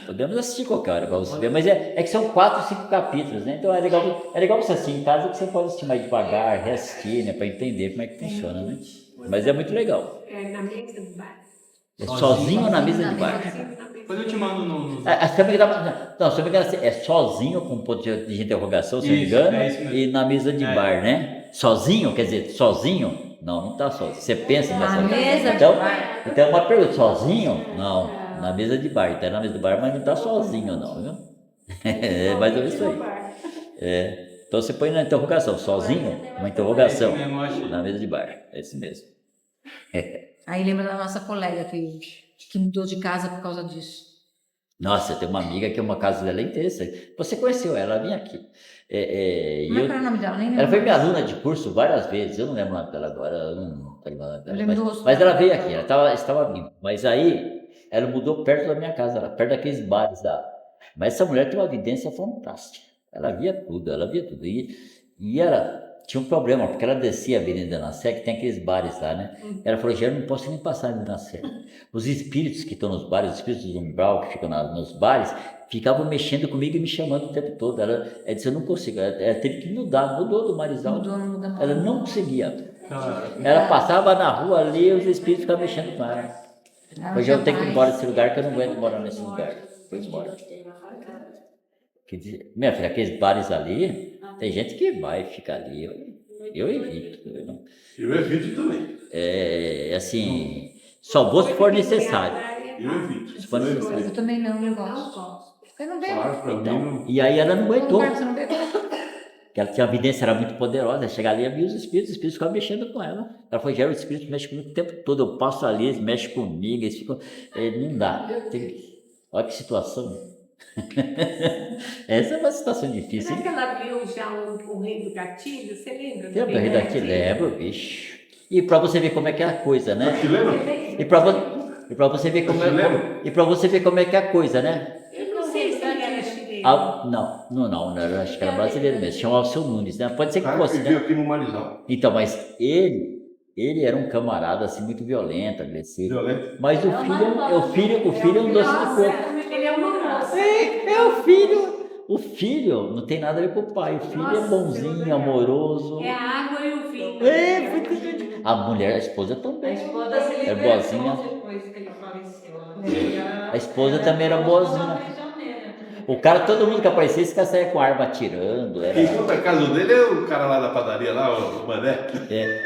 Podemos assistir qualquer hora para você ver, mas é que são 4, 5 capítulos, né? Então é legal você assistir em casa, que você pode assistir mais devagar, reassistir, né? Para entender como é que funciona, né? Mas é muito legal. É na mesa do bar. É sozinho na mesa de bar. Depois eu te mando no... Se eu me engano, é sozinho com um ponto de interrogação, se eu não me Isso, engano, é isso mesmo. e na mesa de É. bar, né? Sozinho, quer dizer, sozinho? Não tá sozinho. Você pensa Na sozinho. mesa de Então, bar. então uma pergunta, sozinho? Não, na mesa de bar. Então é na mesa de bar, mas não tá sozinho não, viu? É mais ou menos isso aí. Então você põe na interrogação, sozinho, uma interrogação, É isso mesmo, eu achei. na mesa de bar. É isso mesmo. Aí lembra da nossa colega que mudou de casa por causa disso. Nossa, eu tenho uma amiga que uma casa dela é interessante. Você conheceu ela, vinha aqui. E Como é que era o nome dela? Nem lembro. ela foi minha aluna de curso várias vezes, eu não lembro o nome dela agora, eu não tenho o nome dela. Eu lembro do rosto Mas dela. ela veio aqui, ela estava vindo. Mas aí, ela mudou perto da minha casa, perto daqueles bares lá. Mas essa mulher tem uma evidência fantástica. Ela via tudo, ela via tudo. E ela tinha um problema, porque ela descia a Avenida Nascer, que tem aqueles bares lá, né? Ela falou, Geraldo, não posso nem passar a Avenida Nascer. Os espíritos que estão nos bares, os espíritos do umbral que ficam nos bares, ficavam mexendo comigo e me chamando o tempo todo. Ela disse, eu não consigo. Ela teve que mudar, mudou do Marizal. Mudou, não muda mais. Ela não conseguia. Cara, Ela passava na rua ali e os espíritos ficavam mexendo com ela. Hoje eu tenho que ir embora desse lugar, que eu não aguento morar nesse lugar. Foi embora. Minha filha, aqueles bares ali, tem gente que vai ficar ali. Eu evito. Eu evito também. Assim, só vou se for necessário. Eu evito. Se for necessário. Eu também não, eu gosto. Eu não bebo. Claro, pra mim Então, não. e aí ela não Qual aguentou. lugar que você não bebe? Porque ela tinha a evidência, era muito poderosa. Chegar ali e via os espíritos ficavam mexendo com ela. Ela falou, Geraldo, os espíritos mexem comigo o tempo todo. Eu passo ali, eles mexem comigo, eles ficam. Não dá. Olha que situação. Essa é uma situação difícil, Será hein? que ela viu já o Rei do Gatilho? Você lembra? do Tem Rei a do daqui, Gatilho? lembro, bicho. E pra você ver como é que é a coisa, né? Chileno? E pra você ver como Chileno? e pra você ver como é que é a coisa, né? Eu não sei se ele era chileno. Não, acho que era brasileiro mesmo. Chamava Alceu Nunes, né? Pode ser O que cara fosse, que veio né? aqui no Marizal. Então, mas ele era um camarada assim muito violento, agressivo. Violento. Mas o filho é um doce de coco. Ele é uma moça. É o filho. O filho não tem nada a ver com o pai. O filho é Nossa, bonzinho, amoroso. É a água e o vinho. Muito bem. A mulher, a esposa também. É boazinha. A esposa também era boazinha. O cara, todo mundo que aparecia, esse cara saía com a arma atirando. Quem conta a casa dele é o cara lá da padaria, lá, o Mané.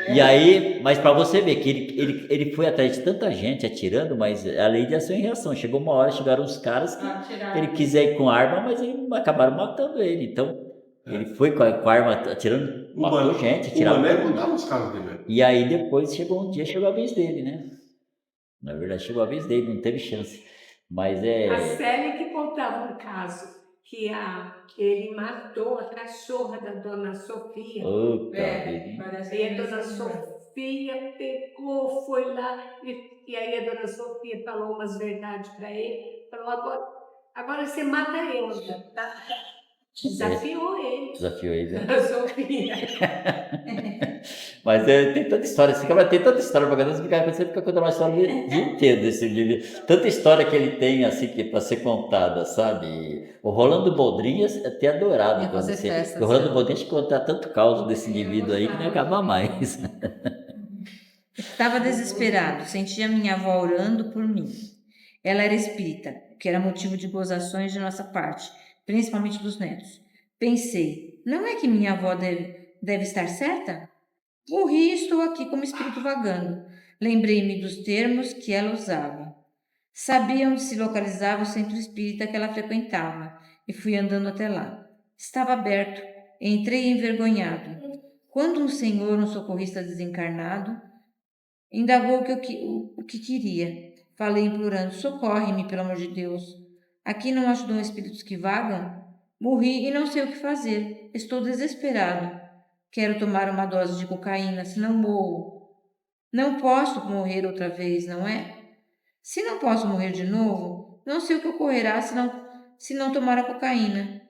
E aí, mas para você ver que ele foi atrás de tanta gente atirando, mas a lei de ação e reação. Chegou uma hora, chegaram uns caras que ele quis ir com arma, mas eles acabaram matando ele. Então, ele foi com a arma atirando, matou gente, O atirava. Mané mandava os caras dele mesmo. E aí depois chegou a vez dele, né? Na verdade, chegou a vez dele, não teve chance. Mas A Célia que contava um caso que ele matou a cachorra da dona Sofia. Opa, E a dona Sofia pegou, foi lá, e aí a dona Sofia falou umas verdades para ele. Falou, agora você mata eu, tá? Desafiou ele. né? A Sofia. Mas tem tanta história, assim, tem tanta história pra cada você fica contando uma história o dia inteiro desse livro. Tanta história que ele tem, assim, que para ser contada, sabe? O Rolando Boldrinhas é até adorado. Ia fazer festa, o Rolando Boldrinhas conta tanto caos desse indivíduo aí que não acaba mais. Estava desesperado, sentia minha avó orando por mim. Ela era espírita, que era motivo de gozações de nossa parte, principalmente dos netos. Pensei, não é que minha avó deve estar certa? Morri e estou aqui como espírito vagando. Lembrei-me dos termos que ela usava. Sabia onde se localizava o centro espírita que ela frequentava e fui andando até lá. Estava aberto. Entrei envergonhado. Quando um senhor, um socorrista desencarnado, indagou o que queria. Falei implorando: socorre-me, pelo amor de Deus. Aqui não ajudam espíritos que vagam? Morri e não sei o que fazer. Estou desesperado. Quero tomar uma dose de cocaína, senão morro. Não posso morrer outra vez, não é? Se não posso morrer de novo, não sei o que ocorrerá se não tomar a cocaína.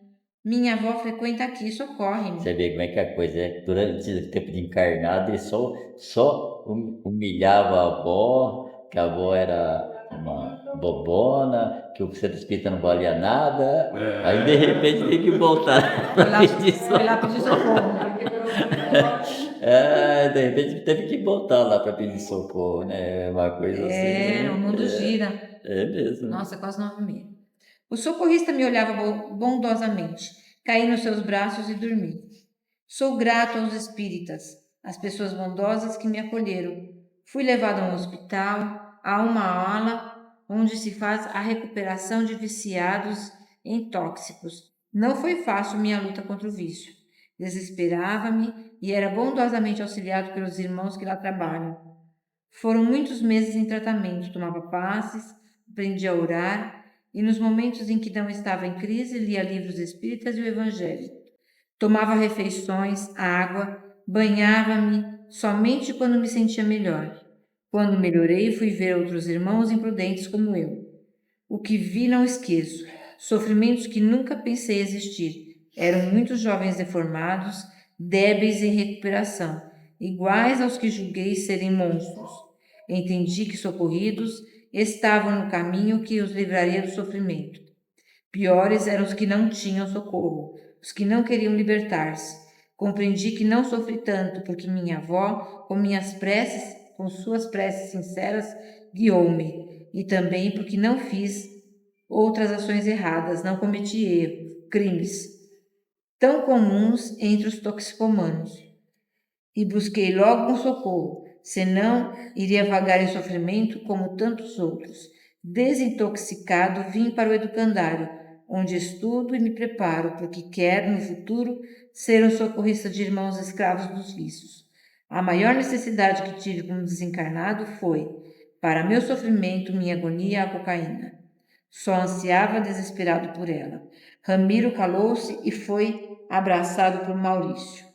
Minha avó frequenta aqui, socorre-me. Você vê como é que a coisa é. Durante o tempo de encarnado, ele só humilhava a avó, que a avó era uma bobona, que o centro espírita não valia nada. Aí, de repente, tem que voltar para pedir Foi lá pedir socorro. de repente, teve que voltar lá para pedir socorro, né? Uma coisa assim. É, o mundo gira. É mesmo. Nossa, quase 9h30. O socorrista me olhava bondosamente. Caí nos seus braços e dormi. Sou grato aos espíritas, às pessoas bondosas que me acolheram. Fui levado a um hospital, a uma ala onde se faz a recuperação de viciados em tóxicos. Não foi fácil minha luta contra o vício. Desesperava-me e era bondosamente auxiliado pelos irmãos que lá trabalham. Foram muitos meses em tratamento, tomava passes, aprendi a orar e nos momentos em que não estava em crise lia livros espíritas e o Evangelho. Tomava refeições, água, banhava-me somente quando me sentia melhor. Quando melhorei, fui ver outros irmãos imprudentes como eu. O que vi não esqueço, sofrimentos que nunca pensei existir. Eram muitos jovens deformados, débeis em recuperação, iguais aos que julguei serem monstros. Entendi que socorridos estavam no caminho que os livraria do sofrimento. Piores eram os que não tinham socorro, os que não queriam libertar-se. Compreendi que não sofri tanto, porque minha avó, com suas preces sinceras, guiou-me, e também porque não fiz outras ações erradas, não cometi erros, crimes, tão comuns entre os toxicomanos. E busquei logo um socorro, senão iria vagar em sofrimento como tantos outros. Desintoxicado, vim para o educandário, onde estudo e me preparo, porque quero, no futuro, ser um socorrista de irmãos escravos dos vícios. A maior necessidade que tive como desencarnado foi, para meu sofrimento, minha agonia, a cocaína. Só ansiava desesperado por ela. Ramiro calou-se e foi abraçado por Maurício.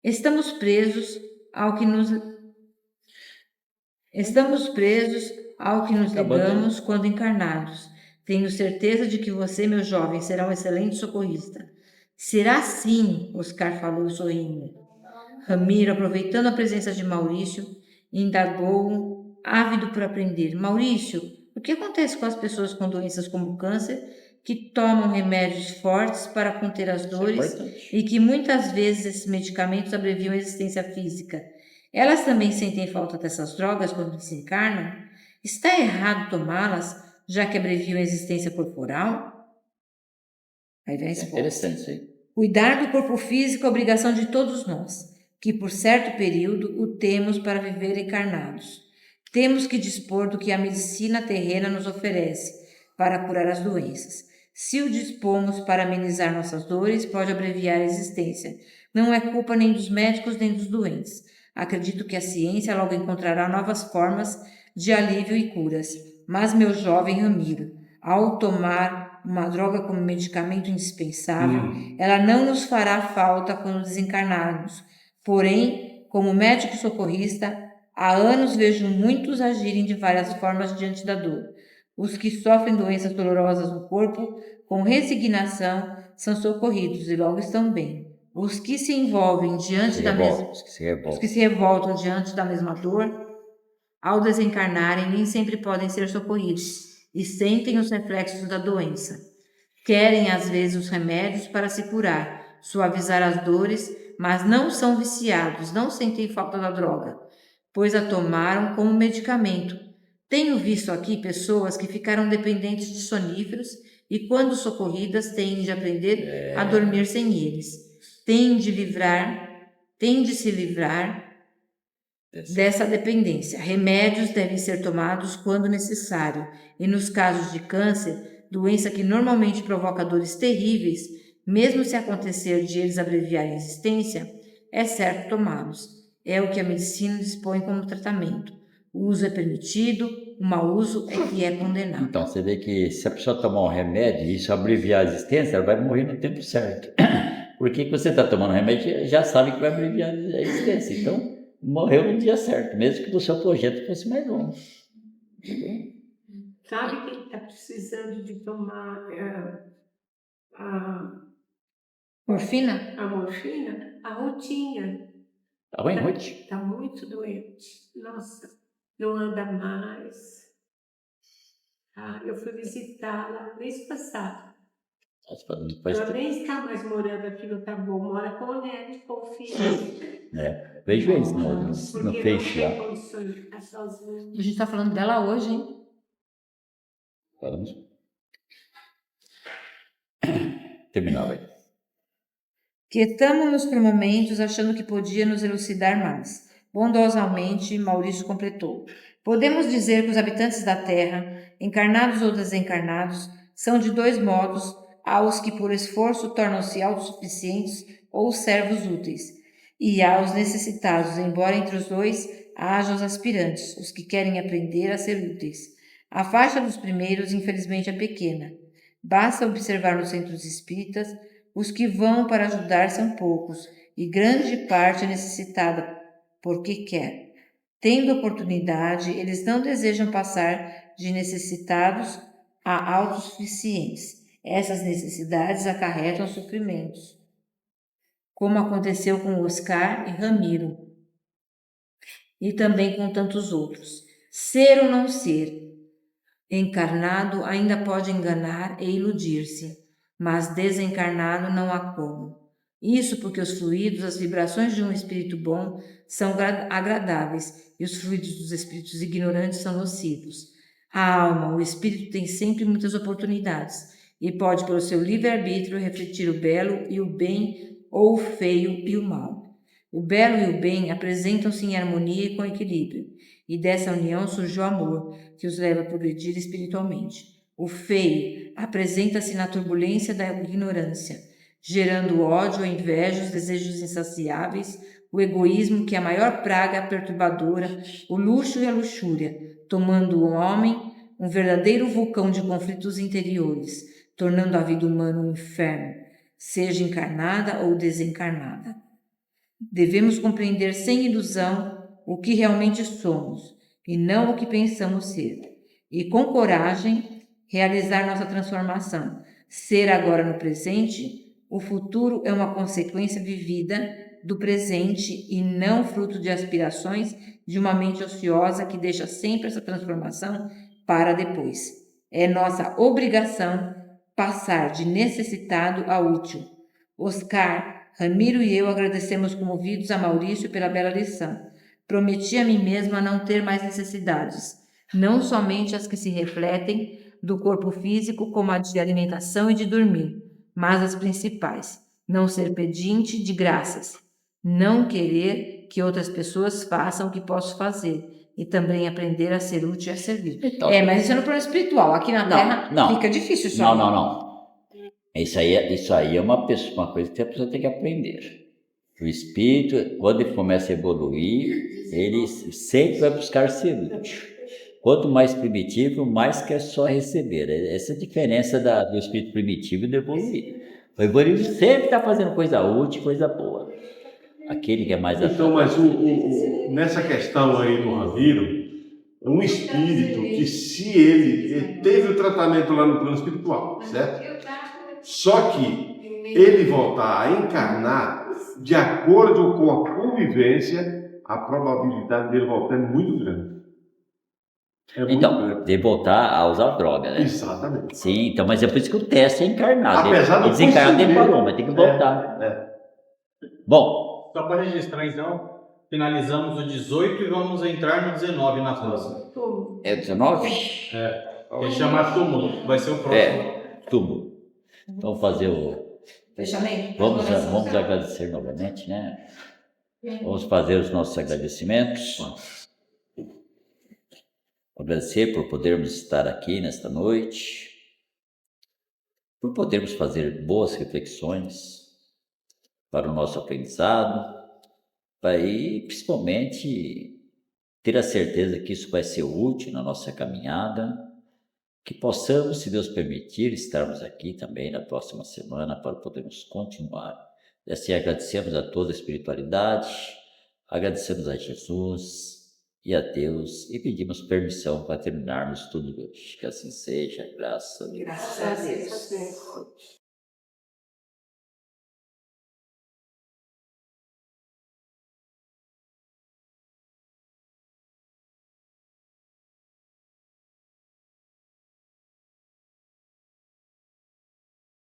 Estamos presos ao que nos ligamos quando encarnados. Tenho certeza de que você, meu jovem, será um excelente socorrista. Será sim, Oscar falou sorrindo. Ramiro, aproveitando a presença de Maurício, indagou, ávido por aprender. Maurício, o que acontece com as pessoas com doenças como câncer, que tomam remédios fortes para conter as dores e que muitas vezes esses medicamentos abreviam a existência física? Elas também sentem falta dessas drogas quando se encarnam? Está errado tomá-las, já que abreviam a existência corporal? Aí vem a resposta. Interessante isso aí. Cuidar do corpo físico é obrigação de todos nós, que por certo período o temos para viver encarnados. Temos que dispor do que a medicina terrena nos oferece para curar as doenças. Se o dispomos para amenizar nossas dores, pode abreviar a existência. Não é culpa nem dos médicos nem dos doentes. Acredito que a ciência logo encontrará novas formas de alívio e curas. Mas, meu jovem Ramiro, ao tomar uma droga como medicamento indispensável, ela não nos fará falta quando desencarnarmos. Porém, como médico socorrista, há anos vejo muitos agirem de várias formas diante da dor. Os que sofrem doenças dolorosas no corpo, com resignação, são socorridos e logo estão bem. Os que se envolvem diante da mesma... Os que se revoltam diante da mesma dor, ao desencarnarem, nem sempre podem ser socorridos e sentem os reflexos da doença. Querem, às vezes, os remédios para se curar, suavizar as dores, mas não são viciados, não sentem falta da droga, pois a tomaram como medicamento. Tenho visto aqui pessoas que ficaram dependentes de soníferos e, quando socorridas, têm de aprender a dormir sem eles. Têm de se livrar dessa dependência. Remédios devem ser tomados quando necessário, e nos casos de câncer, doença que normalmente provoca dores terríveis, mesmo se acontecer de eles abreviarem a existência, é certo tomá-los. É o que a medicina dispõe como tratamento. O uso é permitido, o mau uso é que é condenado. Então, você vê que se a pessoa tomar um remédio e isso abreviar a existência, ela vai morrer no tempo certo. Porque você está tomando remédio, já sabe que vai abreviar a existência. Então, morreu no dia certo, mesmo que o seu projeto fosse mais longo. Sabe quem está precisando de tomar Morfina? a morfina? A Rutinha. Tá ruim, Ruth? Está muito doente. Nossa, não anda mais. Eu fui visitá-la mês passado. Depois, Ela nem está mais morando aqui no Taboão, mora com o neto, com o filho. vejo eles no Porque Face não tem lá. condições de ficar sozinha. A gente está falando dela hoje, hein? Falamos. Terminar, vai. Quietamo-nos por momentos, achando que podia nos elucidar mais. Bondosamente, Maurício completou. Podemos dizer que os habitantes da Terra, encarnados ou desencarnados, são de dois modos aos que por esforço tornam-se autossuficientes ou servos úteis, e aos necessitados, embora entre os dois haja os aspirantes, os que querem aprender a ser úteis. A faixa dos primeiros, infelizmente, é pequena. Basta observar nos centros espíritas, os que vão para ajudar são poucos, e grande parte é necessitada porque quer. Tendo oportunidade, eles não desejam passar de necessitados a autossuficientes. Essas necessidades acarretam sofrimentos, como aconteceu com Oscar e Ramiro, e também com tantos outros. Ser ou não ser, encarnado ainda pode enganar e iludir-se, mas desencarnado não há como. Isso porque os fluidos, as vibrações de um espírito bom são agradáveis e os fluidos dos espíritos ignorantes são nocivos. A alma, o espírito, tem sempre muitas oportunidades e pode, pelo seu livre-arbítrio, refletir o belo e o bem ou o feio e o mal. O belo e o bem apresentam-se em harmonia e com equilíbrio, e dessa união surge o amor, que os leva a progredir espiritualmente. O feio apresenta-se na turbulência da ignorância, gerando ódio, a inveja, os desejos insaciáveis, o egoísmo, que é a maior praga perturbadora, o luxo e a luxúria, tomando o homem um verdadeiro vulcão de conflitos interiores, tornando a vida humana um inferno, seja encarnada ou desencarnada. Devemos compreender sem ilusão o que realmente somos, e não o que pensamos ser, e com coragem realizar nossa transformação. Ser agora no presente, o futuro é uma consequência vivida do presente e não fruto de aspirações de uma mente ociosa que deixa sempre essa transformação para depois. É nossa obrigação passar de necessitado a útil. Oscar, Ramiro e eu agradecemos comovidos a Maurício pela bela lição. Prometi a mim mesma não ter mais necessidades, não somente as que se refletem do corpo físico, como a de alimentação e de dormir, mas as principais. Não ser pedinte de graças, não querer que outras pessoas façam o que posso fazer, e também aprender a ser útil e a servir. Então, Mas isso é no plano espiritual. Aqui na Terra fica difícil isso. Não. Isso aí é uma coisa que a pessoa tem que aprender. O espírito, quando ele começa a evoluir, ele sempre vai buscar ser útil. Quanto mais primitivo, mais quer só receber. Essa é a diferença do espírito primitivo e do evoluído. O evoluído sempre está fazendo coisa útil, coisa boa. Aquele que é mais... Então, mas nessa questão aí do Ramiro, um espírito que se ele teve o tratamento lá no plano espiritual, certo? Só que ele voltar a encarnar, de acordo com a convivência, a probabilidade dele voltar é muito grande. De voltar a usar droga, né? Exatamente. Sim, então, mas é por isso que o teste é encarnado. Apesar do desencarnado demorou, mas tem que voltar. Bom. Só para registrar, então, finalizamos o 18 e vamos entrar no 19 na próxima. É o 19? Que chama túmulo, vai ser o próximo. Túmulo. Então, fazer o... Fechamento. Vamos agradecer novamente, né? Vamos fazer os nossos agradecimentos. Agradecer por podermos estar aqui nesta noite, por podermos fazer boas reflexões para o nosso aprendizado, e principalmente ter a certeza que isso vai ser útil na nossa caminhada, que possamos, se Deus permitir, estarmos aqui também na próxima semana para podermos continuar. E assim agradecemos a toda a espiritualidade, agradecemos a Jesus e a Deus e pedimos permissão para terminarmos tudo hoje. Que assim seja, graças a Deus. Graças a Deus.